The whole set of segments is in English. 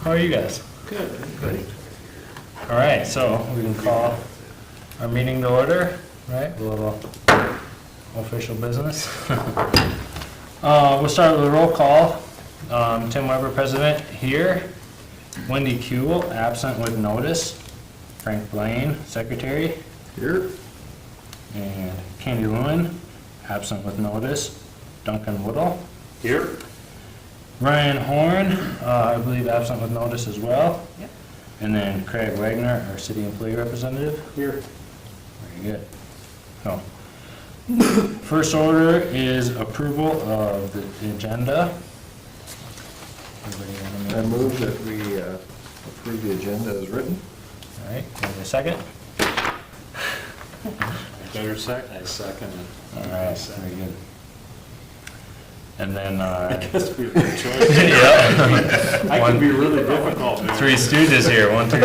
How are you guys? Good. Good. All right, so we can call our meeting to order, right? A little official business. We'll start with a roll call. Tim Weber, president, here. Wendy Kuehl, absent with notice. Frank Blaine, secretary. Here. And Kandi Lewin, absent with notice. Duncan Woodhull. Here. Ryan Horn, I believe absent with notice as well. Yep. And then Craig Wagner, our city employee representative. Here. Very good. So, first order is approval of the agenda. Everybody want to I make- move that we approve the agenda as written. All right, give me a second. Better second. I second it. All right, very good. And then, I guess we have a choice. yeah. I can be really difficult, man. Three Stooges here, 1, 2, 3.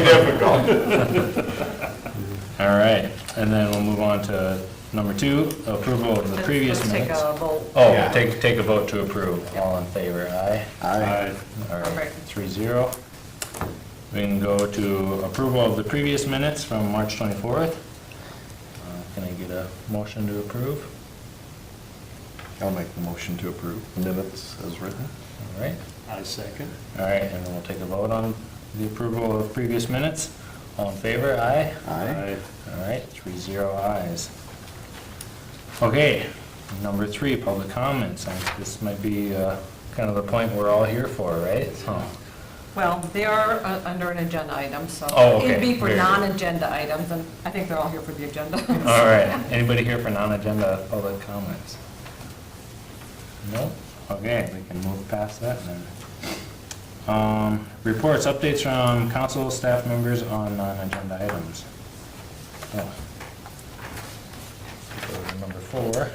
Difficult. All right, and then we'll move on to number 2, approval of the previous Let's take minutes. a vote. Oh, Yeah. take a vote to approve. All in favor, aye? Aye. All right, Perfect. 3-0. We can go to approval of the previous minutes from March 24th. Can I get a motion to approve? I'll make the motion to approve minutes as written. All right, I second. all right, and then we'll take a vote on the approval of previous minutes. All in favor, aye? Aye. All right, 3-0 ayes. Okay, number 3, public comments. And this might be kind of the point we're all here for, right? So, Well, they are under an agenda item, so. Oh, okay. It'd be for Very good. non-agenda items, and I think they're all here for the agenda. all right, anybody here for non-agenda public comments? No? Okay, we can move past that then. Reports, updates from council staff members on non-agenda items. Oh. Go to number 4.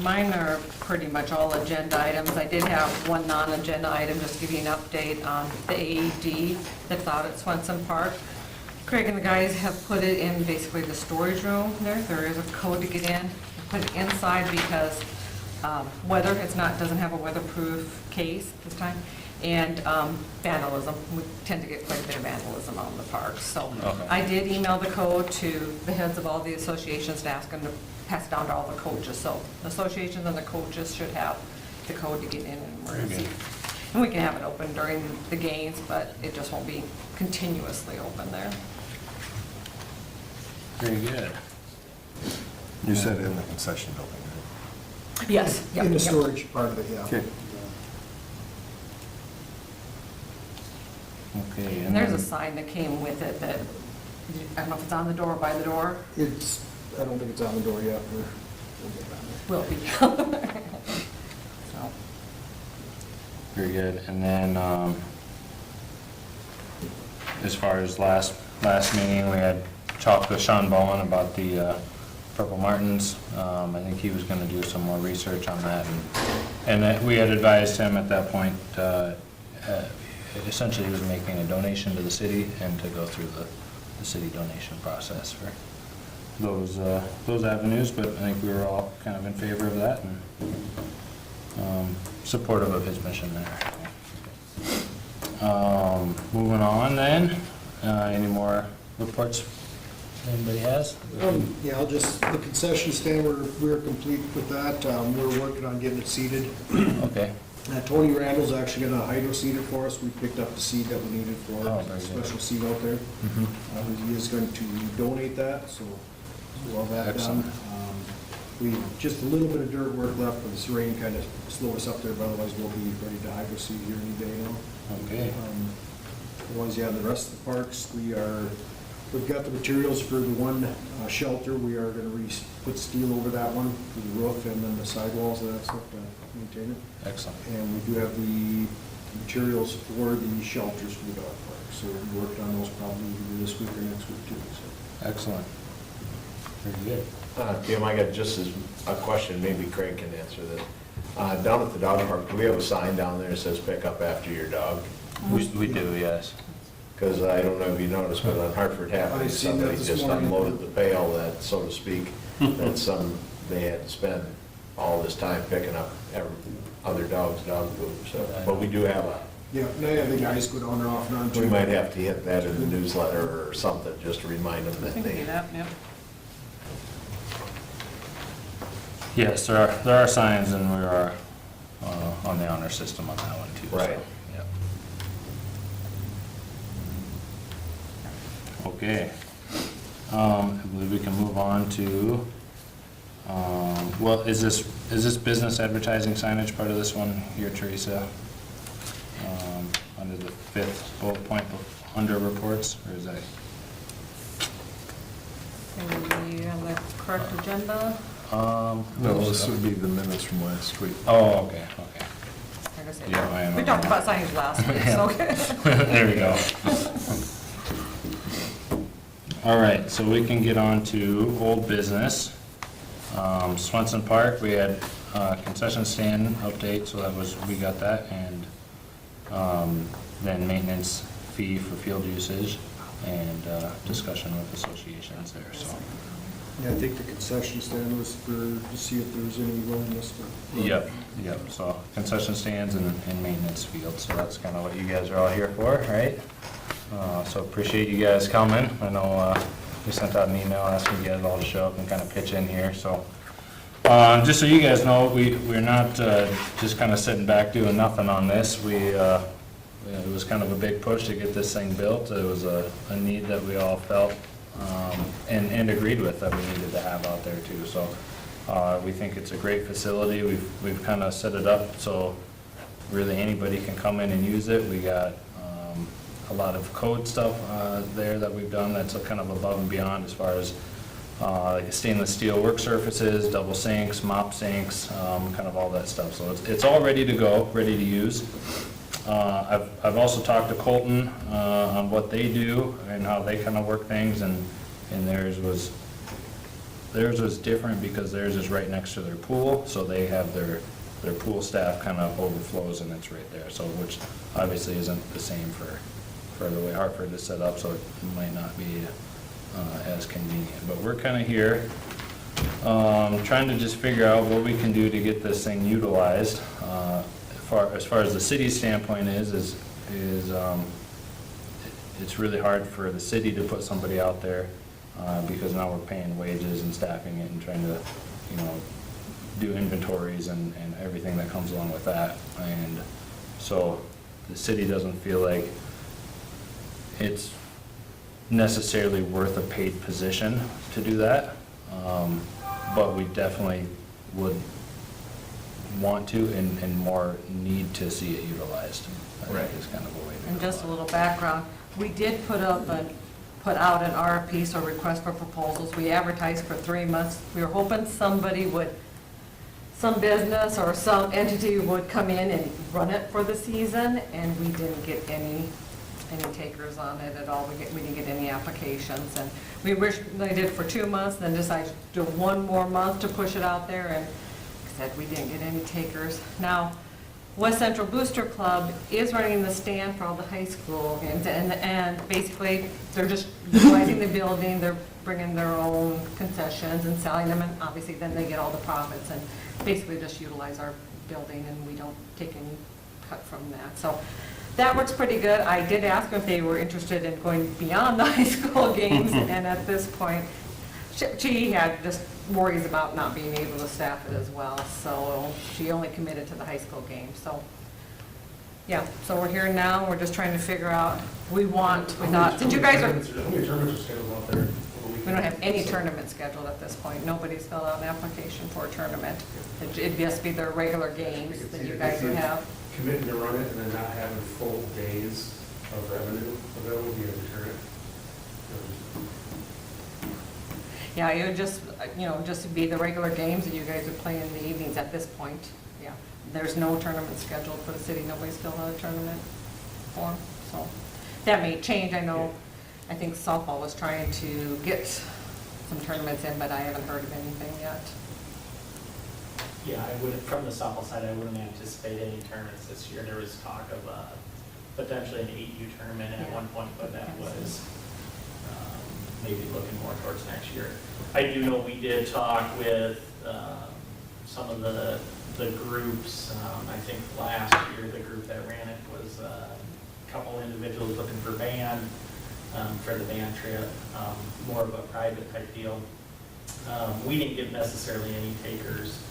Mine are pretty much all agenda items. I did have one non-agenda item, just to give you an update on the AED that's out at Swenson Park. Craig and the guys have put it in basically the storage room there. There is a code to get in. Put it inside because weather, doesn't have a weatherproof case this time. And vandalism, we tend to get quite a bit of vandalism out in the park. So Okay. I did email the code to the heads of all the associations to ask them to pass it down to all the coaches. So the associations and the coaches should have the code to get in an emergency. good. And we can have it open during the games, but it just won't be continuously open there. Very good. You said in the concession building, right? Yes. yep, In the yep. storage part of it, yeah. Okay. Okay, And there's a then- sign that came with it that, I don't know if it's on the door or by the door, It's, I don't think it's on the door yet, we'll get down there. will be. So, Very good. And then, as far as last meeting, we had talked with Sean Bowen about the Purple Martins. I think he was gonna do some more research on that, and that we had advised him at that point, essentially he was making a donation to the city and to go through the city donation process for those avenues, but I think we were all kind of in favor of that and supportive of his mission there. Moving on then, any more reports anybody has? Yeah, the concession stand, we're complete with that. We're working on getting it seeded. Okay, Tony Randall's actually gonna hydro seed it for us. We picked up the seed that we needed for Oh, a very good. special seed out there. He is going to donate that, so we'll have that done. Excellent. Just a little bit of dirt work left, but this rain kind of slowed us up there, but otherwise we'll be ready to hydro seed here any day now. okay, Otherwise, yeah, the rest of the parks, we've got the materials for the one shelter. We are gonna put steel over that one, for the roof and then the sidewalls and that stuff to maintain it. excellent. And we do have the materials for the shelters for the dog park. So we worked on those probably either this week or next week too, so. Excellent. Very good. Tim, I got just a question, maybe Craig can answer this. Down at the dog park, do we have a sign down there that says pick up after your dog? We do, yes. Because I don't know if you noticed, but on Hartford I Avenue, seen that somebody this just morning. unloaded the pail that, so to speak, that they had to spend all this time picking up other dogs' dog food, so. But we do have a Yeah, the guys go down there off and on. We might have to hit that in the newsletter or something, just to remind them I that can do they. that, yep. Yes, there are signs, and we are on the honor system on that one too. so, Right. yep. Okay. I believe we can move on to, well, is this business advertising signage part of this one here, Teresa? Under the 5th bullet point under reports, or is that? And we have the correct agenda. No, this would be the minutes from last week. Oh, okay, okay. Like I said, Yeah, I am. we talked about signage last week, so, okay. There we go. All right, so we can get on to old business. Swenson Park, we had concession stand update, so we got that, and then maintenance fee for field usage and discussion with associations there, so. Yeah, I think the concession stand was to see if there's any willingness to. Yep, so concession stands and maintenance field, so that's kind of what you guys are all here for, right? So appreciate you guys coming. I know we sent out an email asking you guys all to show up and kind of pitch in here, so. Just so you guys know, we're not just kind of sitting back doing nothing on this. It was kind of a big push to get this thing built. It was a need that we all felt and agreed with that we needed to have out there too. So we think it's a great facility. We've kind of set it up so really anybody can come in and use it. We got a lot of code stuff there that we've done that's kind of above and beyond as far as like stainless steel work surfaces, double sinks, mop sinks, kind of all that stuff. So it's all ready to go, ready to use. I've also talked to Colton on what they do and how they kind of work things, and theirs was different because theirs is right next to their pool, so they have their pool staff kind of overflows and it's right there. So which obviously isn't the same for the way Hartford is set up, so it might not be as convenient. But we're kind of here trying to just figure out what we can do to get this thing utilized. As far as the city's standpoint is it's really hard for the city to put somebody out there because now we're paying wages and staffing it and trying to, do inventories and everything that comes along with that. And so the city doesn't feel like it's necessarily worth a paid position to do that, but we definitely would want to and more need to see it utilized. I think is kind of a way to And go just a about it. little background, we did put out an RFP, so request for proposals. We advertised for 3 months. We were hoping some business or some entity would come in and run it for the season, and we didn't get any takers on it at all. We didn't get any applications, and we wish they did for 2 months, then decided to do 1 more month to push it out there, and said we didn't get any takers. Now, West Central Booster Club is running the stand for all the high school games, and basically, they're just utilizing the building, they're bringing their own concessions and selling them, and obviously then they get all the profits, and basically just utilize our building, and we don't take any cut from that. So that works pretty good. I did ask them if they were interested in going beyond the high school games, and at this point, she had just worries about not being able to staff it as well, so she only committed to the high school game. So, yeah, so we're here now, we're just trying to figure out, we thought, since you guys are, How many tournaments are scheduled out there? we don't have any tournament scheduled at this point. Nobody's filled out an application for a tournament. It'd just be their regular games that you guys would have. Committing to run it and then not having full days of revenue, so that would be a deterrent. Yeah, it would just, just be the regular games that you guys would play in the evenings at this point. Yeah, there's no tournament scheduled for the city. Nobody's filled out a tournament form, so that may change. I know, I think softball was trying to get some tournaments in, but I haven't heard of anything yet. Yeah, I wouldn't, from the softball side, I wouldn't anticipate any tournaments this year. There was talk of potentially an 8U tournament at one point, but that was maybe looking more towards next year. I do know we did talk with some of the groups. I think last year, the group that ran it was a couple individuals looking for band, for the band trip, more of a private type deal. We didn't get necessarily any takers.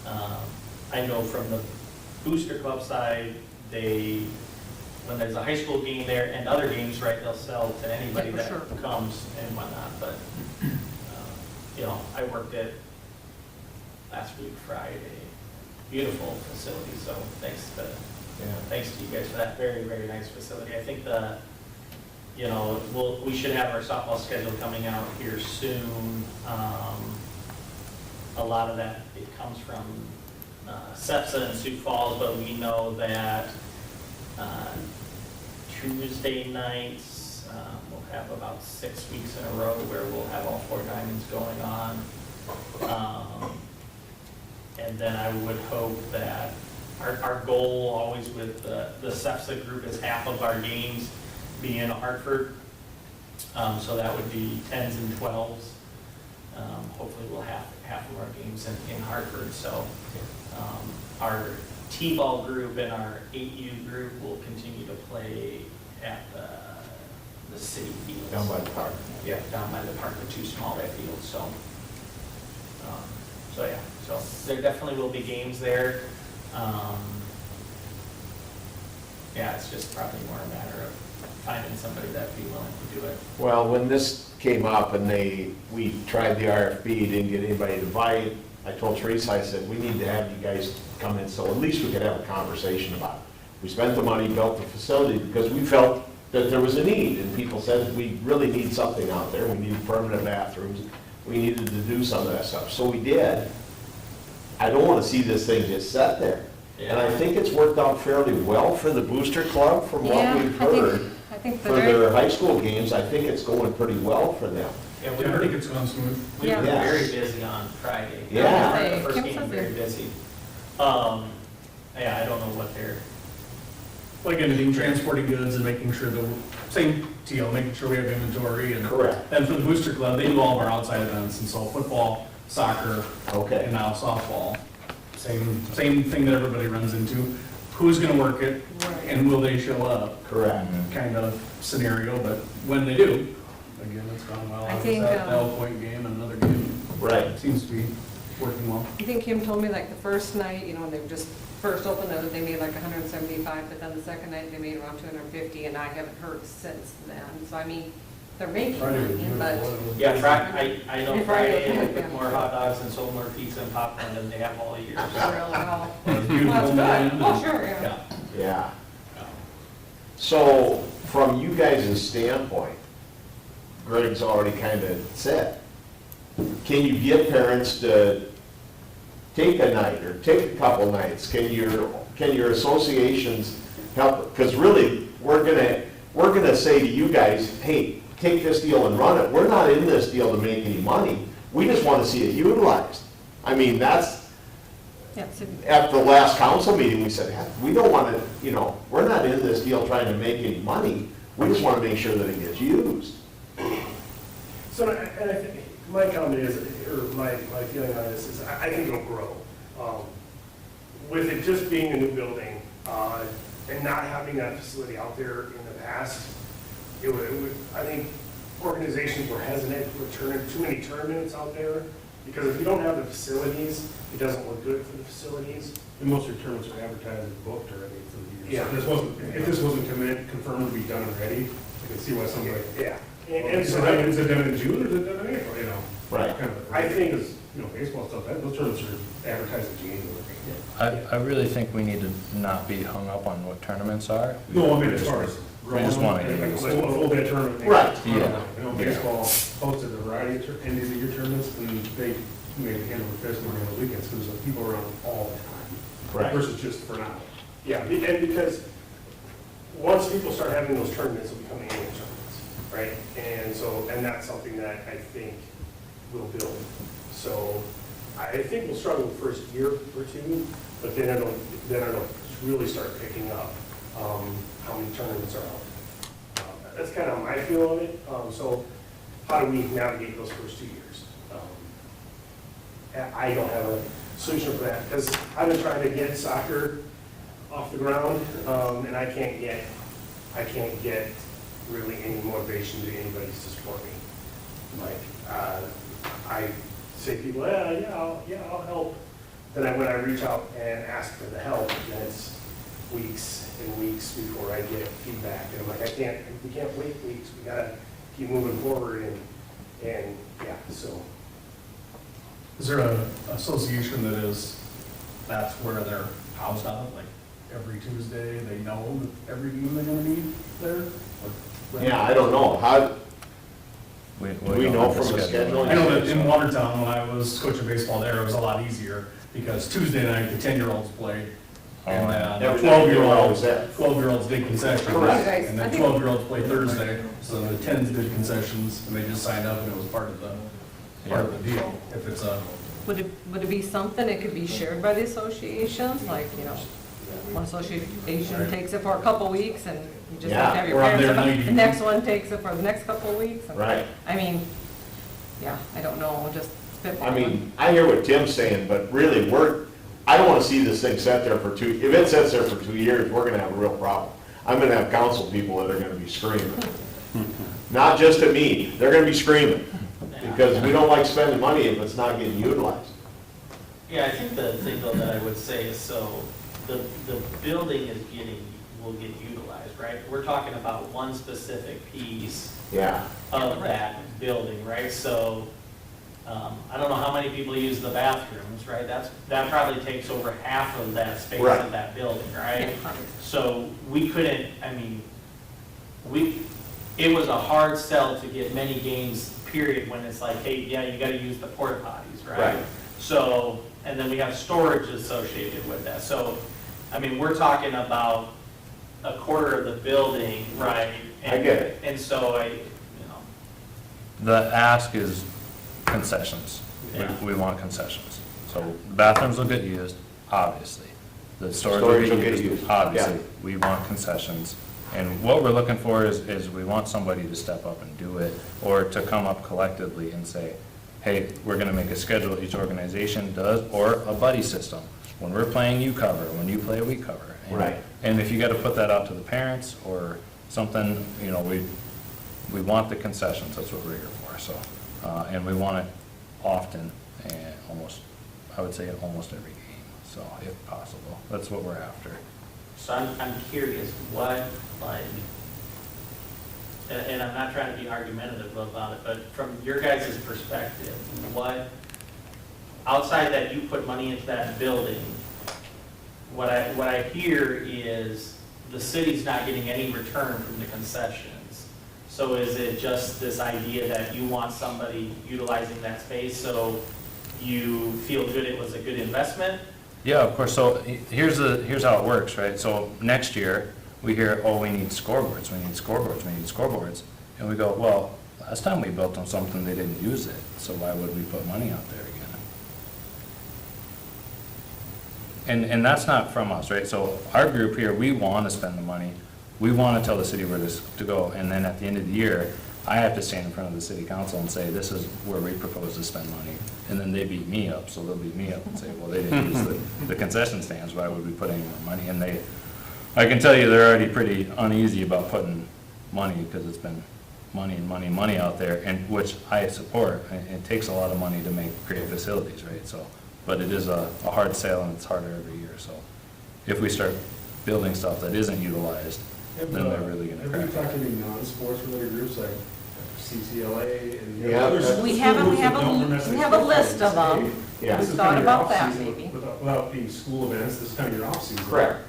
I know from the Booster Club side, when there's a high school game there and other games, right, they'll sell to anybody Yeah, that for sure. comes and whatnot, but, I worked at last week Friday, beautiful facility, so thanks to you guys for that, very, very nice facility. I think we should have our softball schedule coming out here soon. A lot of that, it comes from SEPSA and Sioux Falls, but we know that Tuesday nights, we'll have about 6 weeks in a row where we'll have all 4 diamonds going on. And then I would hope that our goal always with the SEPSA group is half of our games be in Hartford. So that would be 10s and 12s. Hopefully we'll have half of our games in Hartford. So our T-ball group and our 8U group will continue to play at the city fields. Down by the park. Yeah, down by the park, the 2 small fields, so. So there definitely will be games there. Yeah, it's just probably more a matter of finding somebody that'd be willing to do it. Well, when this came up and we tried the RFP, didn't get anybody to bite, I told Teresa, I said, we need to have you guys come in, so at least we could have a conversation about it. We spent the money, built the facility, because we felt that there was a need, and people said, we really need something out there, we need permanent bathrooms, we needed to do some of that stuff, so we did. I don't want to see this thing just set there. And I think it's worked out fairly well for the Booster Club, from what Yeah, we've I think- heard. I think For their high school games, I think it's going pretty well for them. Yeah, I think it's gone smooth. We were Yeah. very busy on Friday. Yeah. The first Kim game, said very they're- busy. Yeah, I don't know what they're, Like anything, transporting goods and making sure same deal, making sure we have inventory and. Correct. And for the Booster Club, they do all of our outside events, and so football, soccer, Okay. and now softball. Same thing that everybody runs into. Who's gonna work it, Right. and will they show up? Correct. Kind of scenario, but when they do, again, it's gone well. I was think, at Bell Point game and another game. Right. Seems to be working well. I think Kim told me like the first night, when they just first opened it, they made like 175, but then the second night they made around 250, and I haven't heard since then. So I mean, they're making money, but yeah, I know Friday, Friday, they yeah. cooked more hot dogs and sold more pizza and popcorn than they have all year. not really well. Beautiful Well, that's man. good. Oh, sure, yeah. Yeah. Yeah. So, from you guys' standpoint, Greg's already kind of said, can you get parents to take a night or take a couple nights? Can your associations help? Because really, we're gonna say to you guys, hey, take this deal and run it. We're not in this deal to make any money. We just want to see it utilized. I mean, that's, Yeah, so at the last council meeting, we said, "Heck, we don't want to, we're not in this deal trying to make any money. We just want to make sure that it gets used." So, and I think, my comment is, or my feeling on this is, I think it'll grow. With it just being a new building, and not having that facility out there in the past, it would, I think organizations were hesitant to return too many tournaments out there, because if you don't have the facilities, it doesn't look good for the facilities. And most of your tournaments are advertised and booked already for the year. Yeah. So if this wasn't confirmed to be done already, I can see why somebody. Yeah. And so that, is it done in June or is it done in April, Right. Kind of, I think- because, baseball stuff, those tournaments are advertised in January. I really think we need to not be hung up on what tournaments are. No, I mean, as far as. We just want to Like get a full day tournament. Right. Yeah. Baseball hosted a variety of end of the year tournaments, and they maybe handle the fest and handle the weekends, because there's people around all the time. Right. Versus just for now. Yeah, and because once people start having those tournaments, it'll become annual tournaments, right? And that's something that I think will build. So I think we'll struggle the first year or two, but then it'll really start picking up how many tournaments are out. That's kind of my feel of it. So how do we navigate those first 2 years? I don't have a solution for that, because I've been trying to get soccer off the ground, and I can't get really any motivation to anybody to support me. Like, I say to people, I'll help. Then when I reach out and ask for the help, then it's weeks and weeks before I get feedback. And I'm like, we can't wait weeks, we gotta keep moving forward, and yeah, so. Is there an association that's where they're housed out of, like every Tuesday, they know that every game they're gonna be there? Or- Yeah, I don't know, how, We do we don't know have the from the schedule? I know that in Watertown, when I was coaching baseball there, it was a lot easier, because Tuesday night, the 10-year-olds played, and then Every the night they were always 12-year-olds, there. 12-year-olds did concessions. Correct. And then 12-year-olds played Thursday, so the 10s did concessions, and they just signed up, and it was part of the deal. If it's a, Would it be something, it could be shared by the associations, like, one association takes it for a couple weeks and you just have to have your Yeah, or on parents, their about- night the next one takes it for the next couple of weeks. and- Right. I mean, yeah, I don't know, just spitballing. I mean, I hear what Tim's saying, but really, I don't wanna see this thing sit there for if it sits there for 2 years, we're gonna have a real problem. I'm gonna have council people that are gonna be screaming. Not just at me, they're gonna be screaming, because we don't like spending money if it's not getting utilized. Yeah, I think the thing though that I would say is, so the building will get utilized, right? We're talking about one specific piece Yeah, of that building, right? So, I don't know how many people use the bathrooms, right? That probably takes over half of that space Right. of that building, right? Yeah. So we couldn't, it was a hard sell to get many games, period, when it's like, hey, yeah, you gotta use the porta potties, right? Right. So, and then we have storage associated with that. So, we're talking about a quarter of the building, right? I get it. And so The ask is concessions. Yeah. We want concessions. So the bathrooms will get used, obviously. The storage will get used, obviously. Yeah. We want concessions. And what we're looking for is we want somebody to step up and do it, or to come up collectively and say, hey, we're gonna make a schedule, each organization does, or a buddy system. When we're playing, you cover, when you play, we cover. And- Right. And if you gotta put that out to the parents or something, we want the concessions, that's what we're here for, so. And we want it often, and I would say almost every game, so if possible, that's what we're after. So I'm curious, what, like, and I'm not trying to be argumentative about it, but from your guys' perspective, what, outside that you put money into that building, what I hear is the city's not getting any return from the concessions. So is it just this idea that you want somebody utilizing that space, so you feel good it was a good investment? Yeah, of course, so here's how it works, right? So next year, we hear, oh, we need scoreboards, and we go, well, last time we built them something, they didn't use it, so why would we put money out there again? And that's not from us, right? So our group here, we want to spend the money, we want to tell the city where to go, and then at the end of the year, I have to stand in front of the city council and say, this is where we propose to spend money. And then they beat me up, so they'll beat me up and say, well, they didn't use the concession stands, why would we put any more money? And I can tell you, they're already pretty uneasy about putting money, because it's been money out there, and which I support. It takes a lot of money to make great facilities, right? So, but it is a hard sale, and it's harder every year, so if we start building stuff that isn't utilized, then they're really gonna Have we crack. talked to any non-sports related groups like CCLA and? Yeah. We have a list of them. Yeah. This is Thought kind of your about that, off-season maybe. Without being school events, this is kind of your off-season. correct.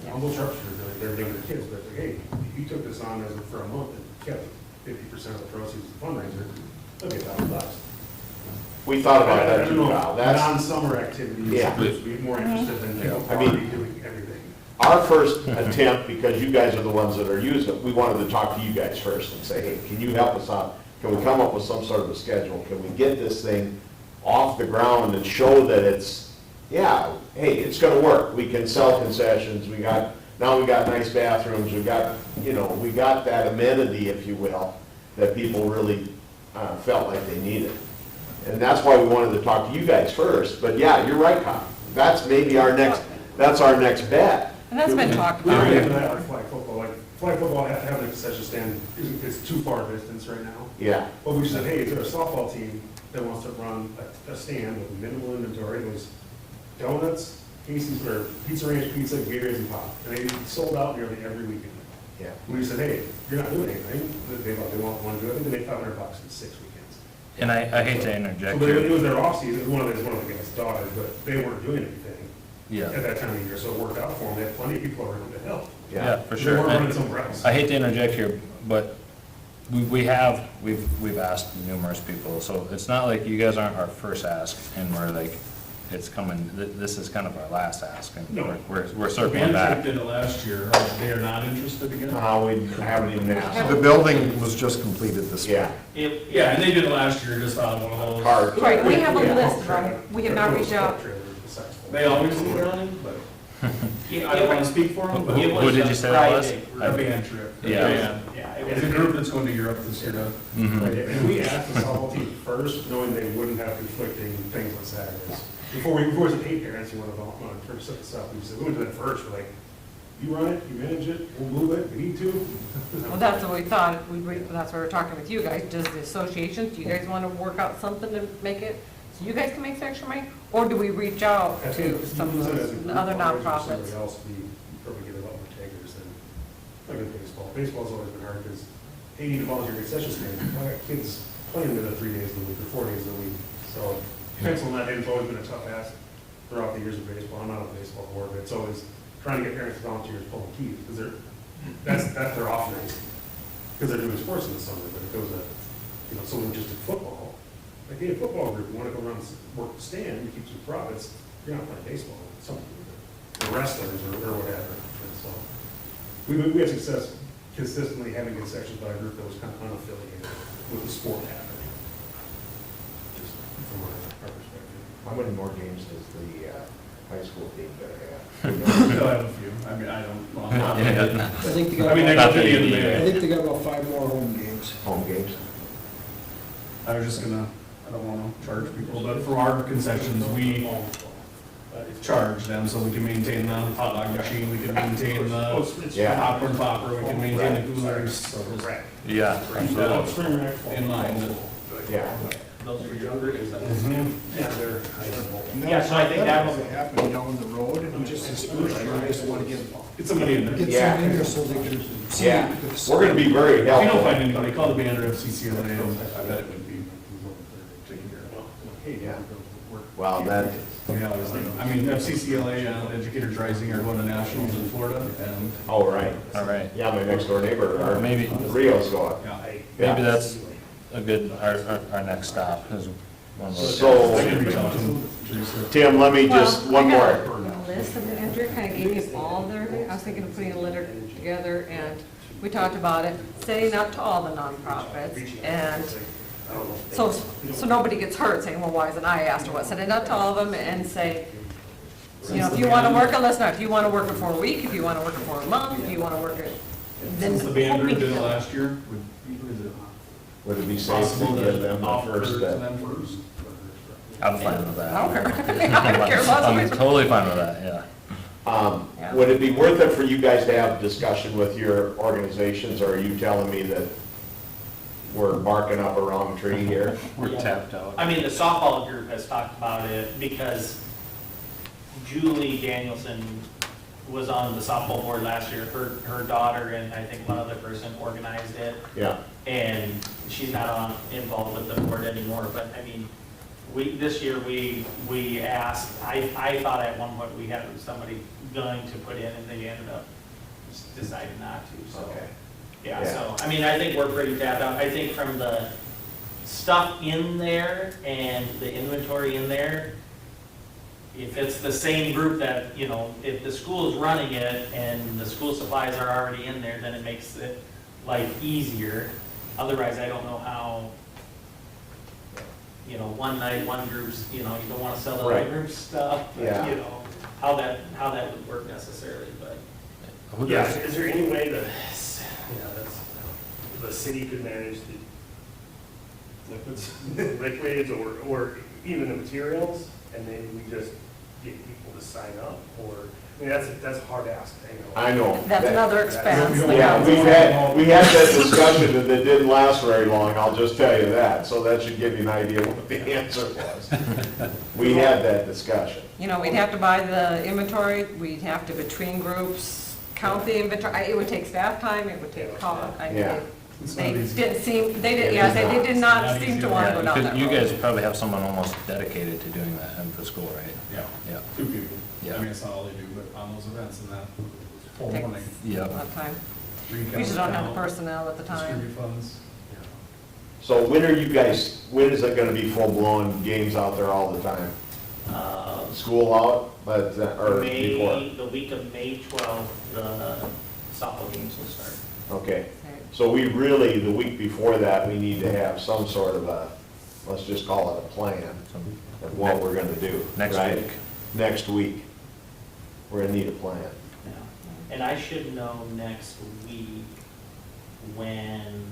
Humble Sharpshooter, they're bringing their kids, but hey, you took this on for a month and kept 50% of the proceeds of the fundraiser, look at that. We thought about I that don't too, know, Kyle. That's, non-summer activities, Yeah. would be more interested than, I mean- already doing everything. our first attempt, because you guys are the ones that are using it, we wanted to talk to you guys first and say, hey, can you help us out? Can we come up with some sort of a schedule? Can we get this thing off the ground and show that it's, yeah, hey, it's gonna work. We can sell concessions, now we got nice bathrooms, we got that amenity, if you will, that people really felt like they needed. And that's why we wanted to talk to you guys first, but yeah, you're right, Kyle. That's maybe our next, that's our next bet. And that's been talked We about. already have that with flag football, flag football have to have a concession stand, it's too far a distance right now. Yeah, But we just said, hey, is there a softball team that wants to run a stand with minimal inventory, it was donuts, Casey's, or Pizza Ranch Pizza, Gatorades and pop, and they sold out nearly every weekend. yeah. We said, hey, you're not doing anything, they want to do it, and they made $500 in 6 weekends. And I hate to So interject it here. was their off-season, it was one of the guys' daughters, but they weren't doing anything Yeah, at that time of year, so it worked out for them, they had plenty of people around to help. yeah, for They sure. weren't running And somewhere else. I hate to interject here, but we've asked numerous people, so it's not like you guys aren't our first ask, and we're like, it's coming, this is kind of our last ask, and No. we're circling Management back. did it last year, they are not interested again? We haven't even asked. The building was just completed this spring. Yeah. Yeah, and they did it last year, just out of one of those. Hard. Right, we have a Yeah. list of them. We have not reached out. They always do running, but I don't want to speak for them, but It Who was did a you say that was? Friday group. a band trip. Yeah. Band. Yeah, it It's was a group that's going to Europe this year. Mhm. And we asked the softball team first, knowing they wouldn't have conflicting things on Saturdays. Before we said, hey, parents, you want to set this up, we said, we went to that first, we're like, you run it, you manage it, we'll move it, we need to. Well, that's what we thought, that's why we're talking with you guys. Does the association, do you guys want to work out something to make it, so you guys can make some extra money? Or do we reach out I think to some of those other nonprofits? Somebody else, we probably get a lot more takers than, like in baseball. Baseball's always been hard, because, hey, you need to volunteer concession stand. I got kids playing in the 3 days of the week, or 4 days of the week. So, pencil that in, it's always been a tough ask throughout the years of baseball. I'm not on the baseball board, but it's always trying to get parents to volunteer is pulling teeth, because that's their off night. Because they're doing sports in the summer, but it goes to, someone just did football. Like, hey, a football group, you want to go run, work the stand, you keep some profits, you're not playing baseball, it's something, or wrestlers, or whatever. And so, we had success consistently having concessions by a group that was kind of unaffiliated with the sport happening. Just from our perspective. How many more games does the high school team have? They'll have a few. I mean, I don't, well, not many. Yeah. I think they got, I mean, they about- go to the end of the I day. think they got about 5 more home games. Home games? I was just gonna, I don't wanna charge people, but for our concessions, we charge them so we can maintain the hot dog machine, we can maintain Oh, the it's Yeah. popcorn popper, we can maintain the coolers, so just Correct. Yeah, Oh, absolutely. spring rec. in line. Yeah. Those were younger, is that? Yeah, they're. Yeah, so I think that was- Happening down the road, and just this first year, I just want to Get somebody in there. If get Yeah. some in there so they can see. Yeah. the We're gonna be very you don't helpful. find anybody, call the banner of CCLA, and I bet it would be taken care of. Yeah. Well, that, Yeah, I mean, FCCLA, Educators Rising are going to nationals in Florida, and, oh, right. All right. Yeah, my next door neighbor, or Maybe- Rio's going. yeah. Maybe that's a good, our next stop is one of those. So, I can reach out to them, Teresa. Tim, let me just, Well, one I more. got a list, and Andrew kind of gave me all their, I was thinking of putting a letter together, and we talked about it, sending out to all the nonprofits, and so nobody gets hurt saying, well, why isn't I asked or what? Send it out to all of them and say, if you want to work it, listen, if you want to work it for a week, if you want to work it for a month, if you want to work it, then. Since the banner hoping- did it last year, is it Would it be safe to possible give them to the offer first to bet? them first? I'm fine with that. I don't care. I don't care as long I'm as we- totally fine with that, yeah. Yeah. Would it be worth it for you guys to have a discussion with your organizations, or are you telling me that we're barking up a wrong tree here? We're tapped out. I mean, the softball group has talked about it because Julie Danielson was on the softball board last year. Her daughter and I think one other person organized it. Yeah, And she's not involved with the board anymore, but I mean, this year we asked, I thought at one point we had somebody going to put in and they ended up just deciding not to, so. okay. Yeah, Yeah. so, I mean, I think we're pretty tapped out. I think from the stuff in there and the inventory in there, if it's the same group that, if the school is running it and the school supplies are already in there, then it makes it life easier. Otherwise, I don't know how, one night, one group's, you don't want to sell the other Right. group's stuff, but, Yeah. how that would work necessarily, but. Who Yeah, does- is there any way that, the city could manage liquids or even the materials, and then we just get people to sign up, or, I mean, that's a hard ask, I know. That's another expense. Yeah, we had that discussion and it didn't last very long, I'll just tell you that, so that should give you an idea what the answer was. We had that discussion. You know, we'd have to buy the inventory, we'd have to between groups, count the inventory, it would take staff time, it would take cost. I mean, Yeah. they didn't seem, they did, yeah, they did not seem to want to go down that road. You guys probably have someone almost dedicated to doing that in the school, right? Yeah, Yeah. 2 people. Yeah. I mean, it's not all they do, but on those events and that whole Takes morning. Yeah. a lot of time. recount, We just don't have the count, personnel at the time. Distribute funds. So when when is it gonna be full-blown games out there all the time? School out, but, or before? The week of May 12th, the softball games will start. Okay, so we really, the week before that, we need to have some sort of a, let's just call it a plan of what we're gonna do. Next right? week. Next week. We're gonna need a plan. Yeah. And I should know next week when,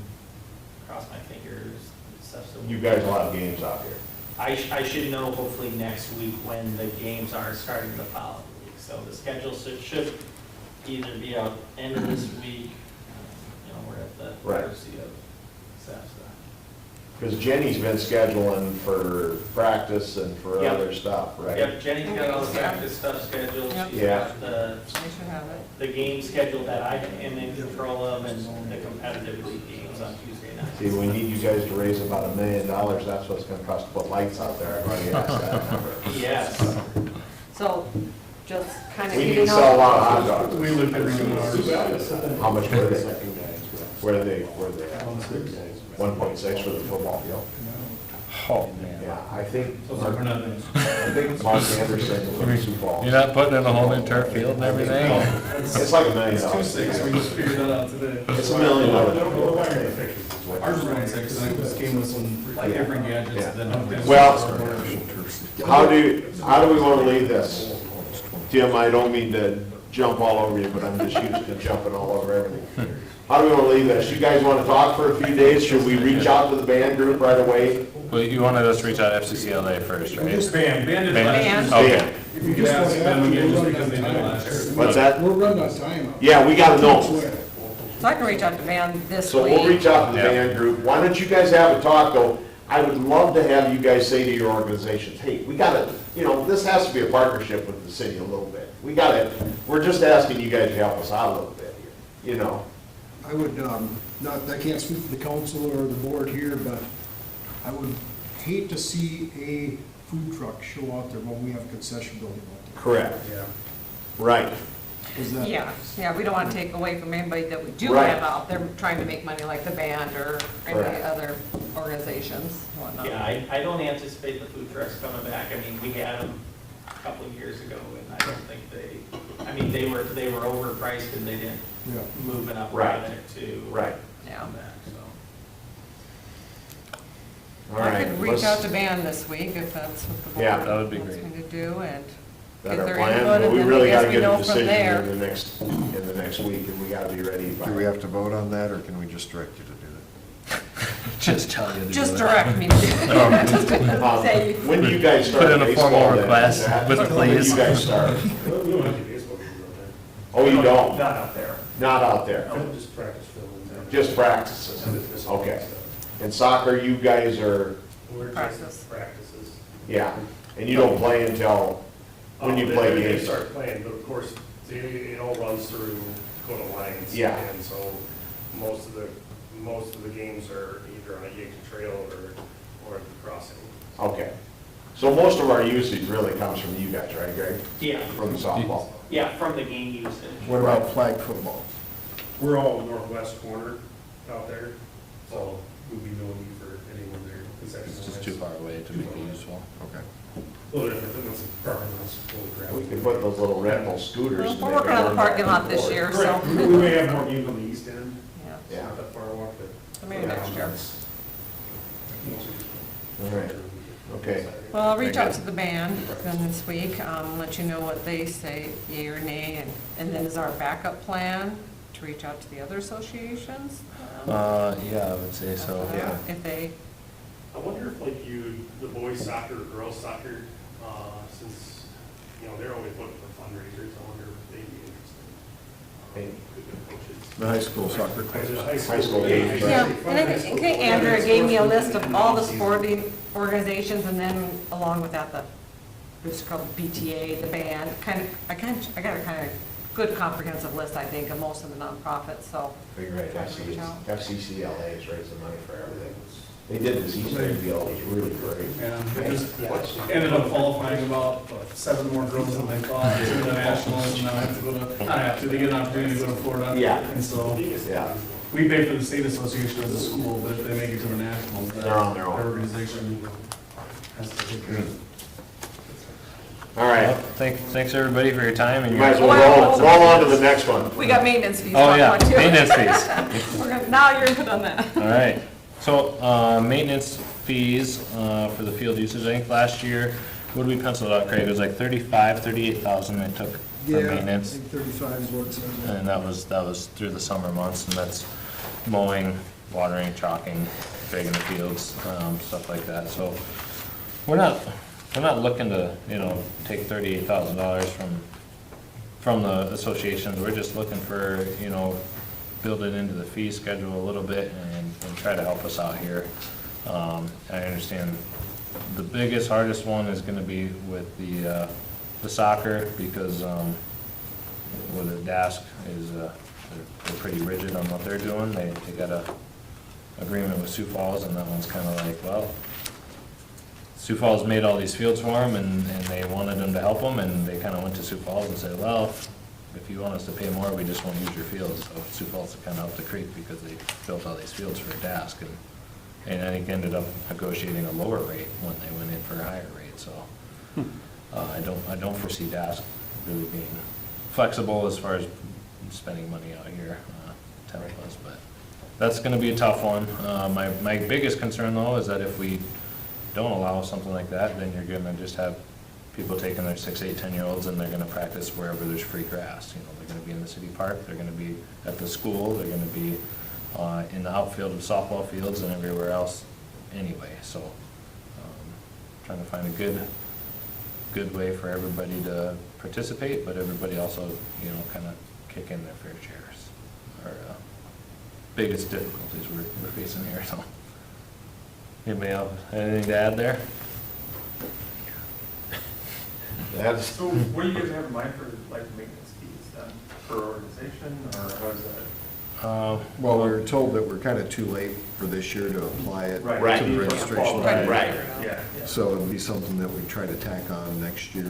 cross my fingers, stuff's so. You guys will have games out here. I should know hopefully next week when the games are starting the following week. So the schedule should either be out end of this week, we're at the Right. mercy of SAFSA. Because Jenny's been scheduling for practice and for Yep. other stuff, right? Yep, Jenny's got all the practice stuff scheduled. Yep. She's Yeah. got the They should have it. the game schedule that I am in control of and the competitive league games on Tuesday nights. See, we need you guys to raise about $1 million, that's what it's gonna cost to put lights out there, I've already asked that number. Yes. So, just kind of We need to getting sell a out. lot of hot dogs. We looked at renewing ours. How much were they? Where are they at? 1.6 for the football field? Oh, man. Yeah, I think, So we're not doing. Mark Anderson from Sioux Falls. You're not putting in a whole new turf field and everything? It's like $1 million. It's 2.6, we just figured that out today. It's $1 million. Ours were 1.6, and it just came with some like different gadgets Yeah. than. Well, how do we want to leave this? Tim, I don't mean to jump all over you, but I'm just used to jumping all over everything. How do we want to leave this? You guys want to talk for a few days? Should we reach out to the band group right away? Well, you wanted us to reach out to FCCLA first, right? Band did Band. last year. Okay. If you could ask them again, just because they did it last year. What's that? We're running out of time. Yeah, we got to know. So I can reach out to Van this So we'll week. reach out to the Yeah. band group. Why don't you guys have a talk, though? I would love to have you guys say to your organizations, hey, we gotta, this has to be a partnership with the city a little bit. We're just asking you guys to help us out a little bit here, I would, I can't speak for the council or the board here, but I would hate to see a food truck show out there when we have a concession building out there. Correct. Yeah. Right. Is that? Yeah, we don't want to take away from anybody that we do Right. have out there trying to make money like the band or any Correct. other organizations, whatnot. Yeah, I don't anticipate the food trucks coming back. I mean, we had them a couple of years ago, and I don't think they were overpriced and they didn't Yeah. move enough Right. revenue to Right. Yeah. come back, so. All right. I could reach let's- out to Van this week if that's what the Yeah. board That would be wants great. me to do, and That get our their plan, input, but and we then really I guess gotta we get a know from decision there. in the next week, and we gotta be ready by. Do we have to vote on that, or can we just direct you to do that? Just tell you to do Just it. direct me to do it. Just say- When do you guys start Put in a baseball formal then? request Is that- with a When do please. you guys start? We don't have to do baseball games out Oh, you don't? Not out there. Not out there? No, just practice field. Just practices? Okay. And soccer, you guys are, We're Practice. just practices. yeah, and you don't play until, when you play They games? start playing, but of course, it all runs through Dakota Lines. Yeah. And so most of the games are either on a Yankton Trail or at the crossing. Okay. So most of our usage really comes from you guys, right, Greg? Yeah, From the softball? yeah, from the game usage. What about flag football? We're all northwest corner out there, so we'd be no need for anyone there. Concession It's just lines. too far away to make it useful. Okay. A little different than what's parking lots full of crap. We could put those little rental scooters. Well, to We're make working it on the more parking lot this comfortable. year, so, Correct. We may have more games on the east end. yeah, It's Yeah. not that far walk, but. so maybe next year. All right. Okay. Well, I'll reach out to the band then this week, let you know what they say, yea or nay, and then is our backup plan to reach out to the other associations? Yeah, I would say so. If they I wonder if like the boys soccer or girls soccer, since, they're always looking for fundraisers, I wonder if they'd be interested. Could be coaches. The high school soccer coach. High school games. Yeah, and I think Andrea gave me a list of all the sporting organizations, and then along with that, it's called BTA, the band, I got a kind of good comprehensive list, I think, of most of the nonprofits, so. Big right, Try to reach out. FCCLA is raising money for everything. They did this Easter egg deal, it was really great. And they just ended up qualifying about 7 more girls than they thought to the nationals, and now I have to go to, not have to, they get an opportunity to go to Florida. Yeah. And so, Yeah. we pay for the state association as a school, but if they make it to the nationals, then They're on their own. organization has to take care of it. All right, Well, Thanks, everybody, for your time. And you might as your- well roll on to the next one. We got maintenance fees. to Oh, talk yeah, about, too. maintenance fees. Now you're good on that. All right, so, maintenance fees, for the field usage, I think last year, what did we pencil out, Craig? It was like 38,000 they took for I maintenance. think 35 is what it says. And that was through the summer months, and that's mowing, watering, chalking, digging the fields, stuff like that. So we're not looking to, take $38,000 from the associations. We're just looking for, build it into the fee schedule a little bit and try to help us out here. I understand the biggest, hardest one is gonna be with the soccer, because, with the DASC is, they're pretty rigid on what they're doing. They got a agreement with Sioux Falls, and that one's kinda like, well, Sioux Falls made all these fields for them, and they wanted them to help them, and they kinda went to Sioux Falls and said, well, if you want us to pay more, we just won't use your fields. So Sioux Falls kinda up the creek because they built all these fields for DASC, and I think ended up negotiating a lower rate when they went in for a higher rate, so. I don't foresee DASC really being flexible as far as spending money out here, temp-wise, but that's gonna be a tough one. My biggest concern though is that if we don't allow something like that, then you're gonna just have people taking their 6, 8, 10-year-olds, and they're gonna practice wherever there's free grass. They're gonna be in the city park, they're gonna be at the school, they're gonna be in the outfield of softball fields and everywhere else anyway, so trying to find a good way for everybody to participate, but everybody also, kind of kick in their fair shares. Our biggest difficulties we're facing here, so. Anybody else, anything to add there? That's, So what do you guys have in mind for like maintenance fees then, per organization, or how is that? Well, we were told that we're kind of too late for this year to apply it Right. to the registration. right. Yeah. So it'd be something that we try to tack on next year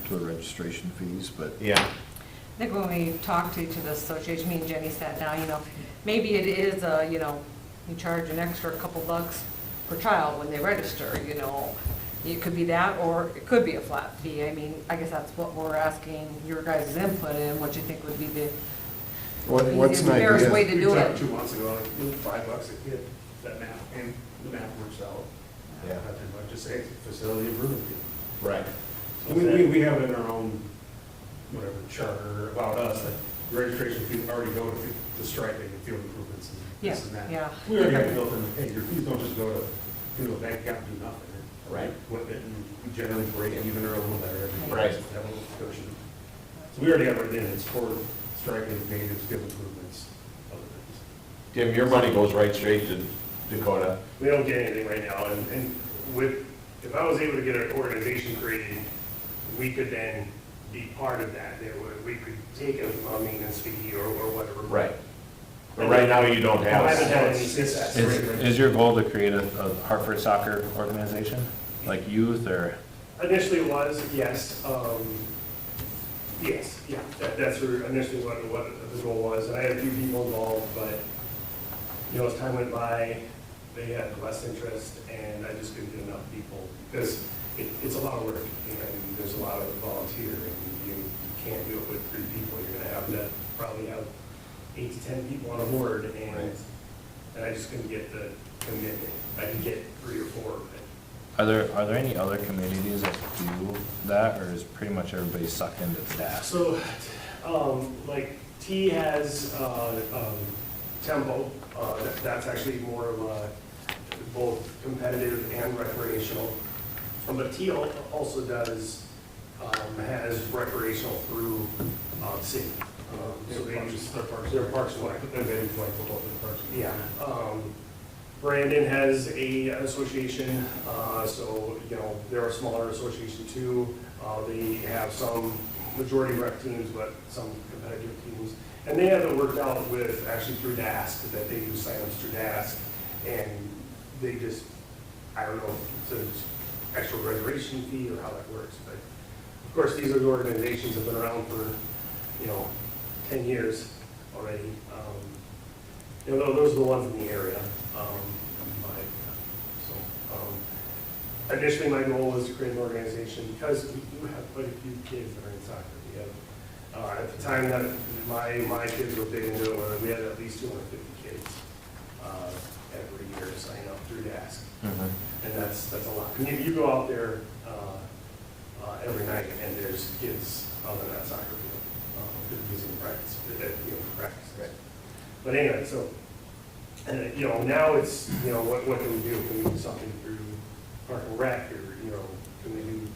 to the registration fees, but Yeah, I think when we talked to the association, me and Jenny sat down, maybe it is, you charge an extra couple bucks per child when they register, It could be that, or it could be a flat fee. I mean, I guess that's what we're asking your guys' input in, what you think would be the what's an fairest way idea? to do We it. talked 2 months ago, like, it was $5 a kid, that map, and the map works out. Yeah. Nothing but just say facility improvement fee. right. So we have it in our own, whatever, charter about us, that the registration fees already go to striping and field improvements and this and that. Yeah. We already have it built in, hey, your fees don't just go to, bank account and do nothing. Right. With it, and we generally break even or a little better every year. Right. Have a little cushion. So we already have it in, it's for striping, maintenance, field improvements, other things. Tim, your money goes right straight to Dakota. We don't get anything right now, and if I was able to get an organization created, we could then be part of that. We could take a maintenance fee or whatever. Right. But right now, you don't have. I haven't had any success. Is your goal to create a Hartford soccer organization, like youth, or? Initially it was, yes. Yes, yeah, that's initially what the goal was. And I had a few people involved, but, as time went by, they had less interest, and I just couldn't get enough people. Because it's a lot of work, and there's a lot of volunteer, and you can't do it with 3 people. You're gonna have to probably have 8 to 10 people on a board, and I just couldn't get I could get 3 or 4. Are there any other communities that do that, or is pretty much everybody sucked into the DASC? So, like T has Tempo. That's actually more of a both competitive and recreational. But T also does, has recreational through the city. So they use their parks and rec. Yeah. Brandon has a association, so, you know, they're a smaller association too. They have some majority rec teams, but some competitive teams. And they have it worked out with, actually through DASC, that they do signups through DASC. And they just, I don't know if it's an extra reservation fee or how that works. But of course, these are the organizations that have been around for, you know, 10 years already. You know, those are the ones in the area. Initially, my goal was to create an organization because we do have quite a few kids that are in soccer. We have, at the time that my kids were big into it, we had at least 250 kids every year sign up through DASC. And that's a lot. And you go out there every night and there's kids out on that soccer field using practice, for practice. Right. But anyway, so, you know, now it's, you know, what can we do? Can we do something through Park and Rec, or, you know, can we do,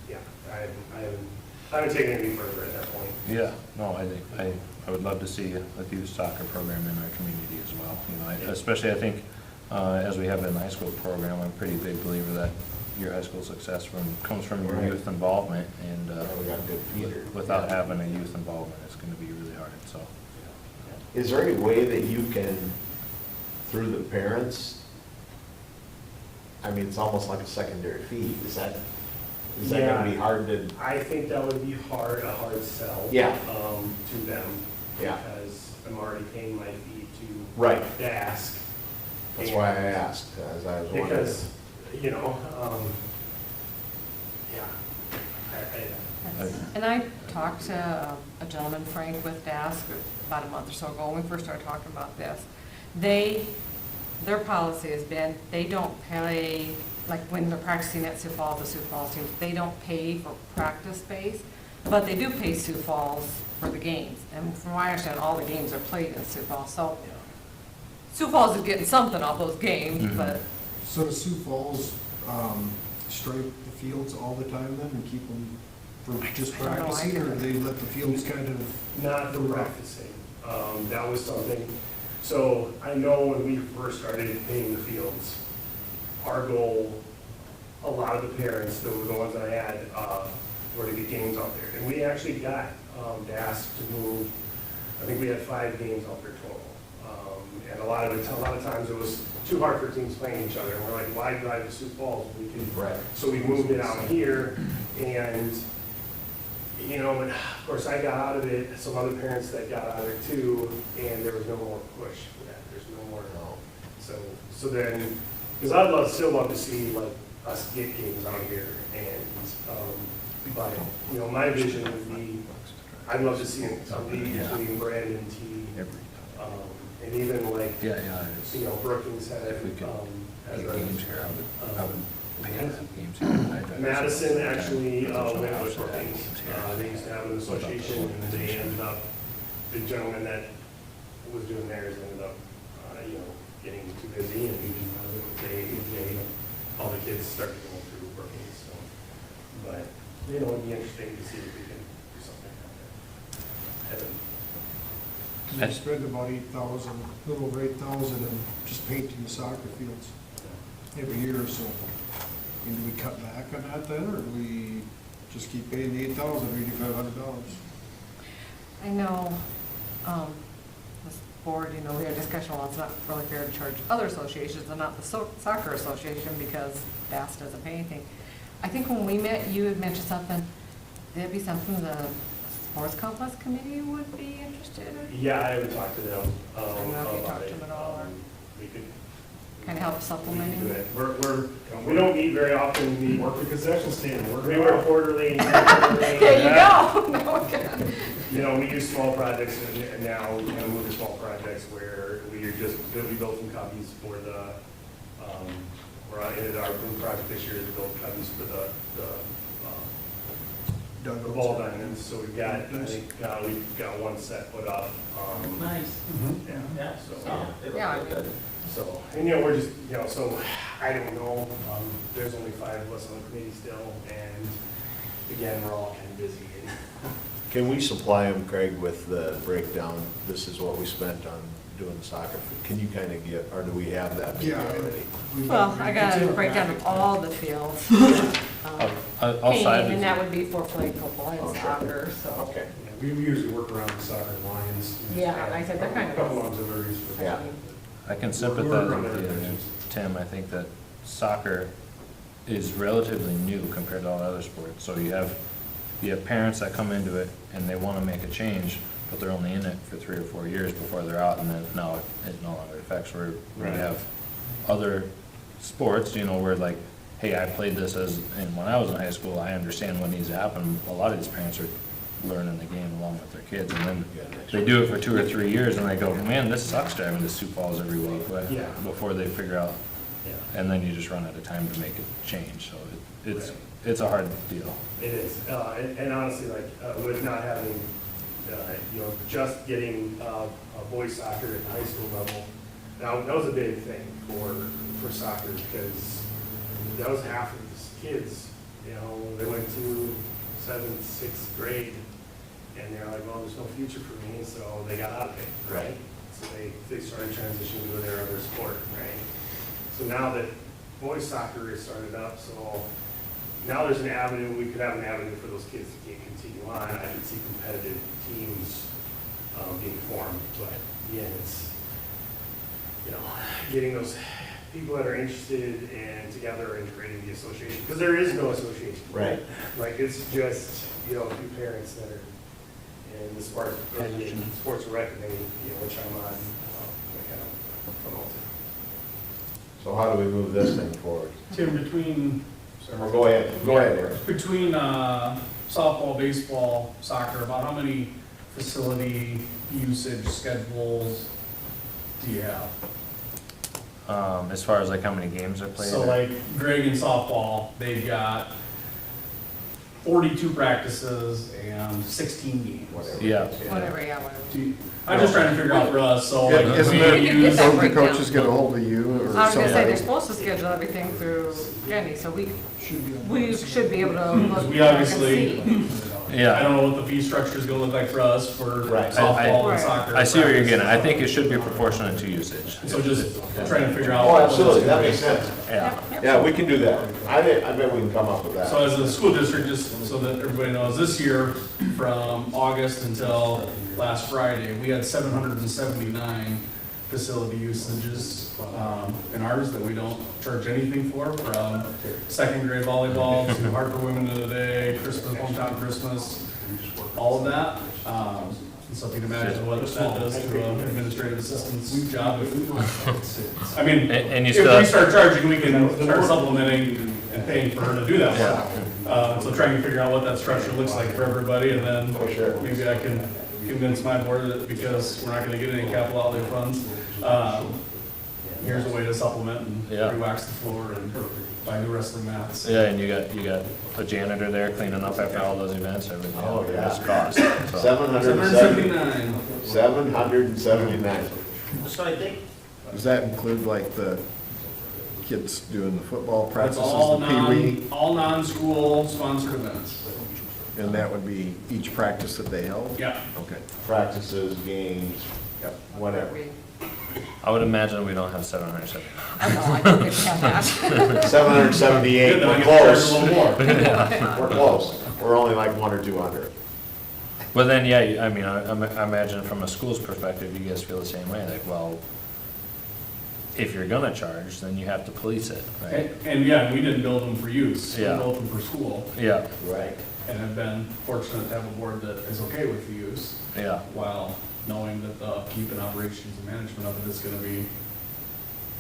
yeah, I haven't taken it any further at that point. Yeah, no, I think, I would love to see a youth soccer program in our community as well. You know, especially I think, as we have in the high school program, I'm a pretty big believer that your high school success comes from your youth involvement, and We got a good feeder. without having a youth involvement, it's gonna be really hard, so. Is there any way that you can, through the parents, I mean, it's almost like a secondary fee, is that gonna be hard to? I think that would be a hard sell. Yeah. To them. Yeah. Because I'm already paying my fee to. Right. DASC. That's why I asked, as I was wondering. Because, you know, yeah. And I talked to a gentleman, Frank, with DASC about a month or so ago when we first started talking about this. Their policy has been, they don't pay, like when they're practicing at Sioux Falls, the Sioux Falls teams, they don't pay for practice space, but they do pay Sioux Falls for the games. And from what I understand, all the games are played in Sioux Falls, so Sioux Falls is getting something off those games, but. So does Sioux Falls stripe the fields all the time then and keep them for just I don't know, practicing, or I- they let the fields kind of? Not for practicing. That was something, so I know when we first started paying the fields, our goal, a lot of the parents, the ones that I had, were to get games out there. And we actually got DASC to move, I think we had 5 games out there total. And a lot of times it was too hard for teams playing each other. And we're like, why drive to Sioux Falls? We can. Right. So we moved it out here, and, you know, and of course I got out of it, some other parents that got out of it too, and there was no more push for that. There's no more. So then, because still love to see like us get games out here, and but you know, my vision would be, I'd love to see a league between Brandon T. And even like, Yeah, it's, you know, Brookings had, if we could has get a, games here, I would pay to have games here. Madison actually went with Brookings. They used to have an association, and they ended up, the gentleman that was doing theirs ended up, you know, getting too busy, and all the kids started going through Brookings, so. But, you know, it'd be interesting to see if we can do something like that. We spend about 8,000, a little over 8,000 in just painting the soccer fields every year or so. And do we cut back on that then, or do we just keep paying the 8,000, $8,500? I know, this board, you know, we had a discussion, well, it's not really fair to charge other associations and not the soccer association because DASC doesn't pay anything. I think when we met, you had mentioned something, that'd be something the sports complex committee would be interested in? Yeah, I haven't talked to them I don't know if you about talked it. to them at all, or We could kind of help we could supplementing? do it. We don't meet very often. We Work the concession stand, work we it work out. quarterly. There you go. No, okay. You know, we do small projects, and now we're gonna move to small projects where we built some copies for the, we're in our room project this year to build copies for the Dug the out ball some. diamonds, so we've got, I think, we've got one set put up. Nice. Yeah, Yeah, so, Yeah, I mean, so, and you know, we're just, you know, so, I don't know, there's only 5 of us on the committee still, and again, we're all kind of busy. Can we supply them, Craig, with the breakdown? This is what we spent on doing soccer. Can you kind of get, or do we have that maybe Yeah. already? well, I got a breakdown of all the fields. I'll side And with that you. would be for flag football and Okay. soccer, so. Okay. Yeah, we usually work around the soccer lines. Yeah, I said they're kind of- A couple auxiliaries for. Yeah. I can We're sympathize running with you, divisions. Tim. I think that soccer is relatively new compared to all other sports. So you have parents that come into it and they want to make a change, but they're only in it for 3 or 4 years before they're out, and then now it no longer affects. Where we Right. have other sports, you know, where like, hey, I played this and when I was in high school, I understand what needs to happen. A lot of these parents are learning the game along with their kids, and then they do it for 2 or 3 years, and they go, man, this sucks driving to Sioux Falls every week, but Yeah. before they figure out, Yeah. and then you just run out of time to make a change. So Right. it's a hard deal. It is, and honestly, like, with not having, you know, just getting boys soccer at the high school level, that was a big thing for soccer, because that was half of the kids, you know, they went to 7th, 6th grade, and they're like, well, there's no future for me, so they got out of it, right? So they started transitioning to their other sport, right? So now that boys soccer is started up, so now there's an avenue, we could have an avenue for those kids to continue on. I could see competitive teams being formed, but again, it's, you know, getting those people that are interested and together and creating the association, because there is no association. Right. Like, it's just, you know, a few parents that are in the sport, in sports and rec committee, you know, which I'm on, that kind of promote. So how do we move this thing forward? Tim, between, Well, go ahead, Eric. between softball, baseball, soccer, about how many facility usage schedules do you have? As far as like how many games are played. So like Greg in softball, they've got 42 practices and 16 games. Whatever. Yeah. Whatever, yeah, whatever. I'm just trying to figure out for us, so like. if Isn't we there, You can get use- that don't the breakdown. coaches get a hold of you or I was gonna say, they're somebody? supposed to schedule everything through Jenny, so we Should be on we the- should be able to look We back and obviously- see. I Yeah. don't know what the fee structure is gonna look like for us for Right. softball Right. and soccer. I see where you're getting. I think it should be proportionate to usage. So just trying to figure out. Oh, absolutely, that makes sense. Yeah. Yeah, we can do that. I bet we can come up with that. So as a school district, just so that everybody knows, this year, from August until last Friday, we had 779 facility usages in ours that we don't charge anything for, from second grade volleyball to Harper Women of the Day, Christmas, hometown Christmas, all of that. And so if you can imagine what that does to an administrative assistant's job. I mean, And you if still we have- start charging, we can start supplementing and paying for her to do that work. So trying to figure out what that structure looks like for everybody, and then For sure. maybe I can convince my board that because we're not gonna get any capital outlay funds, here's a way to supplement and Yeah. re-wax the floor and buy new wrestling mats. Yeah, and you got a janitor there cleaning up after all those events, everything. Oh, yeah. It's cost. So. 779. 779. So I think, Does that include like the kids doing the football That's practices, all the pee-wee? all non-school sponsored events. And that would be each practice that they held? Yeah. Okay. Practices, games, whatever. I would imagine we don't have 770. I know, I think we have that. 778, Good, then I we're get to charge close. a little more. We're close. We're only like 1 or 200. But then, yeah, I mean, I imagine from a school's perspective, you guys feel the same way. Like, well, if you're gonna charge, then you have to police it, right? And yeah, we didn't build them for use, we Yeah. built them for school. Yeah, Right. And have been fortunate to have a board that is okay with the use, yeah. while knowing that the upkeep and operations and management of it is gonna be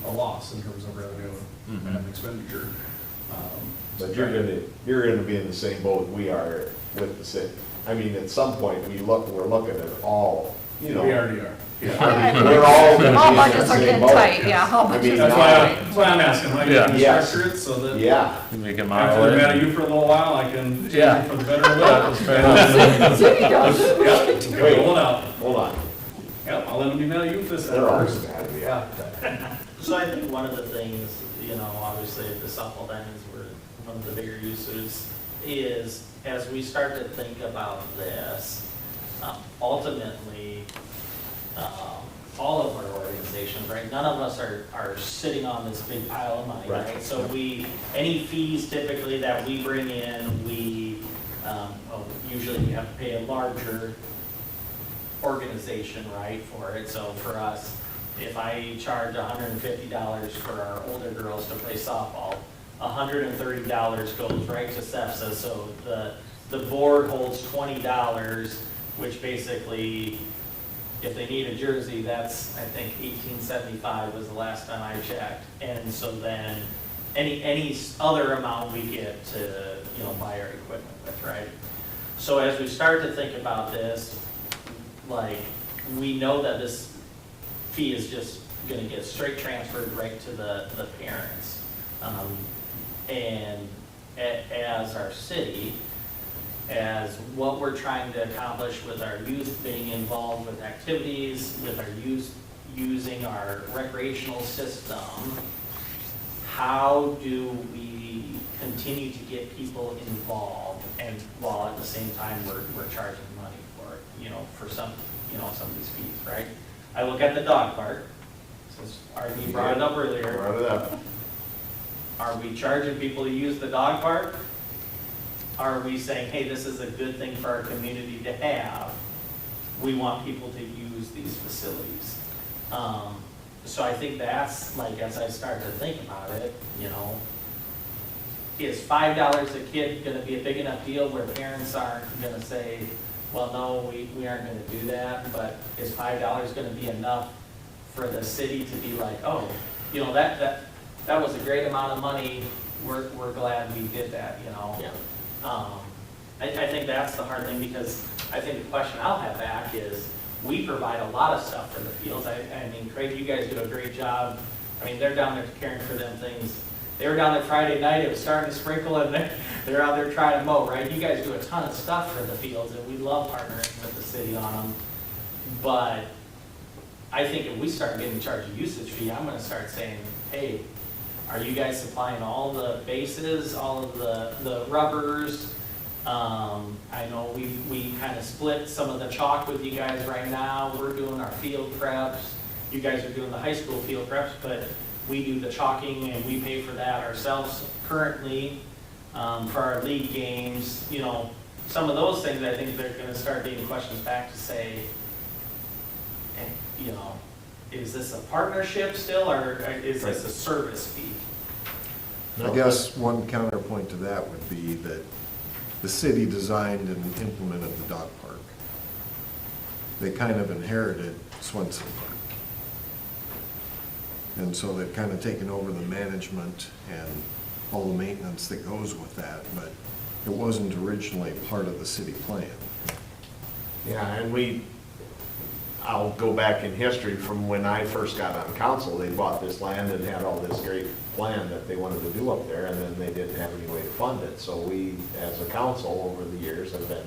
a loss in terms of revenue and expenditure. But you're gonna be in the same boat we are with the city. I mean, at some point, we're looking at all you know. We already are. We're all gonna be All in that budgets are same getting boat. tight, yeah, all I mean, budgets are That's why, tight. that's why I'm asking, how you can Yes. structure it so that Yeah, Make it after I've been model at you for a little while, I can change Yeah. it for the better or worse. There you go. Yep, Wait. roll it out. hold on. Yep, I'll let them be mad at you for this. They're always mad at me. Yeah. So I think one of the things, you know, obviously the softball diamonds were one of the bigger uses, is as we start to think about this, ultimately, all of our organizations, right, none of us are sitting on this big pile of money, right? Right. So any fees typically that we bring in, well, usually we have to pay a larger organization, right, for it. So for us, if I charge $150 for our older girls to play softball, $130 goes right to SEPSA. So the board holds $20, which basically, if they need a jersey, that's, I think, $18.75 was the last time I checked. And so then, any other amount we get to, you know, buy our equipment with, right? So as we start to think about this, like, we know that this fee is just gonna get straight transferred right to the parents. And as our city, as what we're trying to accomplish with our youth being involved with activities, with our youth using our recreational system, how do we continue to get people involved, and while at the same time we're charging money for it, you know, for some of these fees, right? I look at the dog park, since RD brought it up earlier. Brought it up. Are we charging people to use the dog park? Are we saying, hey, this is a good thing for our community to have? We want people to use these facilities. So I think that's, like, as I start to think about it, you know, is $5 a kid gonna be a big enough deal where parents aren't gonna say, well, no, we aren't gonna do that, but is $5 gonna be enough for the city to be like, oh, you know, that was a great amount of money, we're glad we did that, you know? Yeah. I think that's the hard thing, because I think the question I'll have back is, we provide a lot of stuff for the fields. I mean, Craig, you guys do a great job. I mean, they're down there caring for them things. They were down there Friday night, it was starting to sprinkle, and they're out there trying to mow, right? You guys do a ton of stuff for the fields, and we love partnering with the city on them. But I think if we start getting charged a usage fee, I'm gonna start saying, hey, are you guys supplying all the bases, all of the rubbers? I know we kind of split some of the chalk with you guys right now. We're doing our field preps. You guys are doing the high school field preps, but we do the chalking and we pay for that ourselves currently, for our league games. You know, some of those things, I think they're gonna start getting questions back to say, hey, you know, is this a partnership still, or is this a service fee? I guess one counterpoint to that would be that the city designed and implemented the dog park. They kind of inherited Swenson Park. And so they've kind of taken over the management and all the maintenance that goes with that, but it wasn't originally part of the city plan. Yeah, and I'll go back in history from when I first got on council. They bought this land and had all this great plan that they wanted to do up there, and then they didn't have any way to fund it. So we, as a council, over the years, have been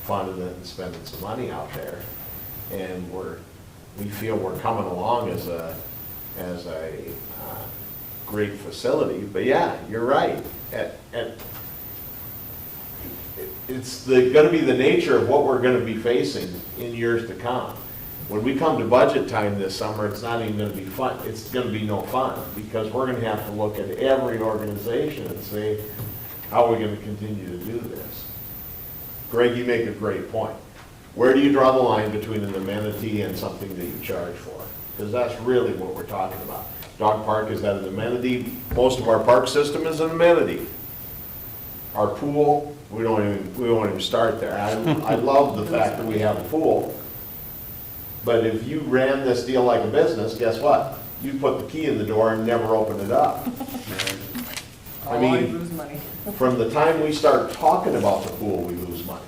funding it and spending some money out there. And we feel we're coming along as a great facility. But yeah, you're right. It's gonna be the nature of what we're gonna be facing in years to come. When we come to budget time this summer, it's not even gonna be fun. It's gonna be no fun, because we're gonna have to look at every organization and say, how are we gonna continue to do this? Greg, you make a great point. Where do you draw the line between an amenity and something that you charge for? Because that's really what we're talking about. Dog park, is that an amenity? Most of our park system is an amenity. Our pool, we won't even start there. I love the fact that we have a pool. But if you ran this deal like a business, guess what? You put the key in the door and never open it up. I Always mean, lose money. from the time we start talking about the pool, we lose money.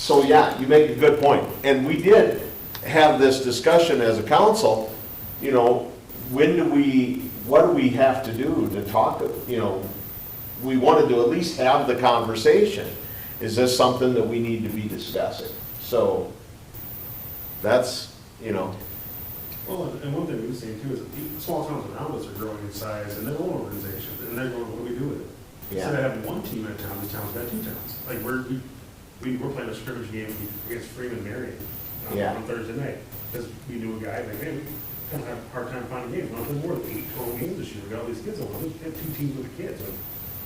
So, yeah, you make a good point. And we did have this discussion as a council, you know, what do we have to do to talk, you know, we wanted to at least have the conversation. Is this something that we need to be discussing? So, that's, you know, Well, and one thing we were saying too is that small towns around us are growing in size and their own organizations, and they're going, what do we do with it? Yeah. Instead of having one team in a town, this town's got two towns. Like, we're playing a scrimmage game against Freeman Marion Yeah. on Thursday night. Because we knew a guy, like, man, we kind of have a hard time finding games. We want to play more than 8 total games this year. We got all these kids on. We have 2 teams with the kids. Like,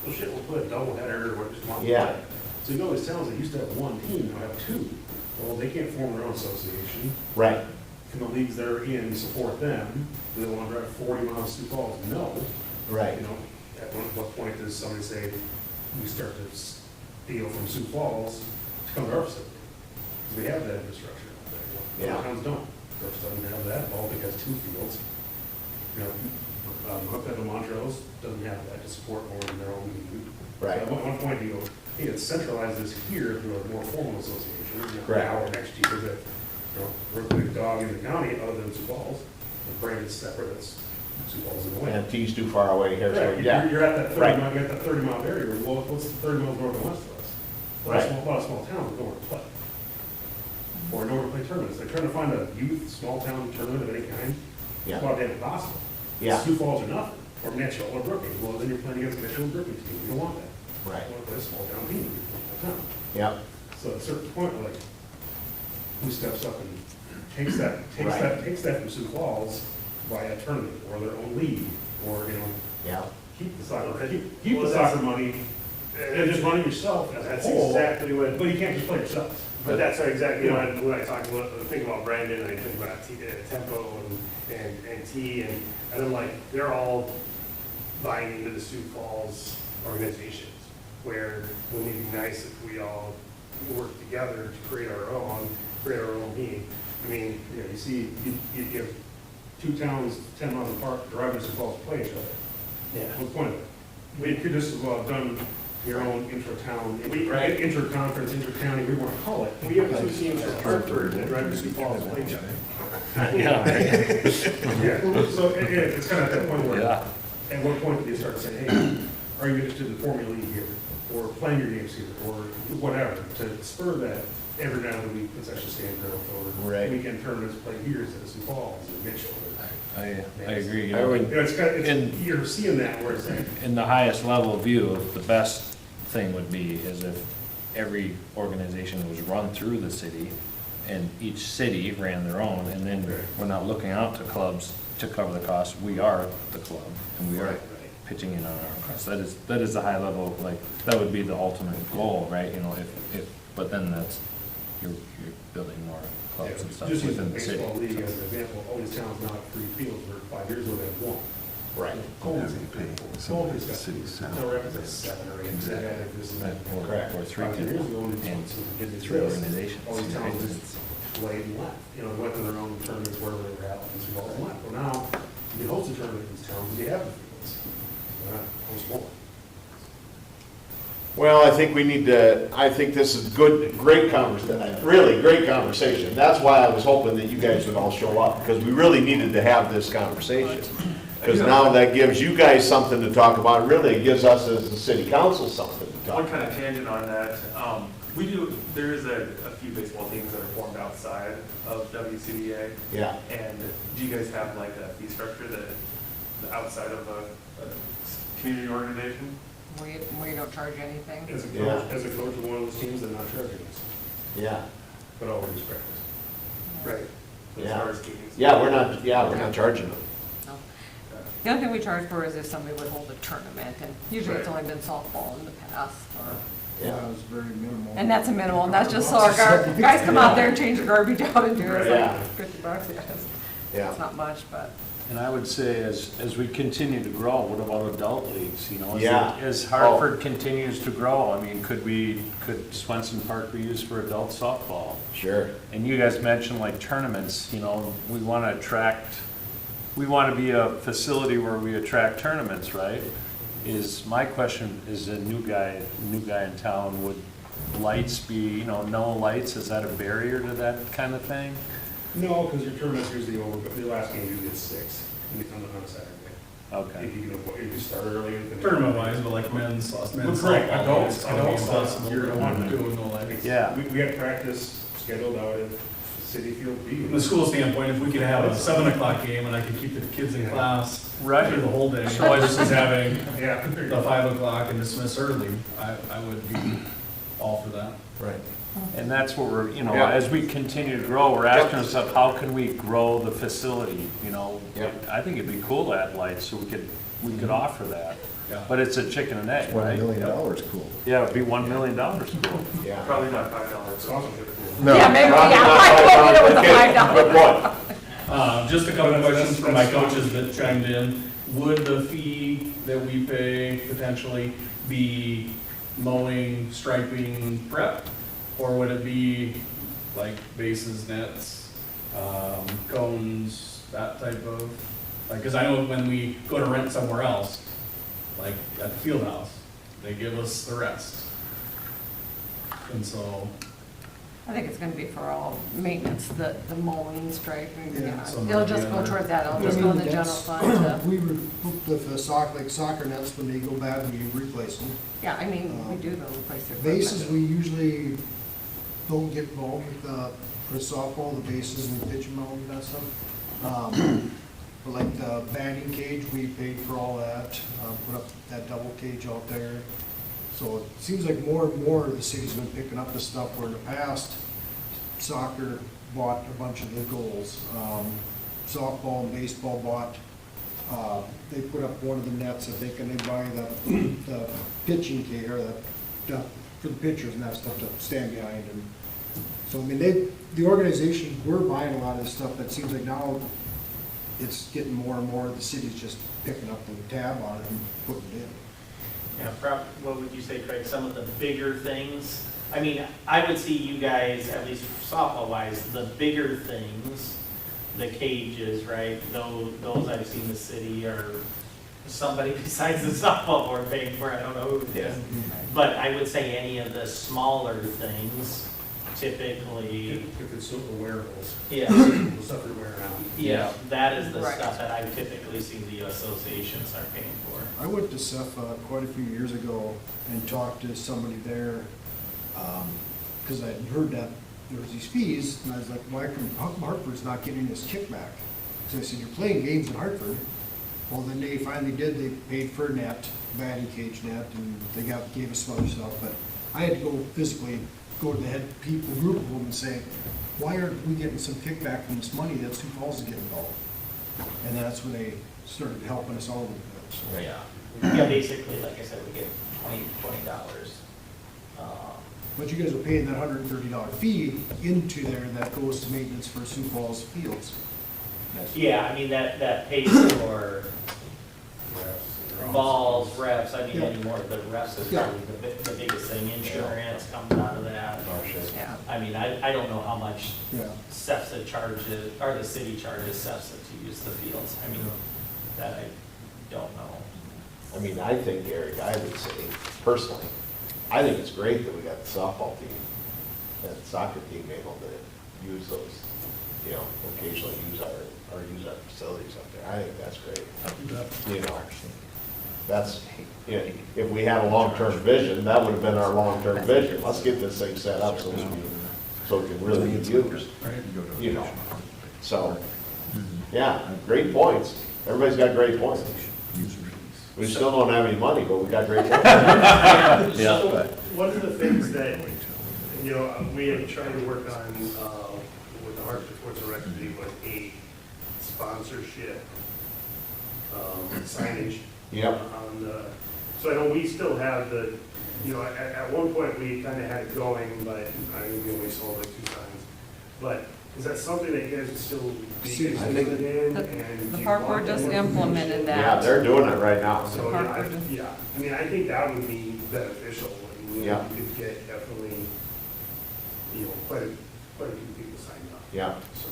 well, shit, we'll play a doubleheader or just one. Yeah. So you go, these towns that used to have one team now have 2. Well, they can't form their own association. right, Can the leagues they're in support them? Do they want to drive 40 miles to Sioux Falls? No. right, You know, at what point does somebody say, we start to steal from Sioux Falls to come to our facility? Because we have that infrastructure. Yeah. Other towns don't. Brooks doesn't have that. Baltic has 2 fields. You know, Hooked Montrose doesn't have that to support more than their own league. Right. So at one point, you go, hey, let's centralize this here through a more formal association. You know, Correct. now or next year that, you know, we're a big dog in the county other than Sioux Falls. The brand is separate, it's Sioux Falls in the way. and T's too far away here, so, Right, yeah. you're at that 30 Right. mile, you're at that 30-mile barrier, well, what's the 30 miles north and west of us? Well, Right. a lot of small towns don't want to play. Or nowhere to play tournaments, they're trying to find a youth, small town tournament of any kind. Yeah. It's about damn impossible. Yeah. Sioux Falls or nothing, or Mitchell or Brookings, well, then you're playing against Mitchell and Brookings team, you don't want that. Right. You want to play a small town team, small town. Yep, So at a certain point, we're like, who steps up and takes that from Sioux Falls by a tournament, or their own league, or, you know, yeah, keep the soccer, keep the soccer money, and just run it yourself as a That's whole. exactly what, But you can't just play yourself. but that's exactly when I think about Brandon, and I think about Tempo and T, and I'm like, they're all buying into the Sioux Falls organizations, where wouldn't it be nice if we all work together to create our own league? I mean, Yeah, you see, you have 2 towns 10 miles apart, driving to Sioux Falls to play each other. yeah. What's the point of it? We could just as well have done your own intra-town, Right. inter-conference, inter-county, we want to call it. We have 2 teams from Hartford that drive to Sioux Falls to play each other. Yeah, so it's kind of at that point where, Yeah. at what point do you start saying, hey, are you interested in forming a league here? Or playing your games here, or whatever, to spur that every now and then we concession stand growth, or Right. weekend tournaments play here instead of Sioux Falls or Mitchell. I agree. You I know, would- You know, it's kind of, And- you're seeing that where it's like, in the highest level view, the best thing would be is if every organization was run through the city and each city ran their own, and then we're not looking out to clubs to cover the cost. We are the club, and we are pitching in on our costs. That is the high level, like, that would be the ultimate goal, right? You know, if, but then that's, you're building more clubs and stuff just use the within the city. baseball league as an example, all these towns now have 3 fields, where 5 years ago they had 1. right, Colton's Somebody's got city center. They'll represent 7 or 8. Exactly. Correct. Or 3 5 years people, ago, when and it's 3 organizations. all these towns right? just played and left, you know, went to their own tournaments wherever they were at, and Sioux Falls and left. Well, now, you host a tournament in these towns, you have the fields. Why not host more? Well, I think I think this is great conversation, really great conversation. That's why I was hoping that you guys would all show up, because we really needed to have this conversation. Because now that gives you guys something to talk about, really it gives us as the city council something to talk One about. kind of tangent on that, there is a few baseball teams that are formed outside of WCDA. Yeah, And do you guys have like a fee structure that outside of a community organization? We don't charge anything. As a Yeah. coach of one of those teams, they're not charging us, yeah, but all we just practice. Right. As Yeah. far as games? we're not charging them. No. The only thing we charge for is if somebody would hold a tournament, and usually it's Right. only been softball in the past, or, Yeah. That was very minimal. and that's a minimal, and that's just so our guys come out there and change the garbage out and do it, it's Yeah. like $50, yeah. Yeah. It's not much, but. And I would say as we continue to grow, what about adult leagues, you know? Yeah. As Hartford continues to grow, I mean, could Swenson Park be used for adult softball? Sure. And you guys mentioned like tournaments, you know, we want to be a facility where we attract tournaments, right? My question is a new guy in town, lights be, you know, no lights? Is that a barrier to that kind of thing? No, because your tournament's usually over, but the last game usually at 6 on a Saturday. Okay. If you can avoid, if you start early. and finish- Tournament wise, but like men's Well, softball. correct, adults, it's gonna be adults, impossible you're to gonna want to do no lights. Yeah. We had practice scheduled out at City Field B. From the school standpoint, if we could have a 7 o'clock game and I could keep the kids in class Right. through the whole day, versus having Yeah. the 5 o'clock and dismiss early, I would be all for that. Right. And that's what we're, you know, Yeah. as we continue to grow, we're asking ourselves, how can we grow the facility, you know? Yep. I think it'd be cool to add lights, so we could offer that. Yeah. But it's a chicken and egg, $1 right? million cool. Yeah, it'd be $1 million cool. Yeah. Probably not $5. Sponsorship. No. Yeah, maybe, yeah, I told you it was a $5. Good point. Just a couple of questions from my coaches that chimed in. Would the fee that we pay potentially be mowing, striping, prep? Or would it be like bases, nets, cones, that type of, like, cause I know when we go to rent somewhere else, like at the field house, they give us the rest. And so, I think it's gonna be for all maintenance, the mowing, striping, yeah. so It'll just maybe go under- toward that, it'll just go in the general fund to, We the soccer nets, when they go bad, we replace them. yeah, I mean, we do the replace their Bases, equipment. we usually don't get involved with for softball, the bases and the pitch and mound and that stuff. But like the batting cage, we paid for all that, put up that double cage out there. So it seems like more and more the city's been picking up the stuff where in the past, soccer bought a bunch of the goals. Softball and baseball bought, they put up one of the nets, I think, and they buy the pitching cage, or the, for the pitchers and that stuff to stand behind. And so, I mean, the organizations were buying a lot of this stuff, but it seems like now it's getting more and more, the city's just picking up the tab on it and putting it in. Yeah, what would you say, Craig, some of the bigger things? I mean, I would see you guys, at least softball-wise, the bigger things, the cages, right? Those I've seen the city or somebody besides the softball board paying for, I don't know who it is. But I would say any of the smaller things, typically, If it's still the wearables, yeah, the stuff you're wearing out. yeah, that is the Right. stuff that I typically see the associations are paying for. I went to SEFA quite a few years ago and talked to somebody there, because I had heard that there was these fees, and I was like, why come Hartford's not getting this kickback? So I said, you're playing games in Hartford. Well, then they finally did, they paid for a net, batting cage net, and they gave us some other stuff, but I had to go physically go to the head people, group of them and say, why aren't we getting some kickback from this money that Sioux Falls is getting involved? And that's when they started helping us all a little bit, so. Yeah, yeah, basically, like I said, we get $20. But you guys are paying that $130 fee into there, and that goes to maintenance for Sioux Falls fields. Yeah, I mean, that pays for balls, reps, I mean, Yeah. anymore, the reps is Yeah. probably the biggest thing, insurance comes out of that. Yeah. I mean, I don't know how much Yeah. SEPSA charges, or the city charges SEPSA to use the fields, I mean, that I don't know. I mean, I think, Eric, I would say, personally, I think it's great that we got the softball team and the soccer team able to use those, you know, occasionally use our facilities up there. I think that's great. You know, that's, you know, if we had a long-term vision, that would have been our long-term vision. Let's get this thing set up so it can really be used, you know. So, yeah, great points. Everybody's got great points. We still don't have any money, but we got great points. So, one of the things that, you know, we have tried to work on with the Hartford Sports and Rec Committee was a sponsorship signage. Yep. On the, so I know we still have the, you know, at one point we kind of had it going, but I think we only sold like 2 signs. But is that something that you guys would still be interested in? And The do you park want board just that? implemented that. Yeah, they're doing it right now. So, yeah, I mean, I think that would be beneficial. I mean, Yeah. you could get definitely, you know, quite a few people signed up. Yeah. So,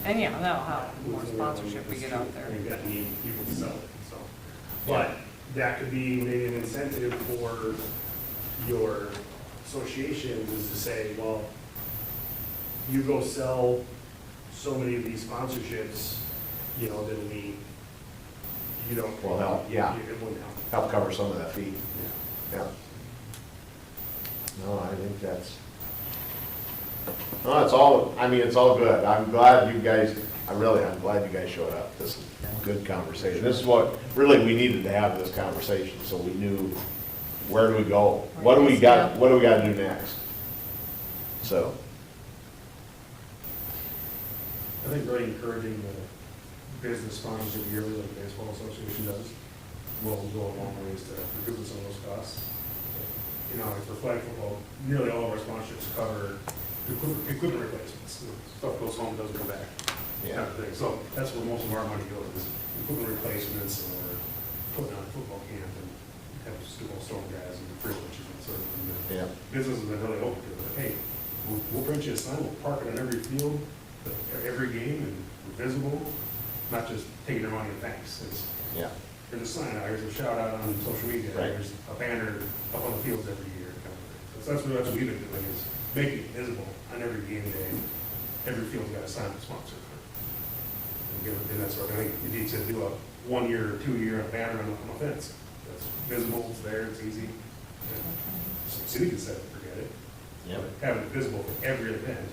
And yeah, that'll help, the more sponsorship we get out there. We've got need people to sell it, so. But that could be maybe an incentive for your association is to say, well, you go sell so many of these sponsorships, you know, then you don't. Will help, yeah. It wouldn't help. Help cover some of that fee. Yeah. No, I think that's, no, it's all, I mean, it's all good. I'm glad you guys, I'm glad you guys showed up. This is a good conversation. This is what, really, we needed to have this conversation, so we knew where do we go? What do we got to do next? So. I think really encouraging the business sponsorship yearly, like the Baseball Association does, will go a long ways to recouping some of those costs. You know, like for flag football, nearly all of our sponsorships cover equipment replacements. Stuff goes home, doesn't come back, kind of thing. So that's where most of our money goes, is equipment replacements or putting on a football camp and having football storm guys and privileges and sort of thing. Yeah. Businesses have been really open to it. Like, hey, we'll print you a sign, we'll park it on every field, every game, and we're visible, not just taking their money and thanks. Yeah. There's a sign out, there's a shout out on social media, Right. there's a banner up on the fields every year, kind of thing. So that's what we've been doing, is making it visible on every game day. Every field's got a sign with sponsor. And that's what I think you need to do, a 1 year or 2 year banner on the fence. That's visible, it's there, it's easy. So city can set it, forget it. Yep. But having it visible for every event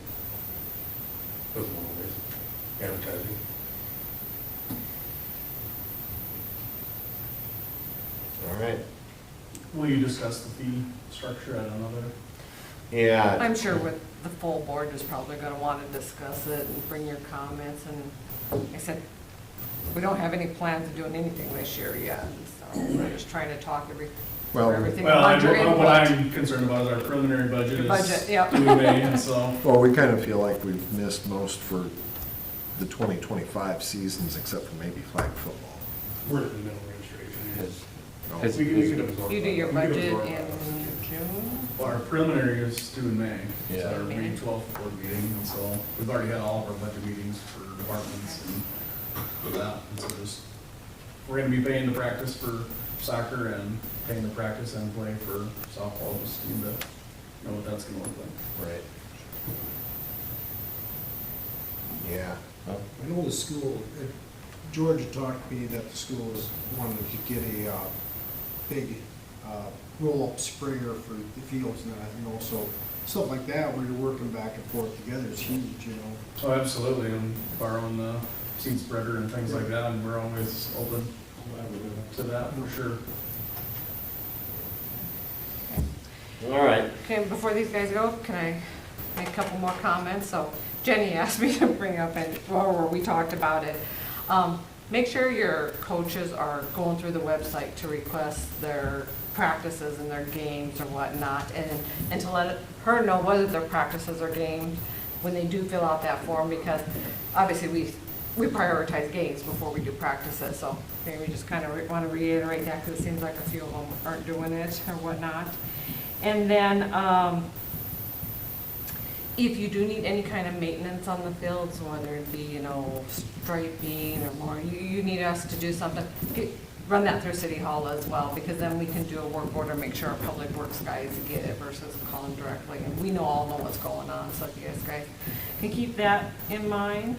goes a long ways. Advertising. All right. Will you discuss the fee structure at another? Yeah. I'm sure with the full board is probably gonna wanna discuss it and bring your comments, and like I said, we don't have any plans of doing anything this year yet, so we're just trying to talk Well, everything. Well, about your what input. I'm concerned about is our preliminary budget is Budget, yep. due in May, and so. Well, we kind of feel like we've missed most for the 2025 seasons, except for maybe flag football. We're at the middle registration. No. We could absorb You do that. your We could budget absorb in that. June? Well, our preliminary is due in May. It's Yeah. our May 12th board meeting, and so we've already had all of our budget meetings for departments and for that. And so just, we're gonna be paying the practice for soccer and paying the practice and play for softball, just need to know what that's gonna look like. Right. Yeah. I know the school, George talked to me that the school was wanting to get a big roll-up sprayer for the fields and that, you know, so stuff like that, where you're working back and forth together is huge, you know. Oh, absolutely, and borrowing the seed spreader and things like that, and we're always open to that, for sure. All right. Okay, before these guys go, can I make a couple more comments? So Jenny asked me to bring up, and, or we talked about it. Make sure your coaches are going through the website to request their practices and their games or whatnot, and to let her know whether their practices or games when they do fill out that form, because obviously we prioritize games before we do practices, so maybe we just kind of want to reiterate that, because it seems like a few of them aren't doing it or whatnot. And then, if you do need any kind of maintenance on the fields, whether it be, you know, striping or more, you need us to do something, run that through City Hall as well, because then we can do a work order, make sure our public works guys get it versus calling directly. And we all know what's going on, so if you guys can keep that in mind.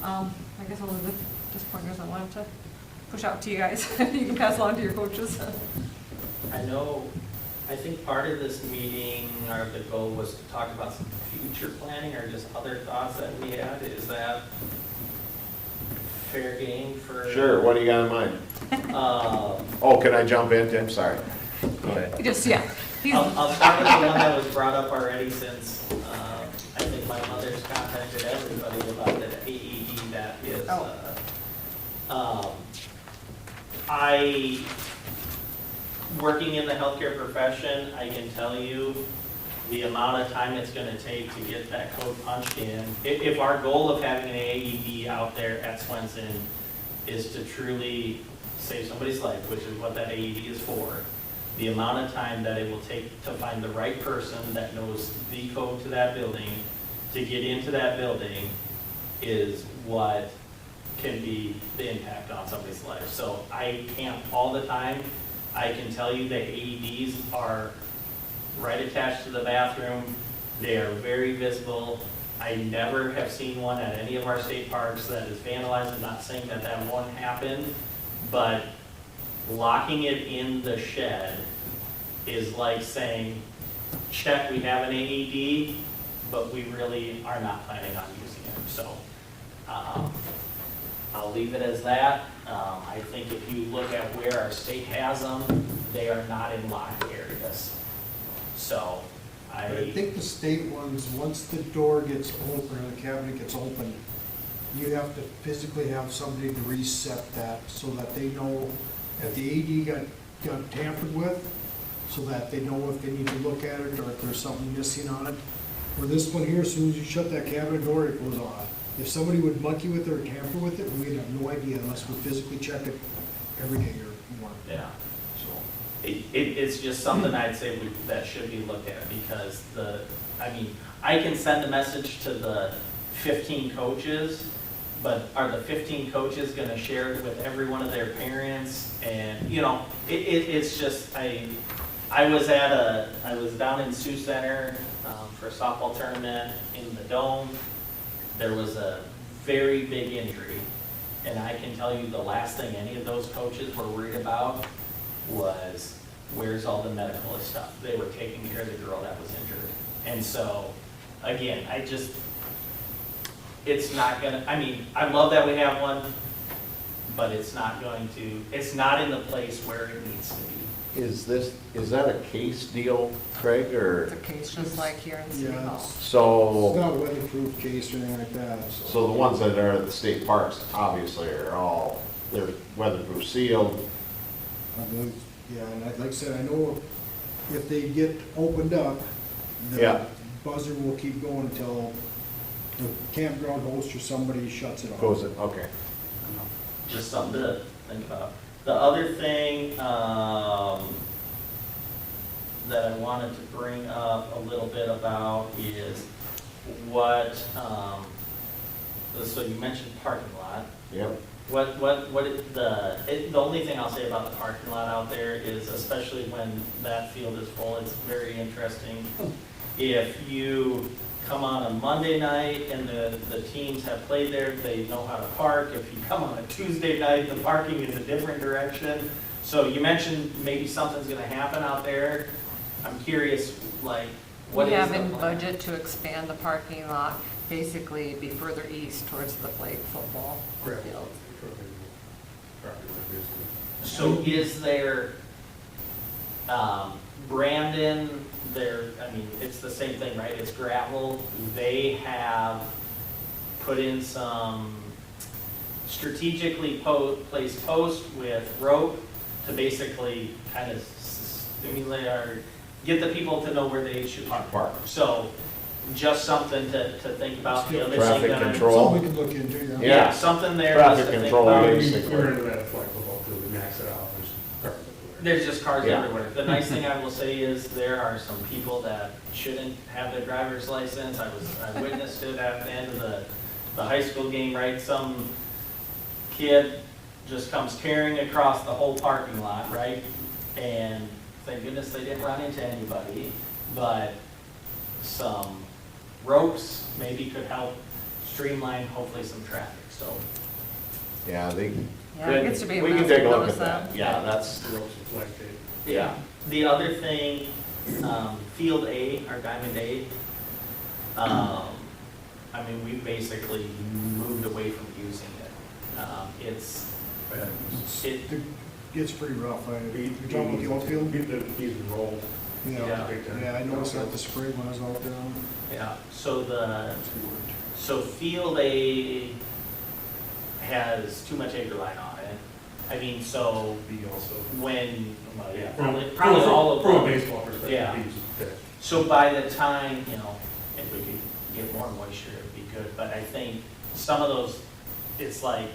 I guess those are the just pointers I wanted to push out to you guys. You can pass along to your coaches. I think part of this meeting, or the goal was to talk about some future planning or just other thoughts that we had. Is that fair game for? Sure, what do you got in mind? Oh, can I jump in, Tim? Sorry. Go ahead. Just, yeah. I'll start with the one that was brought up already, since I think my mother's contacted everybody about the AED that is. Working in the healthcare profession, I can tell you the amount of time it's gonna take to get that code punched in. If our goal of having an AED out there at Swenson is to truly save somebody's life, which is what that AED is for, the amount of time that it will take to find the right person that knows the code to that building, to get into that building, is what can be the impact on somebody's life. So I camp all the time. I can tell you that AEDs are right attached to the bathroom. They are very visible. I never have seen one at any of our state parks that is vandalized. I'm not saying that that won't happen, but locking it in the shed is like saying, check, we have an AED, but we really are not planning on using it. So I'll leave it as that. I think if you look at where our state has them, they are not in locked areas. So I think the state ones, once the door gets open or the cabinet gets open, you have to physically have somebody to reset that so that they know if the AD got tampered with, so that they know if they need to look at it or if there's something missing on it. For this one here, as soon as you shut that cabinet door, it goes off. If somebody would monkey with it or tamper with it, we'd have no idea unless we physically check it every day or more. yeah. So, It's just something I'd say that should be looked at, because I can send a message to the 15 coaches, but are the 15 coaches gonna share it with every one of their parents? And, it's just, I was down in Sioux Center for a softball tournament in the Dome. There was a very big injury, and I can tell you the last thing any of those coaches were worried about was, where's all the medical stuff? They were taking care of the girl that was injured. And so, again, it's not gonna, I love that we have one, but it's not in the place where it needs to be. Is that a case deal, Craig, It's or, a case just like here in City yeah, Hall. it's so, not a weatherproof case or anything like that, so the ones that are at the state parks obviously are all, they're weatherproof sealed. I believe, yeah, and like I said, I know if they get opened up, Yeah. the buzzer will keep going until the campground host or somebody shuts it off. Goes it, okay. Just something to think about. The other thing that I wanted to bring up a little bit about is what, so you mentioned parking lot. Yep. The only thing I'll say about the parking lot out there is, especially when that field is full, it's very interesting. If you come on a Monday night and the teams have played there, they know how to park. If you come on a Tuesday night, the parking is a different direction. So you mentioned maybe something's gonna happen out there. I'm curious, what We is have the in plan? budget to expand the parking lot, basically be further east towards the flag football Correct. field. So is there, Brandon, it's the same thing, right? It's gravel. They have put in some strategically placed posts with rope to basically kind of stimulate or get the people to know where they should park. So just something to think about. The other thing Traffic that I'm- control. Something we can look into, yeah. Yeah, something there. Traffic just to think control, about. basically. We're into that flag football too, we max it out, there's cars everywhere. There's just cars Yeah. everywhere. The nice thing I will say is there are some people that shouldn't have their driver's license. I witnessed it at the end of the high school game, right? Some kid just comes tearing across the whole parking lot, right? And thank goodness they didn't run into anybody, but some ropes maybe could help streamline hopefully some traffic, so. Yeah, Yeah, it gets to be a we mess. can take a look Notice at that. Yeah, that's, The ropes and flag tape. Yeah, the other thing, Field A, our Diamond A, we basically moved away from using it. It gets pretty rough. You're talking about the outfield? Get the keys and roll. Yeah. Big time. Yeah, I noticed that the spring when I was out there. Yeah, so Field A has too much acre line on it. So B also. when, Yeah. probably all of From a them. baseball perspective, Yeah. B's okay. So by the time, if we could get more moisture, it'd be good, but I think some of those, it's like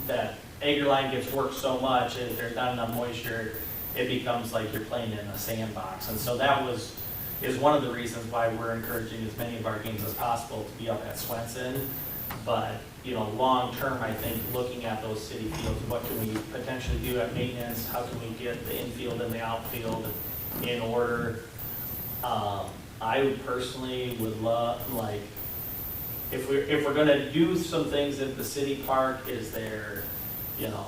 that acre line gets worked so much, if there's not enough moisture, it becomes like you're playing in a sandbox. And so that is one of the reasons why we're encouraging as many of our games as possible to be up at Swenson. But, long-term, I think, looking at those city fields, what can we potentially do at maintenance? How can we get the infield and the outfield in order? I personally would love, like, if we're gonna do some things at the city park, is there, you know,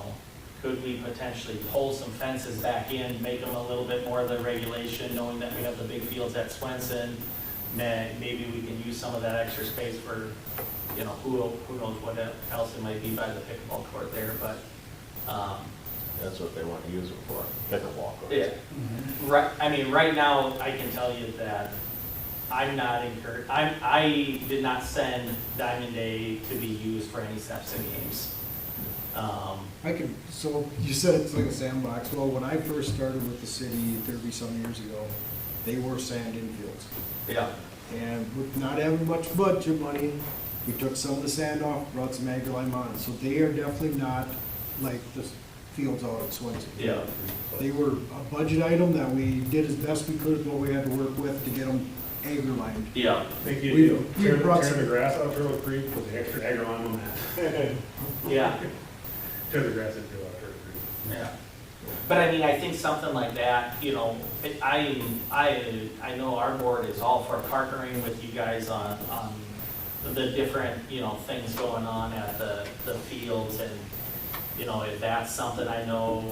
could we potentially pull some fences back in, make them a little bit more of the regulation, knowing that we have the big fields at Swenson? Maybe we can use some of that extra space for, you know, who knows what else it might be by the pickleball court there, but, That's what they want to use it for, pickleball courts. yeah. Right, I mean, right now, I can tell you that I'm not encouraged, I did not send Diamond Day to be used for any SEPSA games. So you said it's like a sandbox. Well, when I first started with the city 30-some years ago, they were sand infields. Yeah. And with not having much budget money, we took some of the sand off, brought some agri lime on. So they are definitely not like the fields out at Swenson. Yeah. They were a budget item that we did as best we could with what we had to work with to get them agri limed. Yeah. I think We- you we tear brought tear some- the grass out of Turtle Creek, put the extra agri lime on that. Yeah. Tear the grass into Turtle Creek. Yeah. But I mean, I think something like that, you know, I know our board is all for partnering with you guys on the different, you know, things going on at the fields, and, you know, if that's something I know,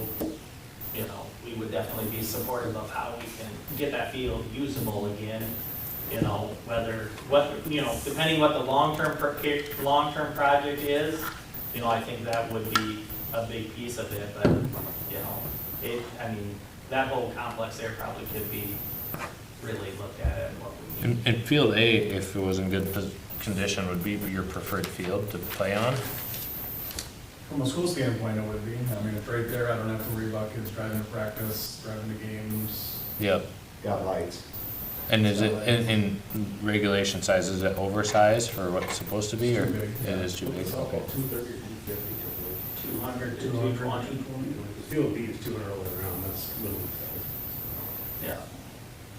you know, we would definitely be supportive of how we can get that field usable again, you know, you know, depending what the long-term project is, you know, I think that would be a big piece of it, but, you know, I mean, that whole complex there probably could be really looked at and what we need. And field A, if it was in good condition, would be your preferred field to play on? From a school standpoint, it would be. I mean, it's right there. I don't have to worry about kids driving to practice, driving to games. Yep. Got lights. And is it, in regulation size, is it oversized for what it's supposed to be, or Too big, it is too big? Okay. 230 or 250. 200 to 200, 220. 220. The field B is 200 all the way around, that's little. Yeah.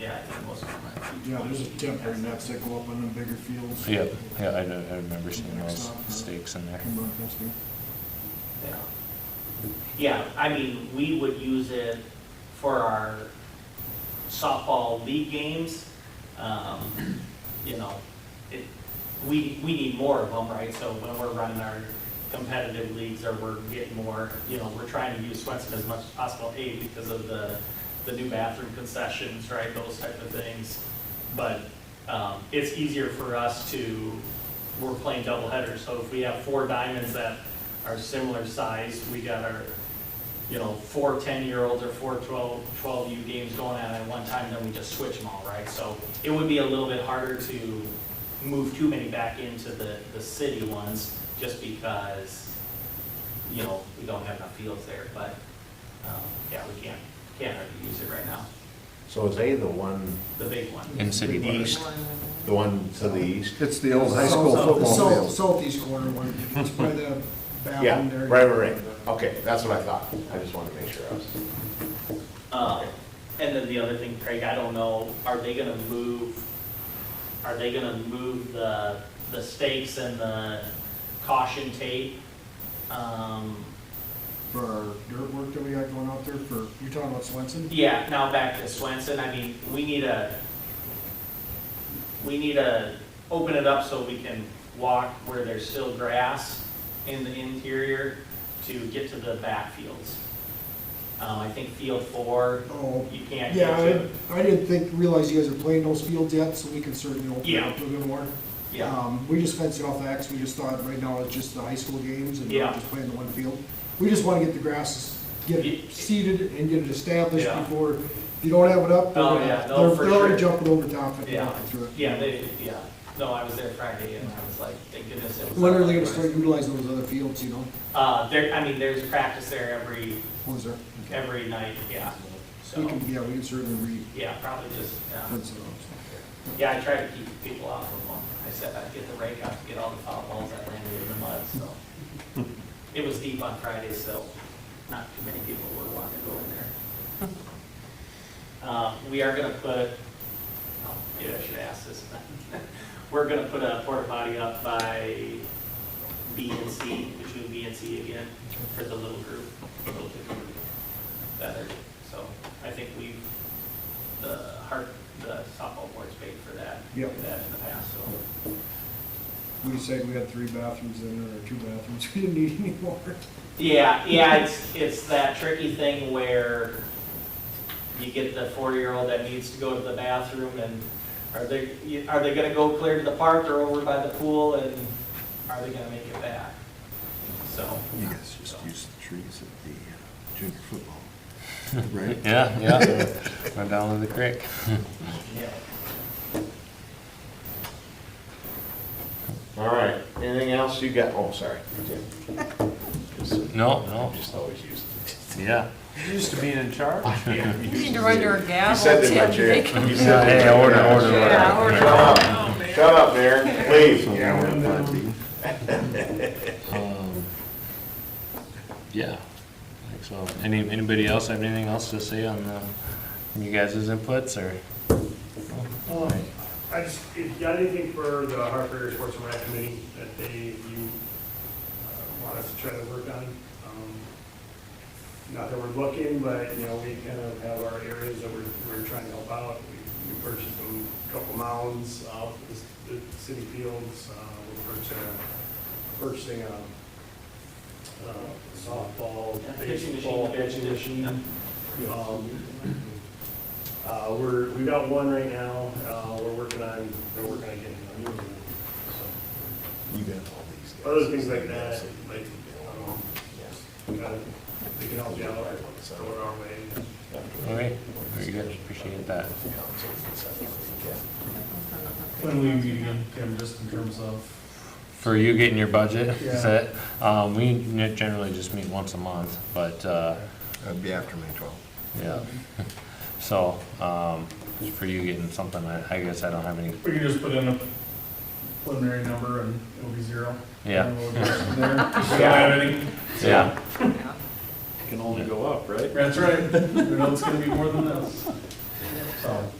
Yeah, I think most of them might be. Yeah, there's a temporary nets that go up on them bigger fields. Yep, yeah, I remember seeing those stakes in there. Come on, testing. Yeah. Yeah, I mean, we would use it for our softball league games. You know, we need more of them, right? So when we're running our competitive leagues, or we're getting more, you know, we're trying to use Swenson as much as possible, because of the new bathroom concessions, right, those type of things. But it's easier for us we're playing double headers, so if we have 4 diamonds that are similar size, we got our, you know, 4 10-year-olds or 4 12U games going at one time, then we just switch them all, right? So it would be a little bit harder to move too many back into the city ones, just because, you know, we don't have enough fields there, but, yeah, we can't hardly use it right now, So is A the one, the big one. In city park. east, the one to the east? It's the old high school The football field. southeast corner one, it's by the Yeah, bathroom there. right. Okay, that's what I thought. I just wanted to make sure I was. And then the other thing, Craig, I don't know, are they gonna move the stakes and the caution tape? For our dirt work that we got going out there for, you're talking about Swenson? Yeah, now back to Swenson, I mean, we need to open it up so we can walk where there's still grass in the interior to get to the backfields. I think field 4, Oh, you can't get yeah, to. I didn't realize you guys are playing those fields yet, so we can certainly open it Yeah. up a little more. Yeah, We just fenced it off the X, we just thought right now it's just the high school games and Yeah. we're just playing the one field. We just wanna get the grasses, get Ye- it seeded and get it established Yeah. before, if you don't have it up, they're, Oh, yeah, no, for they're already sure. jumping over top of it, Yeah. walking through it. yeah, no, I was there Friday and I was like, thank goodness it was. When are they gonna start utilizing those other fields, you know? There's practice there What is there? every night, yeah, so, We can certainly yeah, probably just, fence it off. yeah, I try to keep people off of them. I said I'd get the rake out to get all the foul balls that landed in the mud, so. It was deep on Friday, so not too many people were wanting to go in there. We are gonna put, oh, maybe I should ask this. We're gonna put a porta potty up by B and C, between B and C again, for the little group, that are, so I think the the softball board's paid for that, Yep. that in the past, so. We said we had 3 bathrooms in there, or 2 bathrooms, we didn't need any more. Yeah, it's that tricky thing where you get the 4-year-old that needs to go to the bathroom, and are they gonna go clear to the park or over by the pool, and are they gonna make it back? So. You guys just use the trees at the junior football, right? Yeah. Went down to the creek. Yeah. All right, anything else you got? Oh, sorry. No, Just always use it. yeah. You used to being in charge. You need to run your gavel. You said in my Tim, chair. make- You said in Hey, my order, chair. order, Yeah, order. Shut up, Mayor, please. Yeah, we're glad to. Yeah, I think so. Anybody else have anything else to say on you guys' inputs, or? I just, if you got anything for the Hartford Area Sports and Rec Committee that you want us to try to work on, not that we're looking, but, you know, we kind of have our areas that we're trying to help out. We purchased a couple mounds out for the city fields. We're purchasing a softball, Pitching baseball, machine. pitching machine. We've got one right now. We're working on getting a new one. So, You got all these guys. other things like that, like, we can help you out, throw it our way. All right, very good, appreciate that. When we meet again, Tim, just in terms of, For you getting your budget Yeah. set, we generally just meet once a month, but, That'd be after May 12th. yeah. So, for you getting something, I guess I don't have any, we can just put in a preliminary number and it'll be 0. Yeah. And we'll go from there. If we don't have anything, yeah. Can only go up, right? that's right. We know it's gonna be more than this. So,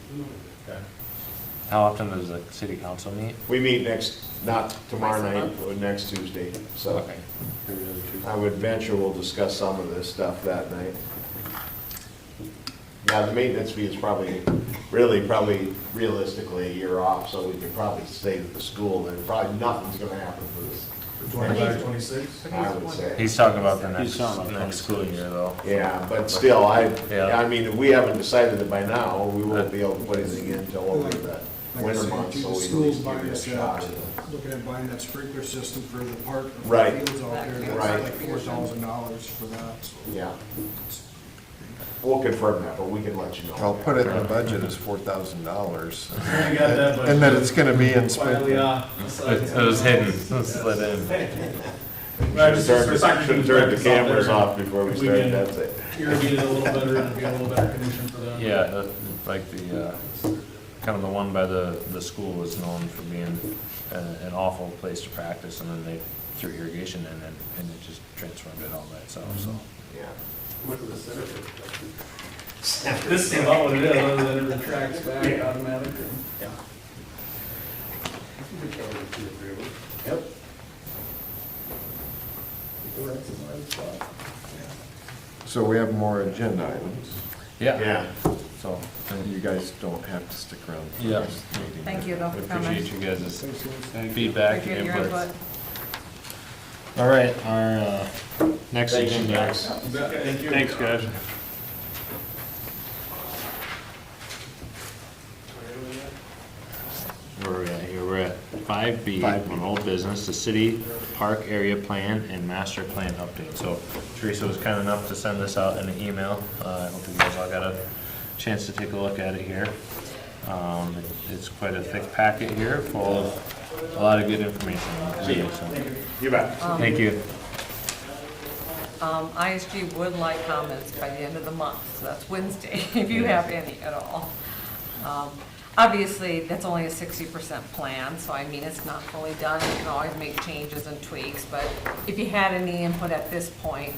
How often does the city council meet? We meet not tomorrow Twice a night, but next Tuesday, so Okay. I would venture we'll discuss some of this stuff that night. Now, the maintenance fee is probably realistically a year off, so we could probably stay at the school, and probably nothing's gonna happen for this. 25, 26. I would say. He's talking about the He's talking about next school year, though. Yeah, but still, Yeah. I mean, if we haven't decided it by now, we won't be able to put anything in until over the Like I winter said, months, to so the we at schools least give buying you a us shot. that, looking at buying that sprinkler system for the park, for the Right. fields out there, that's Right. like $4,000 for that, so. Yeah. We'll confirm that, but we can let you know. I'll put it in the budget as $4,000. We got that, but And then it's gonna be in quietly spring. off. It was hidden, slid in. Should've turned the cameras off before we started, that's it. Irrigate it a little better and be a little better condition for them. Yeah, like kind of the one by the school is known for being an awful place to practice, and then they threw irrigation in, and it just transformed it all by itself, so. Yeah. This is about what it is, other than it retracts back automatically. Yep. So we have more agenda items. Yeah. So, And you guys don't have to stick around for the Yeah. next meeting. Thank you though I for coming. appreciate you guys' feedback Appreciate and your input. input. All right, our next Thank you, agenda. guys. Thank you. Thanks, guys. Where are we at here? We're at 5B, on old business, the city park area plan and master plan update. So Teresa was kind enough to send this out in an email. I hope you guys all got a chance to take a look at it here. It's quite a thick packet here, full of a lot of good information. You bet. Thank you. ISG would like comments by the end of the month, so that's Wednesday, if you have any at all. Obviously, that's only a 60% plan, so I mean, it's not fully done. You can always make changes and tweaks, but if you had any input at this point,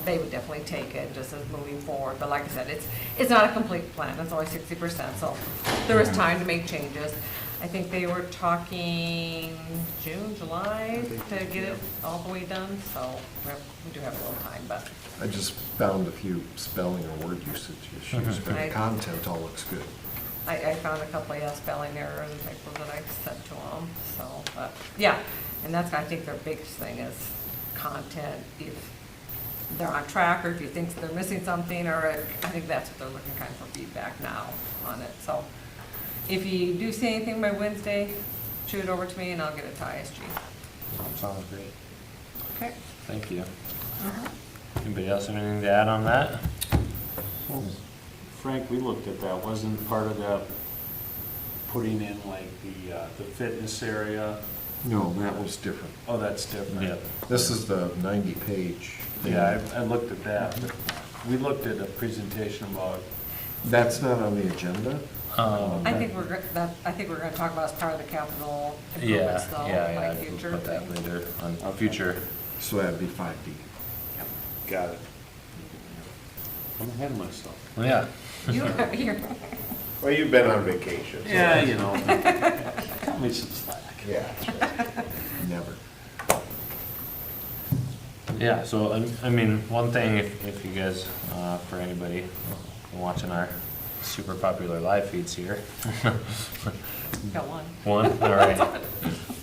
they would definitely take it just as moving forward. But like I said, it's not a complete plan, it's only 60%, so there is time to make changes. I think they were talking June, July to get it all the way done, so we do have a little time, but I just found a few spelling or word usage issues, but the Right. content all looks good. I found a couple of spelling errors and typos that I sent to them, so, but, yeah. And that's, I think their biggest thing is content, if they're on track, or if you think they're missing something, or I think that's what they're looking kind of for feedback now on it, so. If you do see anything by Wednesday, shoot it over to me and I'll get it to ISG. Sounds great. Okay. Thank you. Anybody else have anything to add on that? Frank, we looked at that, wasn't part of that putting in like the fitness area? No, that was different. Oh, that's different. Yeah. This is the 90-page. Yeah, I looked at that, but we looked at a presentation about, That's not on the agenda? I think we're gonna talk about as part of the capital Yeah, improvements though, yeah, like we'll future. put that later on future. So that'd be 5D. got it. I'm ahead of myself. Yeah. You're, Well, you've been on vacation. so- Yeah, you know, cut me some slack. Yeah, that's right. Never. Yeah, so, I mean, one thing, if you guys, for anybody watching our super popular live feeds here. got one. One, all right.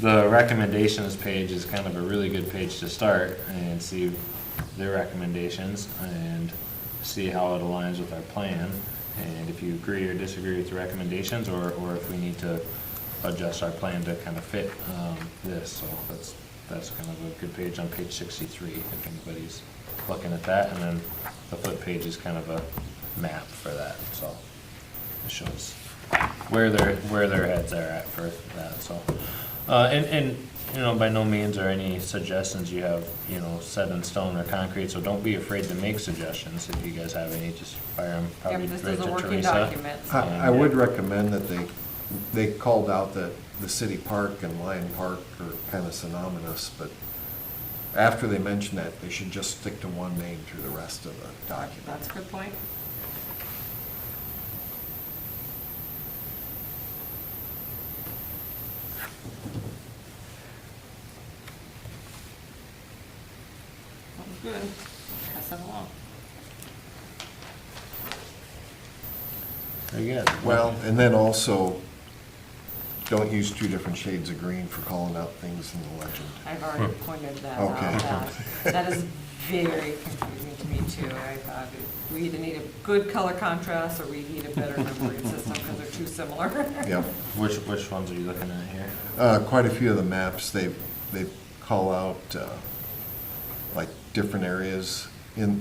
The recommendations page is kind of a really good page to start and see their recommendations and see how it aligns with our plan. And if you agree or disagree with the recommendations, or if we need to adjust our plan to kind of fit this. So that's kind of a good page on page 63, if anybody's looking at that. And then the flip page is kind of a map for that, so it shows where their heads are at for that, so. And, you know, by no means are any suggestions you have, you know, set in stone or concrete, so don't be afraid to make suggestions. If you guys have any, just fire them Yeah, probably but this right is a to working Teresa. document. so- I would recommend that they called out that the city park and Lion Park are kind of synonymous, but after they mention that, they should just stick to one name through the rest of the document. That's a good point. Sounds good. Pass that along. Very good. Well, and then also, don't use two different shades of green for calling out things in the legend. I've already pointed that out. Okay. That is very confusing to me too. I thought we either need a good color contrast or we need a better numbering system because they're too similar. Yep. Which ones are you looking at here? Quite a few of the maps, they call out, like, different areas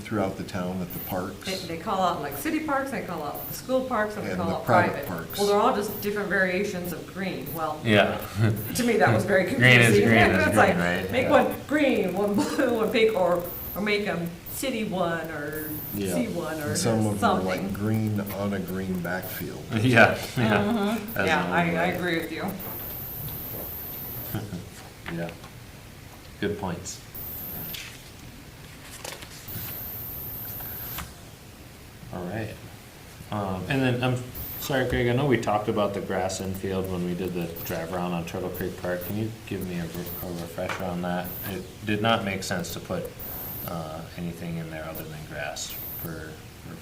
throughout the town at the parks. They call out like city parks, they call out the school parks, and they And call the out private private. parks. Well, they're all just different variations of green. Well, Yeah. to me, that was very confusing. Green is green is It's green, like, right? make Yeah. one green, one blue, one pink, or make them city one, or Yeah. C one, or And some of them are like something. green on a green backfield. Yeah, yeah. Mhm. As Yeah, an I overlay. agree with you. Yeah. Good points. All right. And then, I'm sorry, Greg, I know we talked about the grass infield when we did the drive around on Turtle Creek Park. Can you give me a refresher on that? It did not make sense to put anything in there other than grass for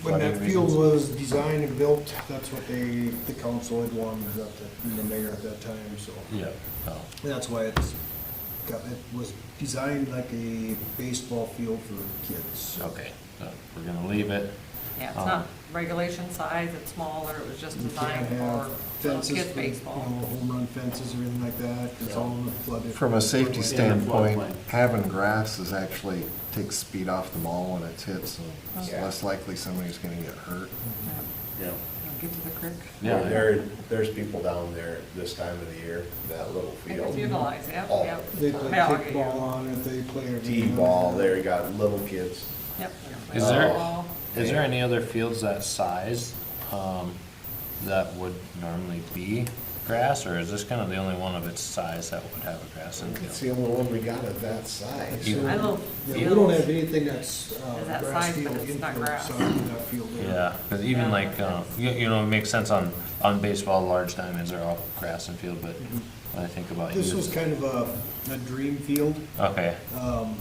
When flooding that field reasons? was designed and built, that's what the council had wanted, the mayor at that time, so. Yeah, oh, And that's why it was designed like a baseball field for kids. okay, so we're gonna leave it. Yeah, it's Um, not regulation size, it's smaller, it was just You designed can't have for fences kids for, you know, baseball. home run fences or anything like that, it's all in the flooded. From a safety Yeah, standpoint, floodplain. having grass is actually takes speed off the ball when it's hit, so it's Yeah. less likely somebody's gonna get hurt. Yeah. Get to the creek. Yeah. There's people down there this time of the year, that little It's field. utilized, yep, Oh. yep. They play Yeah, I'll get kickball you. on it, they play everything. on T-ball, it. there you got little kids. Yep. Is there- Ball. Is there any other fields that size, that would normally be grass, or is this kind of the only one of its size that would have a grass It's infield? the only one we got of that size. You- I love Yeah, we don't have fields. anything that's, Is that grass size, but field it's not infield grass. side of that field there. Yeah, because even like, you know, it makes sense on baseball, large diamonds are all grass and field, but when I think about This was youth. kind of a dream field. Okay, Um,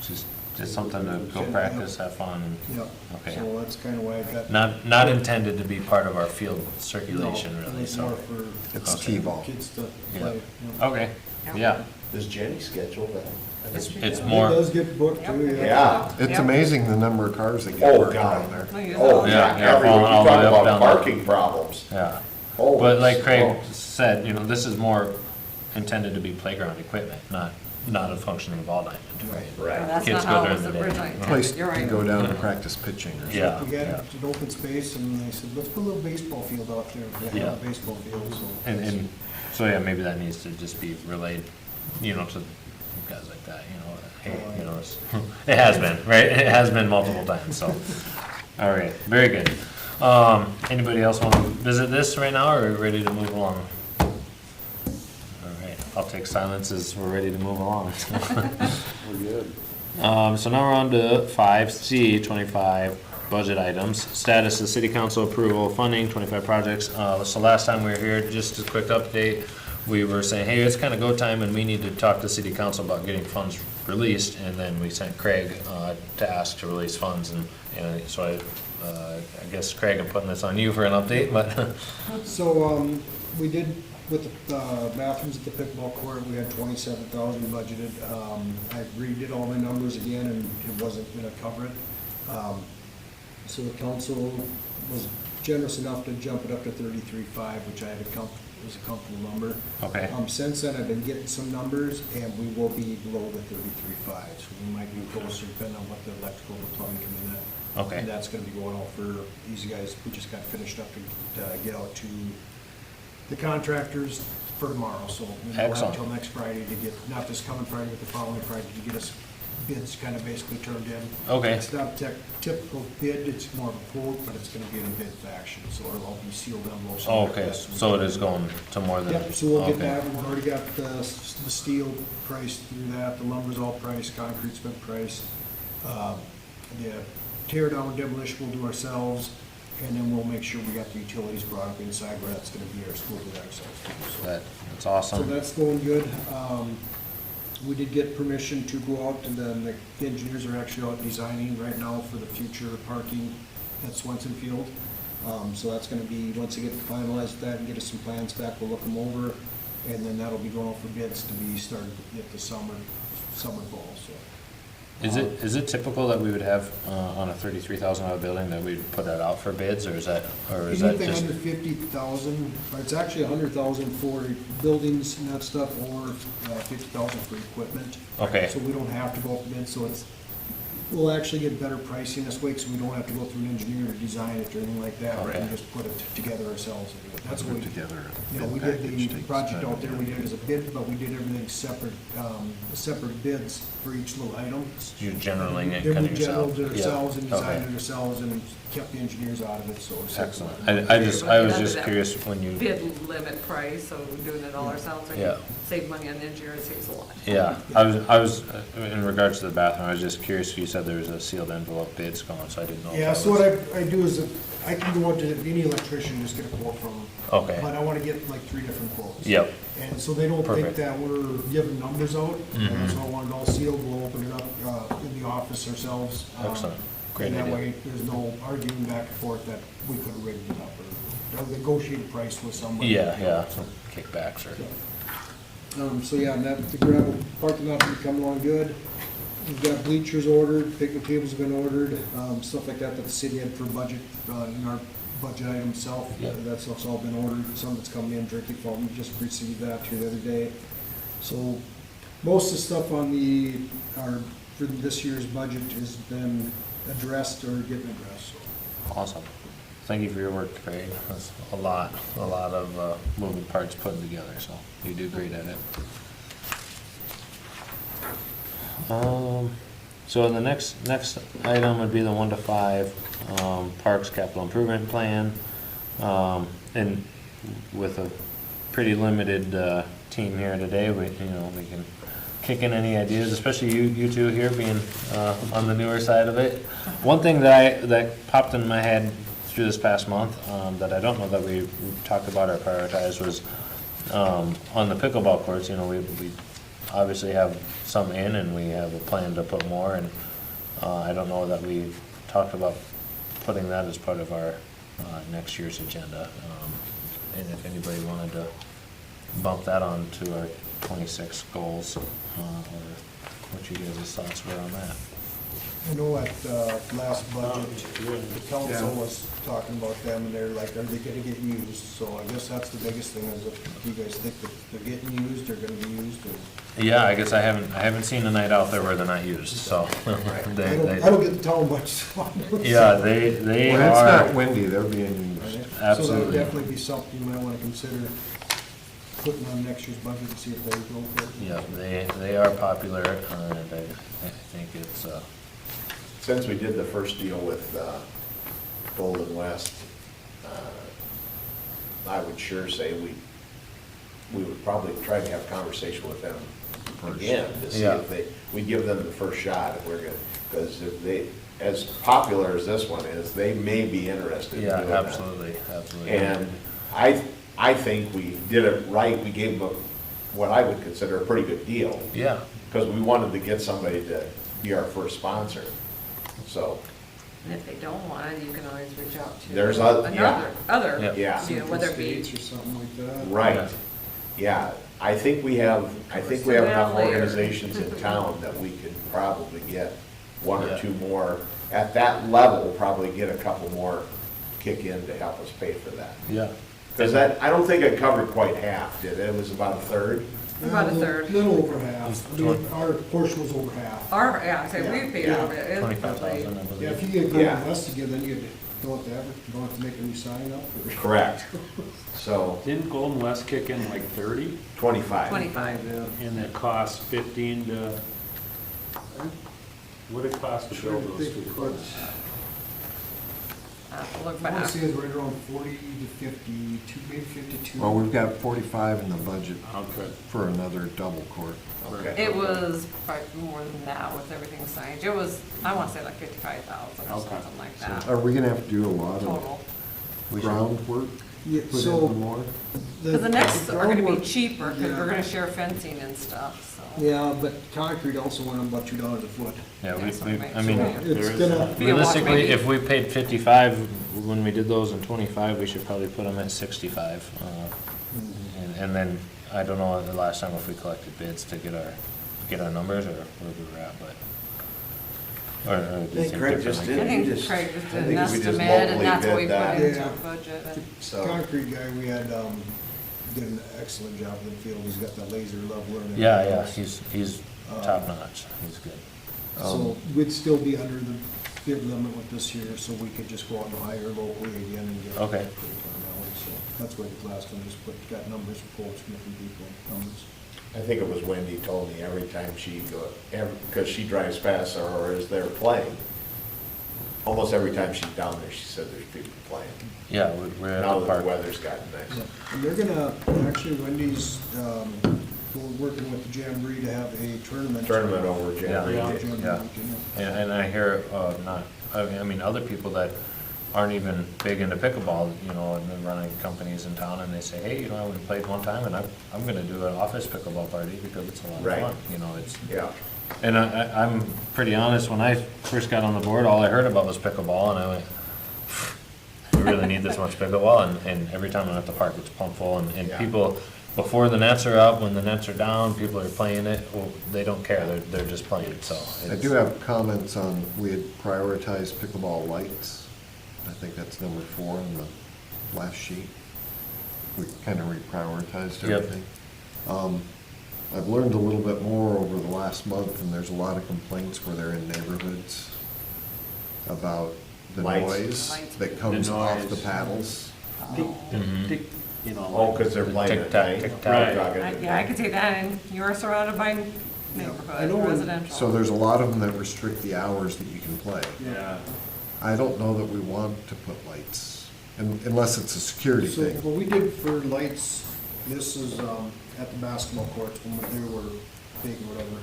just Just something to go practice, have fun. Yeah, Okay. so that's kind of why I got. Not intended to be part of our field circulation, No, really, it's more so. for It's Okay. T-ball. kids to Yeah. play. Yeah. Okay, yeah. Does Jenny schedule that? It's It more, does get booked too, yeah. Yeah. It's Yep. amazing the number of cars that get Oh, parked God. down there. Oh, Yeah, yeah, yeah, everywhere. You all the talk way up about down there. parking problems. yeah. Holy But like Craig smokes. said, you know, this is more intended to be playground equipment, not a functioning ball diamond. Right. That's Kids not go how it during was the day. originally Place intended, you're to right. go down and practice pitching or something. Yeah, We had yeah. an open space and they said, let's put a little baseball field out there. We Yeah. have a baseball field, so. And so, yeah, maybe that needs to just be relayed, you know, to guys like that, you know, hey, you know, it has been, right? It has been multiple times, so. All right, very good. Anybody else want to visit this right now, or are we ready to move along? All right, I'll take silence as we're ready to move along. We're good. So now we're on to 5C, 25 budget items. Status of city council approval of funding, 25 projects. So last time we were here, just a quick update, we were saying, hey, it's kind of go time and we need to talk to city council about getting funds released. And then we sent Craig to ask to release funds. And so I guess, Craig, I'm putting this on you for an update, but So, we did, with the bathrooms at the pickleball court, we had 27,000 budgeted. I redid all my numbers again, and it wasn't gonna cover it. So the council was generous enough to jump it up to 33.5, which I had was a comfortable number. okay, Since then, I've been getting some numbers, and we will be below the 33.5, so we might be closer, depending on what the electrical and plumbing come in at. okay, And that's gonna be going out for these guys, we just got finished up to get out to the contractors for tomorrow, so we'll have Excellent. until next Friday to get, not this coming Friday, but the following Friday, to get us bids kind of basically turned in. okay, It's not a typical bid, it's more of a quote, but it's gonna be in a bid fashion, so it'll all be sealed envelopes. oh, okay, so it is going to more than, Yep, so we'll get okay. that, we've already got the steel price through that, the lumber's all priced, concrete's been priced. The tear down demolition we'll do ourselves, and then we'll make sure we got the utilities brought up inside where that's gonna be our school with ourselves too. So- That's So awesome. that's going good. We did get permission to go out, and then the engineers are actually out designing right now for the future parking at Swenson Field. So that's gonna be, once they get finalized with that and get us some plans back, we'll look them over, and then that'll be going out for bids to be started at the summer fall, so. Is it typical that we would have, on a $33,000 building, that we'd put that out for bids, or is that Anything just? under 50,000, or it's actually 100,000 for buildings and that stuff, or 50,000 for equipment. Okay, So we don't have to go up bid, so we'll actually get better pricing this way, so we don't have to go through an engineer to design it or anything like that. We can Okay. just put it together ourselves. and do it. That's what Put we, together a you know, we bid did package the takes project time out to there, do. we did it as a bid, but we did everything separate bids for each little item. you're generaling it Then kind we of yourself? general did ourselves and Yeah, okay. designed it ourselves and kept the engineers out of it, so. it's- Excellent. I was just curious when you, Bid limit price, so we're doing it all ourselves, Yeah. save money on the engineer, it saves a lot. yeah, I was, in regards to the bathroom, I was just curious, you said there was a sealed envelope bids going, so I didn't know. if Yeah, that so was- what I do is, I can go out to any electrician, and just get a quote from them. Okay, But I wanna get like 3 different quotes. yep, And so they don't Perfect. think that we're giving numbers out, and Mhm. so I want it all sealed, we'll open it up in the office ourselves. Excellent. Great And that idea. way, there's no arguing back and forth that we could have rigged it up, or negotiate a price with somebody. yeah, some kickbacks or, So yeah, and that, the gravel parking lot's been coming along good. We've got bleachers ordered, picnic tables have been ordered, stuff like that that the city had for budget, in our budget item itself. Yeah. That stuff's all been ordered, some that's coming in, drinking fountain, we just received that here the other day. So most of the stuff on for this year's budget has been addressed or getting addressed, so. awesome. Thank you for your work, Craig. That's a lot of moving parts putting together, so you do great at it. So the next item would be the 1 to 5 Parks Capital Improvement Plan. And with a pretty limited team here today, we can kick in any ideas, especially you two here being on the newer side of it. One thing that popped in my head through this past month that I don't know that we talked about or prioritized was on the pickleball courts. We obviously have some in, and we have a plan to put more. And I don't know that we've talked about putting that as part of our next year's agenda. And if anybody wanted to bump that on to our 26 goals, or what you guys' thoughts were on that. I know at last budget, the council was talking about them, and they're like, are they gonna get used? So I guess that's the biggest thing, is if you guys think that they're getting used, they're gonna be used, or... Yeah, I guess I haven't seen a night out there where they're not used, so. I don't get to tell them much, so I don't Yeah, say. they Well, that's not are, windy, they're being Are used. they? So that would Absolutely. definitely be something you might wanna consider putting on next year's budget to see if they go for it. yeah, they are popular, and I think it's, Since we did the first deal with Golden West, I would sure say we would probably try to have a conversation with them again to see Yeah. if we give them the first shot if we're gonna, because if they, as popular as this one is, they may be interested in yeah, doing that. absolutely, absolutely. And I think we did it right. We gave them what I would consider a pretty good deal, Yeah, because we wanted to get somebody to be our first sponsor. So, And if they don't want it, you can always reach out to. There's other- yeah. Other, Yeah. you know, whether it be, States or something like that. right, yeah, I think we have enough Personality or- organizations in town that we could probably get one or Yeah. two more. At that level, probably get a couple more kick in to help us pay for that. yeah. Because I don't think it covered quite half, did it? It was about a third? About a third. Little over half. I mean, our portion was over half. our, yeah, I say we paid Yeah. over it. It's 25,000, I probably- believe. Yeah, if you get Golden Yeah. West again, then you don't have to make a new sign up. or- Correct. So, Didn't Golden West kick in like 30? 25. 25. And it cost 15 to, what did it cost to build those two? Look I want back. to say it's right around 40 to 52, maybe 52. Well, we've got 45 in the budget Okay. for another double court. Okay. It was probably more than that with everything signed. It was, I want to say like 55,000 or Okay. something like that, Are we gonna have to do a lot of total. groundwork? Yeah, Put so in more? Because the next are gonna be groundwork- cheaper, because yeah. we're gonna share fencing and stuff, so. Yeah, but concrete also went up about $2 a foot. Yeah, Yeah, so it I makes mean, sense. It's There is gonna, Be a walk realistically, maybe. if we paid 55 when we did those in 25, we should probably put them at 65. And then, I don't know the last time if we collected bids to get our numbers or where we were at, but. Or do you think Craig just I did. think just- Craig just I did an think we just estimate, and locally that's what we bid put that. into Yeah. the budget. And So, concrete guy, we had, did an excellent job in the field. He's got the laser leveler and Yeah, everything yeah, else. he's top notch, he's good. So we'd still be under the bid limit with this year, so we could just go out and hire locally again and get. Okay. So that's why the last one just got numbers, quotes from different people, numbers. I think it was Wendy told me every time she go, because she drives past or is there playing, almost every time she's down there, she said there's people playing. Yeah, we're at Now the that park. the weather's gotten nice. And they're gonna, actually Wendy's, we're working with the Jamboree to have a tournament. Tournament over January. Yeah. Jamboree Yeah. weekend. And I hear, I mean, other people that aren't even big into pickleball, you know, and they're running companies in town, and they say, hey, you know, I went and played one time, and I'm gonna do an office pickleball party because it's a lot of Right. fun, you know, it's. Yeah. And I'm pretty honest, when I first got on the board, all I heard about was pickleball, and I went, we really need this much pickleball, and every time I'm at the park, it's pumped full, and Yeah. people, before the nets are up, when the nets are down, people are playing it, well, they don't care, they're just playing, so. I do have comments on, we had prioritized pickleball lights. I think that's number 4 on the last sheet. We kind of reprioritized Yep. everything. I've learned a little bit more over the last month, and there's a lot of complaints where they're in neighborhoods about the Lights. noise Lights. that comes The off the noise. paddles. Mhm. Tick, you know. Oh, because they're playing at Tick-tock, night. tick-tock. Right. Yeah, I could see that, and you're surrounded by I know neighborhood, when- residential. So there's a lot of them that restrict the hours that you can play. Yeah. I don't know that we want to put lights, unless it's a security So thing. what we did for lights, this is at the basketball courts when they were big or whatever.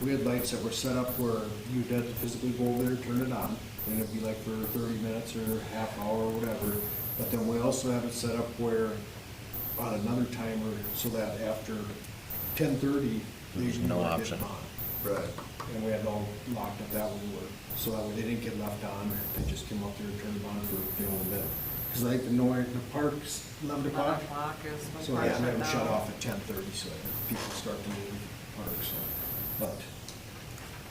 We had lights that were set up where you'd have to physically go over there, turn it on, and it'd be like for 30 minutes or half hour or whatever. But then we also have it set up where on another timer, so that after 10:30, There's they no weren't option. getting on. Right. And we had all locked up that one, so that way they didn't get left on, they just came up there and turned them on for, you know, a bit. Cause like the park's 11 o'clock, 11 o'clock is when so park they have them shut shut down. off at 10:30, so people start to leave the park, so. But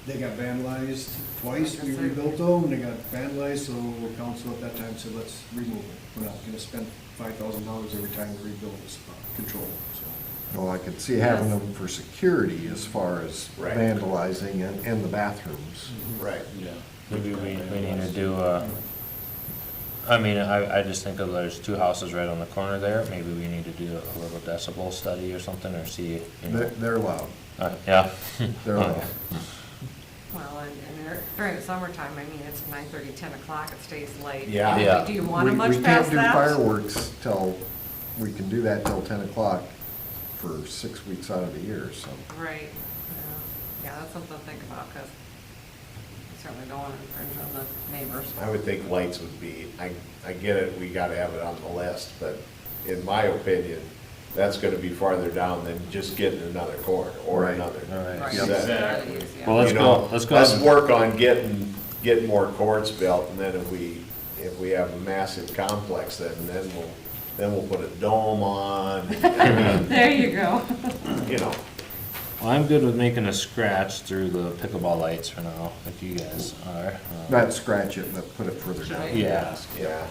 they got vandalized twice, we rebuilt them, and they got vandalized, so council at that time said, let's remove them. We're not gonna spend $5,000 every time to rebuild this control, so. Well, I could see having Yes. them for security as far as Right. vandalizing and the bathrooms. Right. Yeah. Maybe we need to do I mean, I just think of there's two houses right on the corner there, maybe we need to do a little decibel study or something, or see, you know. They're loud. Yeah. They're loud. Well, and during the summertime, I mean, it's 9:30, 10 o'clock, it stays late. Yeah. Yeah. Do you want to We much past can't do that? fireworks till, we can do that till 10 o'clock for 6 weeks out of the year, so. Right, yeah, that's something to think about, because we certainly don't want to infringe on the neighbors. I would think lights would be, I get it, we gotta have it on the list, but in my opinion, that's gonna be farther down than just getting another court or Right. another. All right. Right, Yep. that is, yeah. Well, let's You go, know, let's go. Let's work on getting more courts built, and then if we have a massive complex, then we'll put a dome on. I mean, There you go. you know, Well, I'm good with making a scratch through the pickleball lights for now, if you guys are. Not scratch it, but put it further down. Yeah. yeah.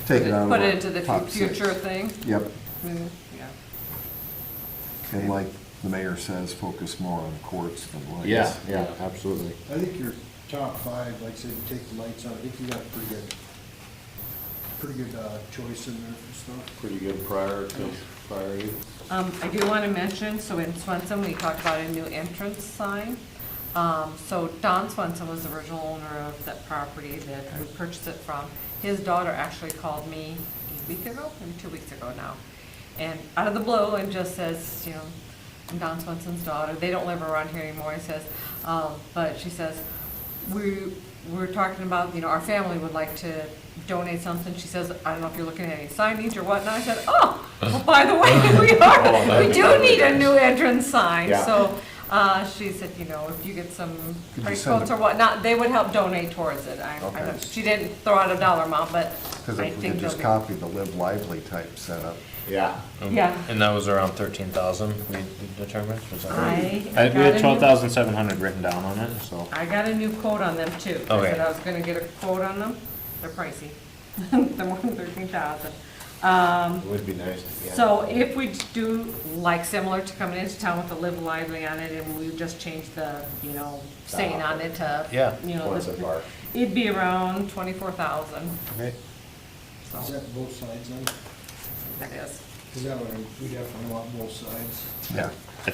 Take it out of Put it our into the top six. future thing. Yep, Mm, yeah. and like the mayor says, focus more on courts than lights. Yeah, yeah, absolutely. I think your top five, like I said, you take the lights out, I think you got a pretty good choice in there for stuff. Pretty good priority. I do want to mention, so in Swenson, we talked about a new entrance sign. So Don Swenson was the original owner of that property that we purchased it from. His daughter actually called me a week ago, maybe 2 weeks ago now, and out of the blue, and just says, you know, I'm Don Swenson's daughter. They don't live around here anymore, he says. But she says, we're talking about, you know, our family would like to donate something. She says, I don't know if you're looking at any signage or whatnot. I said, oh, well, by the way, we are. We do need a new entrance sign. Yeah. So she said, you know, if you get some Could you price send quotes a- or whatnot, they would help donate towards it. I Okay. don't- She didn't throw out a dollar amount, but Because I if we think could just they'll copy the Live Lively type setup. Yeah. Yeah. And that was around 13,000 we determined, was that right? I We got a had new- 12,700 written down on it, so. I got a new quote on them too. I Okay. said I was gonna get a quote on them. They're pricey. They're more than 13,000. It would be nice to get. So if we do, like similar to coming into town with the Live Lively on it, and we just change the, you know, saying on it to, Yeah. you know, Swenson Park. it'd be around 24,000. Okay. Is that both sides then? That is. Because that would, we definitely want both sides. Yeah. I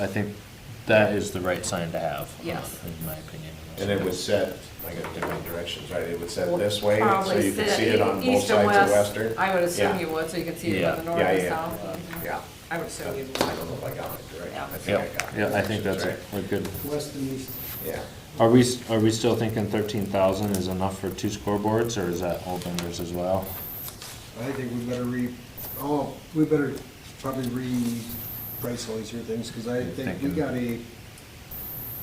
think that is the right sign to have. Yes. In my opinion. And it would set, I got different directions, right? It would set Well, this way, so probably you could sit see it on both east and sides of west. Western. I would assume Yeah. you would, so you could see it Yeah. from the north Yeah, and yeah. south. Yeah. I would assume you would. I don't know if I got it correct. Yeah. I think I Yep, got it. yeah, I think that's, Right. we're good. West and east. Yeah. Are we still thinking 13,000 is enough for 2 scoreboards, or is that all vendors as well? I think we better probably re-price all these here things, because I think we Thinking. got a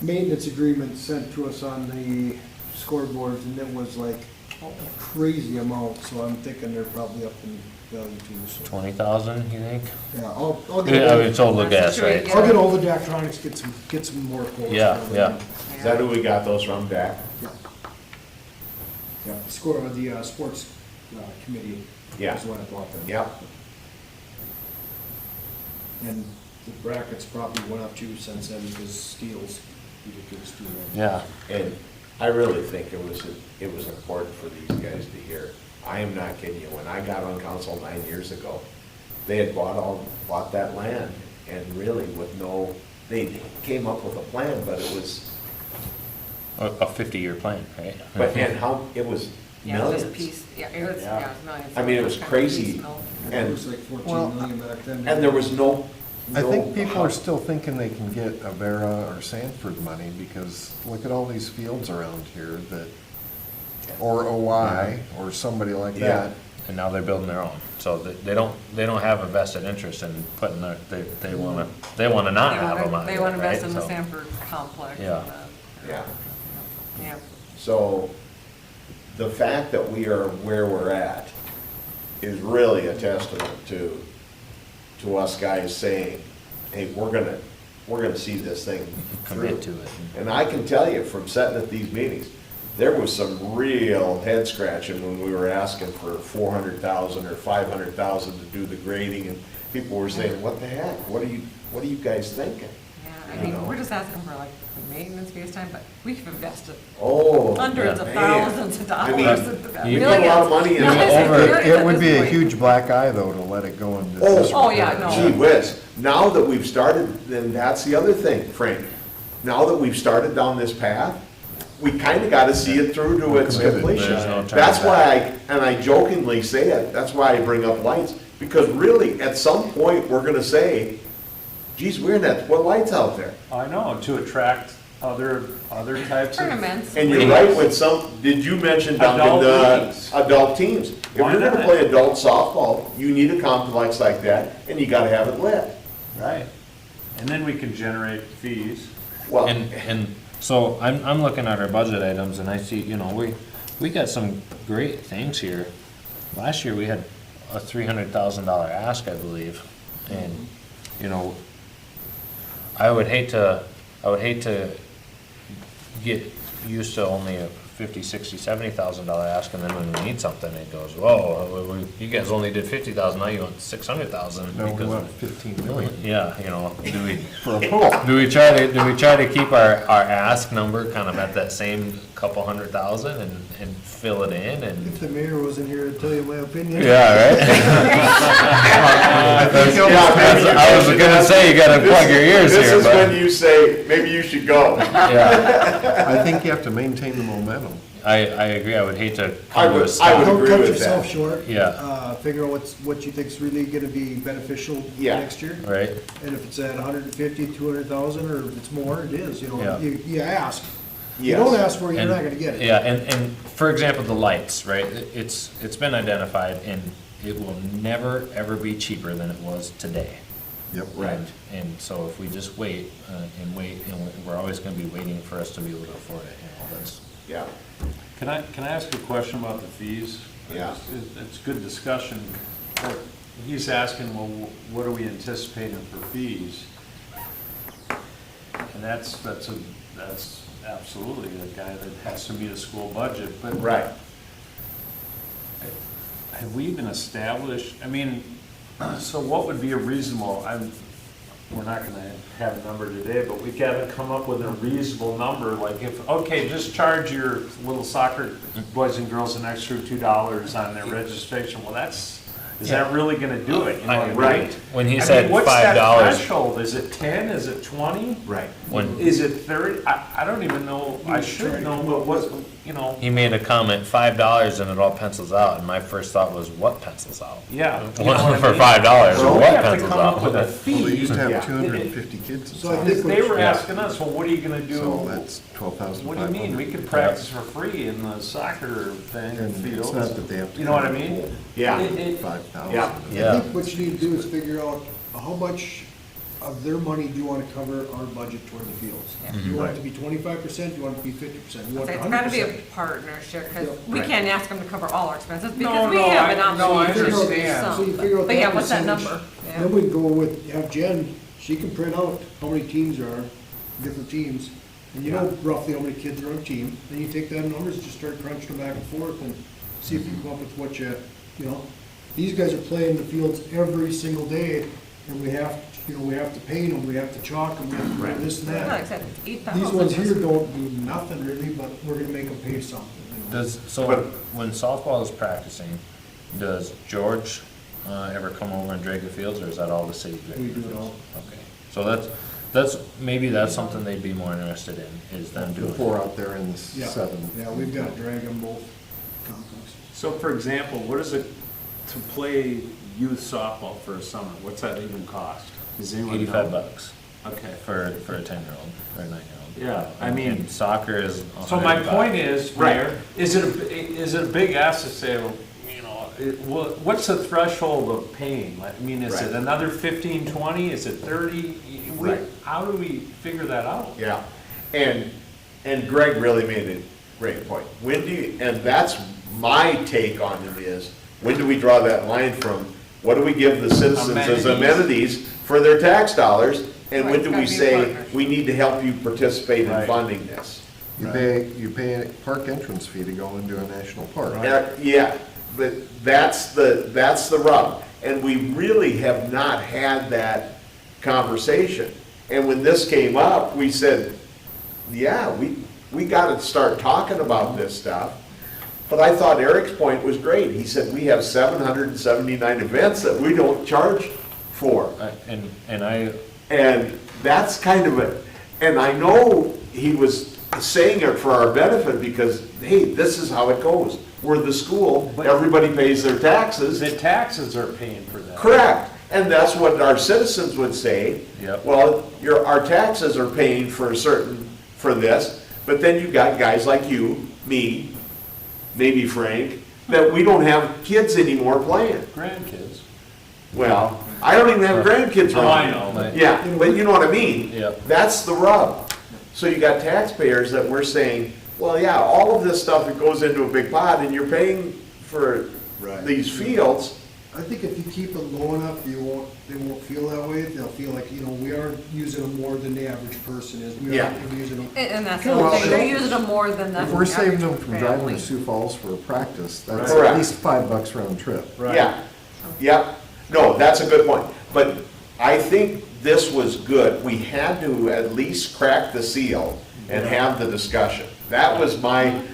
maintenance agreement sent to us on the scoreboards, and it was like a crazy amount, so I'm thinking they're probably up in value too, so. 20,000, you think? Yeah, I'll Yeah, I get mean, all, it's all the That's gas, the trade, right? yeah. I'll get all the Daktronics, get some more quotes. Yeah, yeah. Is that who we got those from, Dak? Yeah. Yeah, the sports committee Yeah. is what I bought them. Yep. And the brackets probably went up too since then, because steel's ridiculous steel. Yeah. And I really think it was important for these guys to hear. I am not kidding you. When I got on council 9 years ago, they had bought that land, and really with they came up with a plan, but it was, A 50-year plan, right? and how, it was Yeah, it was millions. piece, yeah, it was, Yeah. yeah, it was millions. I mean, it was Kind of crazy. piecemeal. It And, was like 14 Well, million back then. and there was no. I think people are still thinking they can get Avera or Sanford money, because look at all these fields around here that, or OI, or somebody like Yeah. that. And now they're building their own, so they don't have a vested interest in putting they wanna not have them on They there, want to invest right? in the So, Sanford complex. Yeah. and Yeah. Yeah. So the fact that we are where we're at is really a testament to us guys saying, hey, we're gonna see this thing through. Commit to it. And I can tell you from sitting at these meetings, there was some real head scratching when we were asking for 400,000 or 500,000 to do the grading, and people were saying, what the heck, what are you guys thinking? Yeah, I mean, we're just asking for like the maintenance base time, but we have invested Oh. hundreds of man. thousands of I dollars. mean, into that. you Millions. put a lot of money in No, it. it's like millions It at would this be a point. huge black eye, though, to let it go into Oh. this. Oh, yeah, no. Gee whiz, now that we've started, then that's the other thing, Frank. Now that we've started down this path, we kind of got to see it through to its Committed. completion. There's no turning That's why back. and I jokingly say it, that's why I bring up lights, because really, at some point, we're gonna say, geez, we're gonna have to put lights out there. I know, to attract other types of. Tournaments. And you're right with did you mention, Duncan, Adult the teams. adult teams? If Why you're gonna not? play adult softball, you need a complex like that, and you gotta have it lit. Right. And then we can generate fees. Well, And so I'm looking at our budget items and I see, you know, we got some great things here. Last year, we had a $300,000 ask, I believe, and, you know, I would hate to get used to only a $50,000, $60,000, $70,000 ask, and then when we need something, it goes, whoa, you guys only did 50,000, now you want 600,000 No, we because. want 15 million. Yeah, you know, do we try to keep our ask number kind of at that same couple 100,000 and fill it in and? If the mayor wasn't here to tell you my opinion. Yeah, right? I was gonna say, you gotta plug your ears this here, is when but, you say, maybe you should go. yeah, I think you have to maintain the momentum. I agree, I would hate to I come to a would stop. Don't agree cut with yourself that. short. Yeah. Figure out what you think's really gonna be beneficial Yeah. next year. Right, And if it's at 150, 200,000, or if it's more, it is, you know, Yeah. you ask. You Yes. don't ask for it, you're And- not gonna get it. yeah, and for example, the lights, right, it's been identified and it will never, ever be cheaper than it was today. Yep. Right. And so if we just wait, and we're always gonna be waiting for us to be able to afford it, you know, that's. Yeah, Can I ask a question about the fees? Yeah. It's good discussion. But he's asking, well, what are we anticipating for fees? And that's absolutely a guy that has to meet a school budget, but. right. Have we even established, I mean, so what would be a reasonable, we're not gonna have a number today, but we gotta come up with a reasonable number, like if, okay, just charge your little soccer boys and girls an extra $2 on their registration, well, is that really gonna do it? You know what I mean? Right. When he I said mean, what's that $5, threshold? Is it 10, is it 20? Right. when Is it 30? I don't even know, I should know, but what, you know, he made a comment, $5 and it all pencils out, and my first thought was, what pencils out? yeah. you know what I For mean? $5, So or we what have to pencils come up with a out? Well, they fee. used to Yeah. have 250 kids in So I soccer. think They were Yeah. asking us, well, what are you gonna do? So that's 12,500. What do you mean? We could practice for free in the soccer thing, And it's fields. not that they have to. You know what I come mean? full Yeah. 5,000. Yeah. I Yeah, think what you need to do is figure out how much of their money do you wanna cover our budget toward the fields? Yeah. Do you want it to be 25%, do you want it to be 50%, you want it It's gotta be a 100%? partnership, because Yep. we Right. can't ask them to cover all our expenses, No, because we no, have I- an option. no, I to do understand. some. So you figure out But yeah, that what's that percentage. number? Yeah. Then we go with, have Jen, she can print out how many teams there are, different teams, and you know roughly how many kids are on a team, then you take that numbers, just start crunching them back and forth, and see if you come up with what you know. These guys are playing the fields every single day, and we have to paint them, we have to chalk them, we have to do this and Like I that. said, it's 8,000. These ones here don't do nothing really, but we're gonna make them pay something, you know. so when softball is practicing, does George, ever come over and drag the fields, or is that all the city dragging? We do the it fields? all. Okay, so maybe that's something they'd be more interested in, is them doing. 4 out there in the Yeah. 7. Yeah, we've got to drag them both complexes. So for example, what is it to play youth softball for a summer? What's that even cost? Does anyone know? $85 Okay. for a 10-year-old or a 9-year-old. Yeah, I mean- And soccer is. So my $105. point is, Mayor, is it a big ask to say, well, you know, what's the threshold of paying? I mean, is it Right. another 15, 20? Is it 30? Right. How do we figure that out? Yeah, and and Greg really made a great point. When do you, and that's my take on it is, when do we draw that line from, what do we give the citizens as amenities for their tax dollars? And when Right, do we it's gotta be a say, partnership. we need to help you participate in Right. funding this? You pay a park entrance fee to go into a national park. Yeah, but that's the rub. And we really have not had that conversation. And when this came up, we said, yeah, we gotta start talking about this stuff. But I thought Eric's point was great. He said, we have 779 events that we don't charge for. And that's kind of it. And I know he was saying it for our benefit because, hey, this is how it goes. We're the school, everybody pays their taxes. The taxes are paying for that. Correct. And that's what our citizens would say. Yep. Well, our taxes are paying for for this, but then you got guys like you, me, maybe Frank, that we don't have kids anymore playing. Grandkids. Well, I don't even have grandkids Oh, I around. know. Yeah, but you know what I mean? Yep. That's the rub. So you got taxpayers that we're saying, well, yeah, all of this stuff that goes into a big pot and you're paying for Right. these fields. I think if you keep it low enough, they won't feel that way. They'll feel like, we are using them more than the average person is. We Yeah. are using them. And that's the Well, whole thing, they're if- using them more than the If we're saving them average from driving family. to Sioux Falls for a practice, that's Correct. at least $5 round trip. Yeah, yeah. No, that's a good point. But I think this was good. We had to at least crack the seal and have the discussion. That was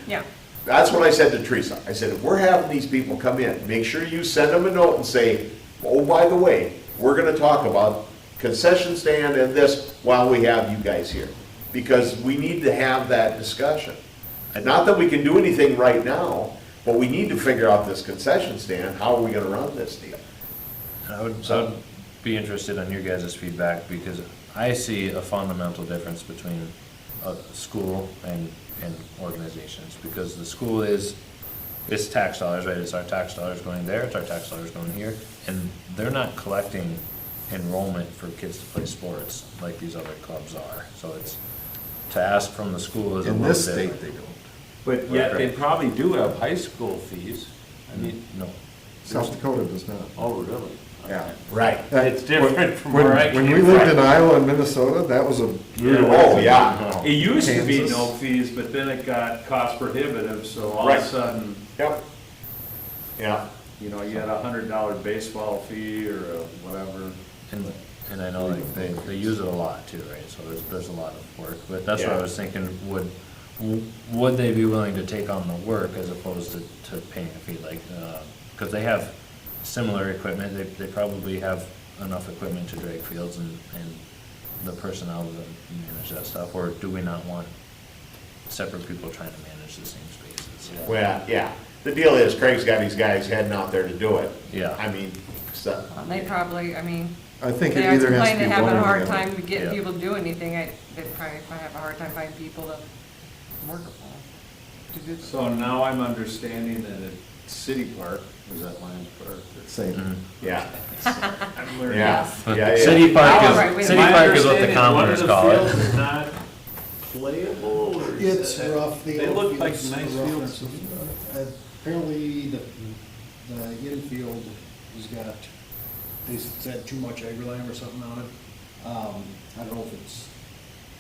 Yeah, that's what I said to Teresa. I said, if we're having these people come in, make sure you send them a note and say, oh, by the way, we're gonna talk about concession stand and this while we have you guys here. Because we need to have that discussion. And not that we can do anything right now, but we need to figure out this concession stand, how are we gonna run this deal? I would be interested in your guys' feedback, because I see a fundamental difference between a school and organizations, because the school it's tax dollars, right? It's our tax dollars going there, it's our tax dollars going here, and they're not collecting enrollment for kids to play sports like these other clubs are. So it's, to ask from the school is a In little this different. state, they don't. But yet they probably do have high school fees. I mean, No. South Dakota does not. oh, really? Yeah. Right. It's different from When- where I When came we lived in from. Iowa and Minnesota, that was a. Oh, yeah. It used to be Kansas. no fees, but then it got cost prohibitive, so all Right. of a sudden, Yep. Yeah. you know, you had $100 baseball fee or whatever. And I know like they use it a lot too, right? So there's a lot of work, but that's what I Yeah. was thinking, would they be willing to take on the work as opposed to paying a fee, like, cause they have similar equipment, they probably have enough equipment to drag fields and the personnel to manage that stuff, or do we not want separate people trying to manage the same spaces? Well, yeah. The deal is Craig's got these guys heading out there to do it. Yeah. I mean, so, and they probably, I mean, I think it they are either has to complaining be to having one a or hard the other. time getting Yeah. people to do anything, they'd probably have a hard time finding people to work upon. To do So now I'm understanding that at City Park, is that Lions Park? Same. yeah. I'm learning. Yeah. But Yeah, yeah. City Now, Park right, we- is, City My Park is what the understanding, commoners call One of the fields it. is not playable, or is It's that- rough. The They look like outfield's nice rough. fields. Apparently, the infield has got, they said too much egg lime or something on it. I don't know if it's,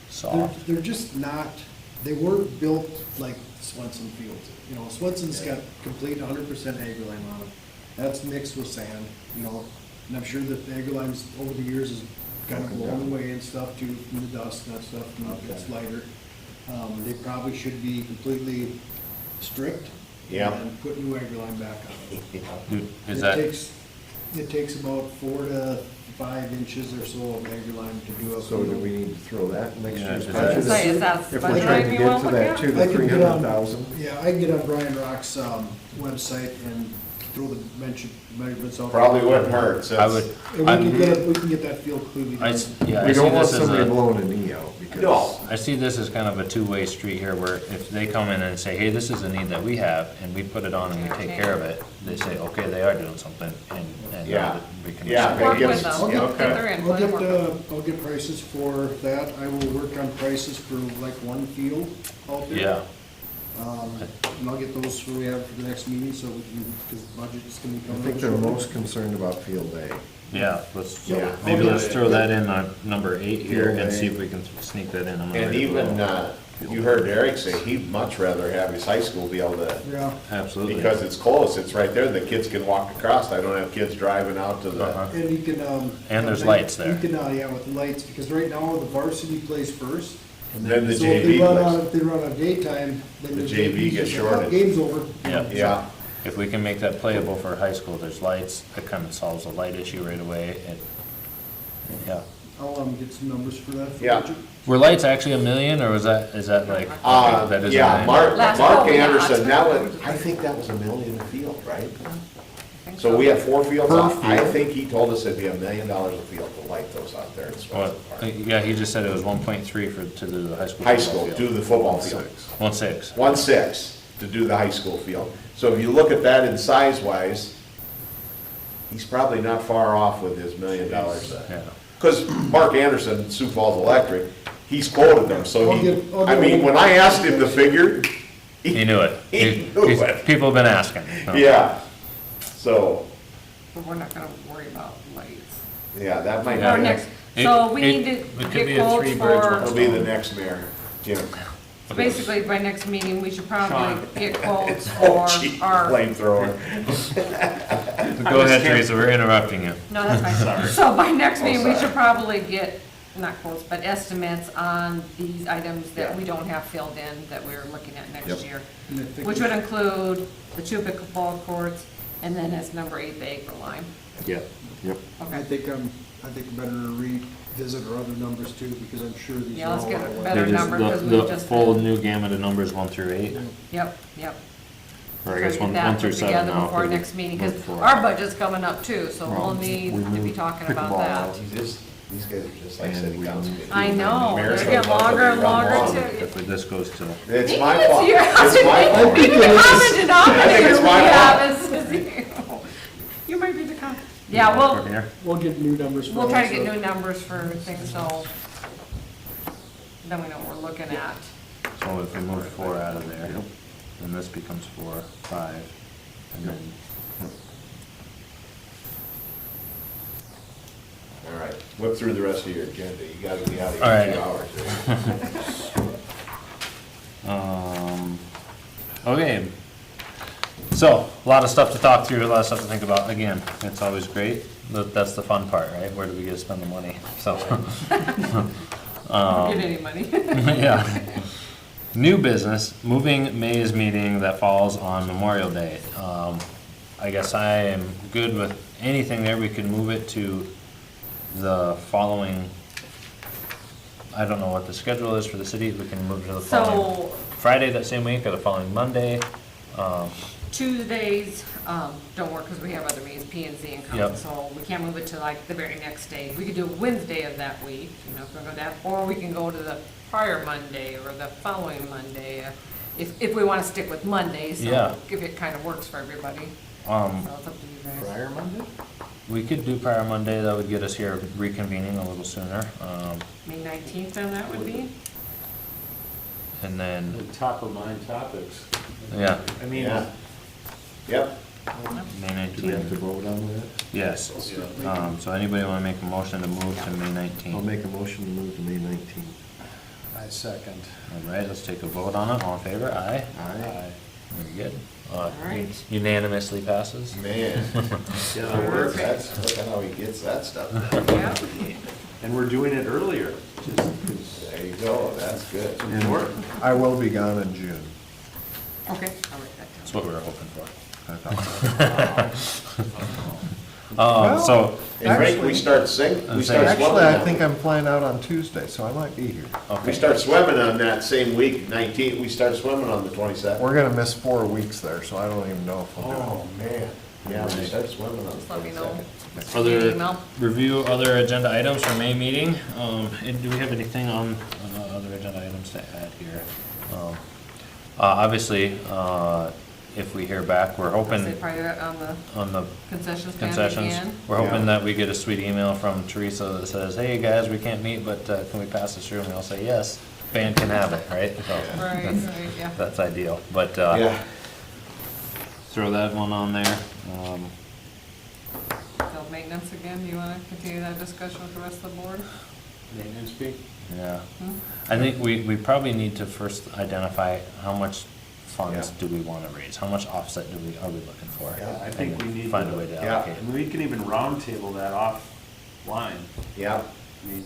Soft. they're just not, they weren't built like Swenson fields. Swenson's got complete 100% egg lime on it. That's mixed with sand, and I'm sure that the egg limes over the years has kind of blown away and stuff too, from the dust and that stuff, and it's lighter. They probably should be completely stripped. Yeah. And put new egg lime back on it. Is that, It takes about 4 to 5 inches or so of egg lime to do a So do field. we need to throw that in next Yeah, year's is I was budget? gonna say, is that If we're sponge trying lime to you get want to to that look 2 at? to I can get on- 300,000. Yeah, I can get on Brian Rock's website and throw the measurements out. Probably wouldn't hurt, so. I would, And we can get that field clearly I, done. yeah, I We see don't want this as somebody a, blowing a knee out because. No. I see this as kind of a two-way street here, where if they come in and say, hey, this is a need that we have, and we put it on and we take care of it, they say, okay, they are doing something, and Yeah. we can. Yeah, respond. that Work with gives- them, yeah, get their input. and work with them. I'll get prices for that. I will work on prices for like one field out there. Yeah, And I'll get those for we have for the next meeting, so we can, because budget's gonna be I coming. think up they're shortly. most concerned about field A. yeah, let's, Yeah. maybe let's throw that in on number 8 here and see if we can sneak that in. I'm gonna And write it even, below. you heard Eric say he'd much rather have his high school be able to, Yeah, Absolutely. because it's close, it's right there, the kids can walk across, I don't have kids driving out to the, Uh-huh. and you can, And there's lights there. You can, yeah, with the lights, because right now the varsity plays first. then the So if JV they run on, plays. if they run on daytime, then The the JV gets shorted. Game's over. Yeah. Yeah, If we can make that playable for high school, there's lights, that kind of solves the light issue right away, and, yeah. I'll, get some numbers for that. for Yeah. budget. Were lights actually $1 million, or is that like? okay, that is $1 yeah, million? Mark Last couple, yeah, Anderson, that's- that was, I think that was $1 million a field, right? I think So we have 4 fields, Per out. I field. think he told us it'd be $1 million a field to light those out there in What, Swenson Park. yeah, he just said it was 1.3 to do the high school. High football school, field. do the football field. 1.6. 1.6 to do the high school field. So if you look at that in size-wise, he's probably not far off with his $1 million. Yeah. Because Mark Anderson, Sioux Falls Electric, he's quoted them, so I'll he, get- I'll I get mean, one. when I asked him the figure, He knew it. He knew he's- it. People have been asking. so. yeah. So, But we're not gonna worry about lights. yeah, that might Or not, next, It- so we it- need it to could get be a quotes three birds, one that'll for, be the next mayor, Jim. so basically, by next meeting, we should probably Sean. get quotes Oh, for gee, our, flamethrower. Go ahead, Teresa, we're interrupting you. no, that's fine. So by next meeting, we should probably get, not quotes, but estimates on these items that we don't have filled in, that we're looking at Yep. next year. And I think Which we- would include the 2 pickleball courts, and then as number 8, the acre line. Yeah. Yep. I Okay. think better to revisit our other numbers too, because I'm sure these Yeah, are let's all. get out of a whack. better There's number, 'cause the we've just full been- new gamut of numbers 1 through 8, Yep, yep. or I Try guess to get 1 that through put 7 together now. before 'cause next meeting, because before- our budget's coming up too, so we'll Well, need we to be moved talking about pickleball that. out. These guys are just like And city we- council. I know, Mayor's they get gonna longer and run longer long. too. If this goes to, It's my Maybe fault, your- it's my fault. Maybe the common denominator it's we my have is you. You might be the common. Yeah, from well, here? We'll get new numbers for we'll all try to that get stuff. new numbers for things, so then we know what we're looking at. So if we move 4 out of there, then this becomes 4, 5, and then, All right, whip through the rest of your agenda, you gotta be out of All here right. in 2 hours. okay. So, a lot of stuff to talk through, a lot of stuff to think about. Again, it's always great. That's the fun part, right? Where do we get to spend the money? So, Get any money. yeah. New business, moving May's meeting that falls on Memorial Day. I guess I am good with anything there. We can move it to the following, I don't know what the schedule is for the city. We can move it to the following So Friday that same week or the following Monday. Tuesdays don't work because we have other meetings, P and Z and Yep. Com, so we can't move it to like the very next day. We could do Wednesday of that week, you know, if we're going to that, or we can go to the prior Monday or the following Monday, if we want to stick with Mondays. Yeah. So if it kind of works for everybody. So it's up to you guys. Prior Monday? We could do prior Monday, that would get us here reconvening a little sooner. May 19th then that would be? And then, The top of mind topics. yeah, I mean, Yeah. Yep, May Do we have to 19th. vote on that? Yes. So anybody want to make a motion to move to May I'll 19th? make a motion to move to May 19th. I second. All right, let's take a vote on it. All in favor? Aye? Aye. Very good. right. Unanimously passes. man. Yeah, it works. That's, look at how he gets that stuff. Yeah. And we're doing it earlier. There you go, that's good. And I will be gone in June. Okay, I'll write that That's down. what we were hoping for. Well, So, And Frank, we start swimming Actually, I on- think I'm flying out on Tuesday, so I might be here. We okay. start swimming on that same week, 19th, we start swimming on the 22nd. We're gonna miss 4 weeks there, so I don't even know if we'll do Oh, man. Yeah, we start swimming on the Just let me know. 22nd. Other, Email. review other agenda items for May meeting. And do we have anything on other agenda items to add here? Obviously, if we hear back, we're Say hoping prior on the on the concession stand concessions, again. we're hoping Yeah. that we get a sweet email from Teresa that says, hey, guys, we can't meet, but can we pass this through? And they'll say, yes, band can have it, right? So Right, that's- right, yeah. That's ideal, but Yeah, throw that one on there. Field maintenance again, do you wanna continue that discussion with the rest of the board? Maintenance fee? Yeah, Hmm? I think we probably need to first identify how much funds Yeah. do we want to raise? How much offset are we looking for? Yeah, I think And we need find to- a way to yeah. allocate. And we can even roundtable that offline. yeah. I mean,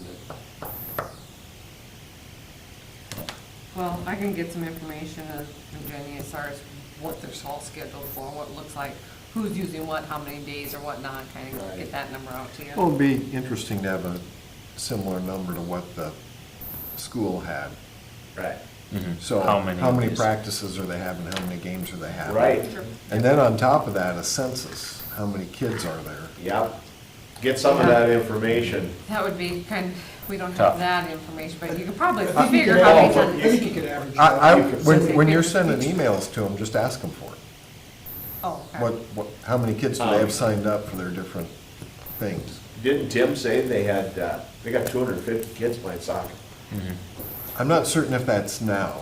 Well, I can get some information from Jenny as far as what they're all scheduled for, what it looks like, who's using what, how many days or whatnot, kind of Right. get that number out to you. Well, it'd be interesting to have a similar number to what the school had. Right. Mhm. So How many? how many days? practices are they having, how many games are they having? Right, Sure. And then on top of that, a census, how many kids are there? yep. Get some of that information. That would be kind, we don't Tough. have that information, but you could probably I think figure you how could many average- I think you times. could average. I, out. when you're sending emails to them, just ask them for it. Oh, okay. How many kids do they have signed up for their different things? Didn't Tim say they had, they got 250 kids playing soccer? Mhm. I'm not certain if that's now.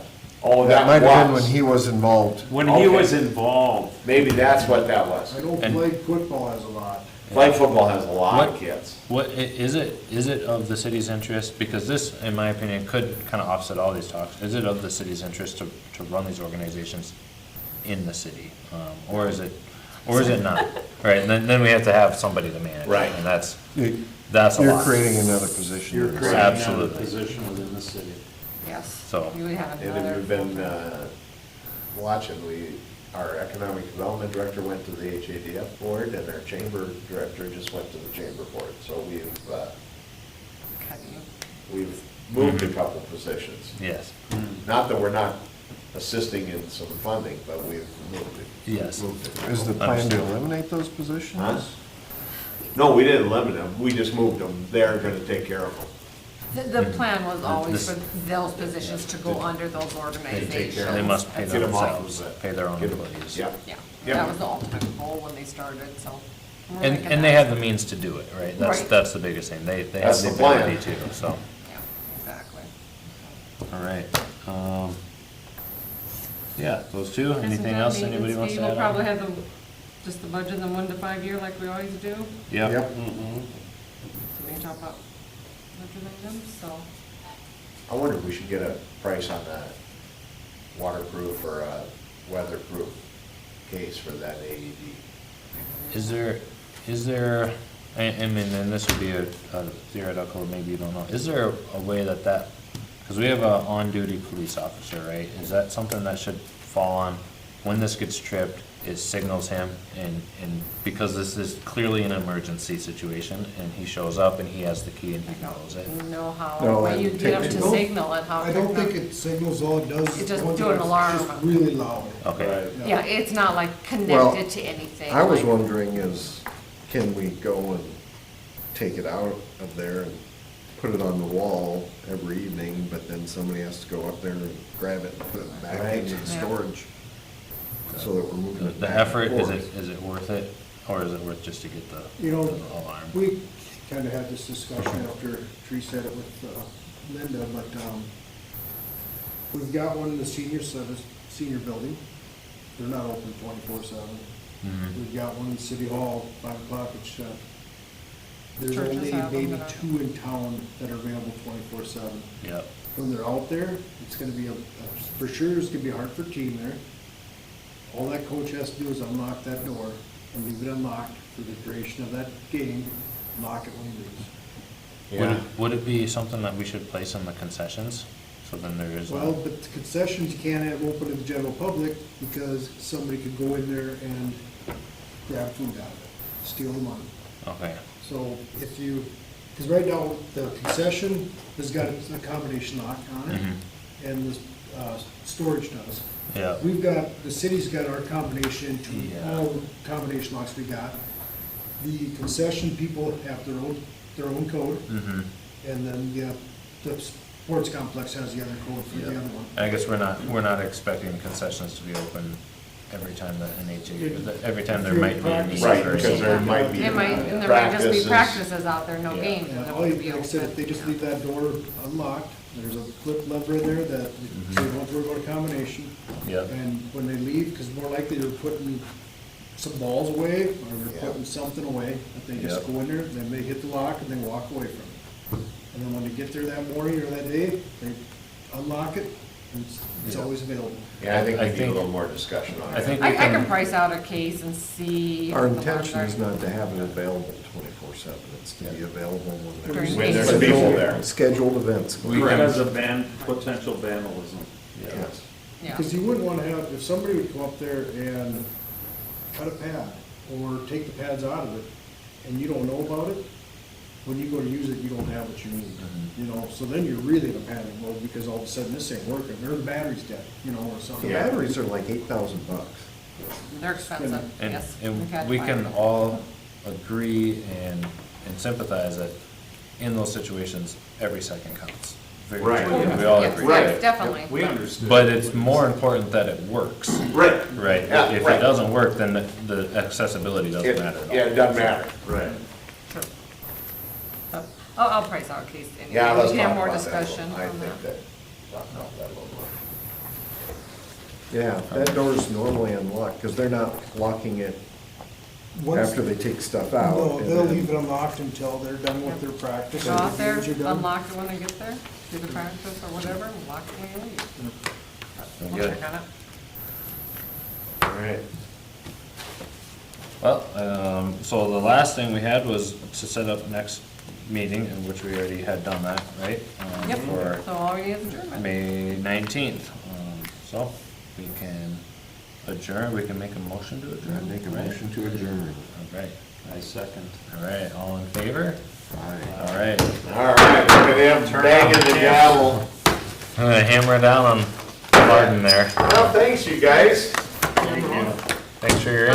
Oh, That might have been was. when he was involved. When he Okay. was involved, Maybe that's what that was. I know And- flag football has a lot. Flag football has a lot of What- kids. Is it of the city's interest, because this, in my opinion, could kind of offset all these talks, is it of the city's interest to run these organizations in the city? Or is it not? Right, and then we have to have somebody to manage. it, Right. And that's a You're lot. creating another position. you're in the creating city. another Absolutely. position within the city. Yes. So- You would have And if another. you've been watching, our economic development director went to the HADF board, and our chamber director just went to the chamber board. So we've moved a couple positions. Yes, Not that we're not assisting in some funding, but we've moved it. yes. Moved it. Is the plan to eliminate those positions? Huh? No, we didn't limit them, we just moved them. They're gonna take care of them. The plan was always This- for those positions to go under those organizations. care of They must pay Get 'em off themselves, of it. pay their own Get 'em- employees. Yep. Yeah, Yep. that was the ultimate goal when they started, so. we're And, making and they that- have the means to do it, right? That's, Right. that's the biggest thing. They have That's the the plan. ability to, so, Yeah, exactly. all right. Yeah, those two. Chris and Anything John, else maintenance anybody wants fee, to We'll add probably on? have just the budget in the 1 to 5 year like we always do. So Yep. Mhm. we can talk about budget items, so. I wonder if we should get a price on that waterproof or weatherproof case for that AED. Is there, I mean, and this would be a theoretical, maybe you don't know, is there a way that, because we have a on-duty police officer, right? Is that something that should fall on, when this gets tripped, it signals him, and because this is clearly an emergency situation, and he shows up and he has the key and he knows it? Know how, No, when you I get them take- to signal and how. I don't quick think it signals, all it does. It just one do thing, an it's alarm. just really loud. Okay, Right. Yeah, it's not like Well, connected to anything. I was like- wondering is, can we go and take it out of there and put it on the wall every evening, but then somebody has to go up there and grab it and put it back Right. into the Yeah. storage? So that we're moving it the back and effort, forth. is it worth it, or is it worth just to get the You know, the alarm? we kind of had this discussion after Teresa had it with Linda, but we've got one in the senior building. They're not open 24/7. Mhm. We've got one in City Hall, 5 o'clock it's shut. There's Churches only have them maybe that are- 2 in town that are available 24/7. Yep, When they're out there, it's gonna be for sure, it's gonna be a Hartford team there. All that coach has to do is unlock that door and leave it unlocked for the duration of that game, lock it when he leaves. Would Yeah. would it be something that we should place in the concessions, so then there is? Well, but the concessions you can't have open to the general public because somebody could go in there and grab food out of it, steal the money. Okay, So if you, because right now, the concession has got a combination lock on it, Mhm. and the storage does. Yeah. We've got, the city's got our combination, Yeah. all the combination locks we got. The concession people have their own code, Mm-hmm. and then, yeah, the sports complex has the other code for the Yeah. other one. I guess we're not expecting concessions to be open every time that every time there might be a need Right, for because there might be It might, and there might just be practices. practices out there, no Yeah. games, and Yeah, it all you, would be like I said, if open. they just leave that door unlocked, there's a flip lever in there that they don't worry about a combination. Yeah. And when they leave, because more likely they're putting some balls away, or they're Yeah. putting something away, that they just Yep. go in there, then they hit the lock and then walk away from it. And then when they get there that morning or that day, they unlock it, and it's Yeah. always available. Yeah, I think we I need a think- little more discussion on I that. think we I can can, price out a case and see. Our if the ones intention is are- not to have it available 24/7, it's to be available when During When there's games. people there. Scheduled events. Because of potential vandalism. Yes. Yeah. Because you wouldn't want to have, if somebody would come up there and cut a pad, or take the pads out of it, and you don't know about it, when you go to use it, you don't have what you need, you know, so then you're really in a panic mode, because all of a sudden this ain't working, or the battery's dead, you know, or The something. batteries are like $8,000. They're expensive, and, yes. we've had and we to buy can them. all agree and sympathize that in those situations, every second counts. Very Right. truly, we all Yes, agree. yes, definitely. We understood. But it's more important that it works, Right. right? Yeah, If right. it doesn't work, then the accessibility doesn't matter at all. Yeah, it doesn't matter. Right. Sure. But I'll price out a case anyway. Yeah, let's We talk can have more about that a discussion little. I on think that. talk about that a little more. Yeah, that door's normally unlocked, because they're not locking it Once- after they take stuff out. No, and they'll then- leave it unlocked until they're done with their practice. Go out there, games are done. unlock it when they get there, do the practice or whatever, and lock it when you leave. We'll Good. check on it. All right. Well, so the last thing we had was to set up next meeting, in which we already had done that, right? Yep, For so all we need is adjournment. May 19th. So we can adjourn, we can make a motion to adjourn. Make a right? motion to adjourn. All right, I second. all right, all in favor? Aye. All right. All right, look at him banging the gavel. I'm gonna hammer down on Martin there. Well, thanks, you guys. Thanks for your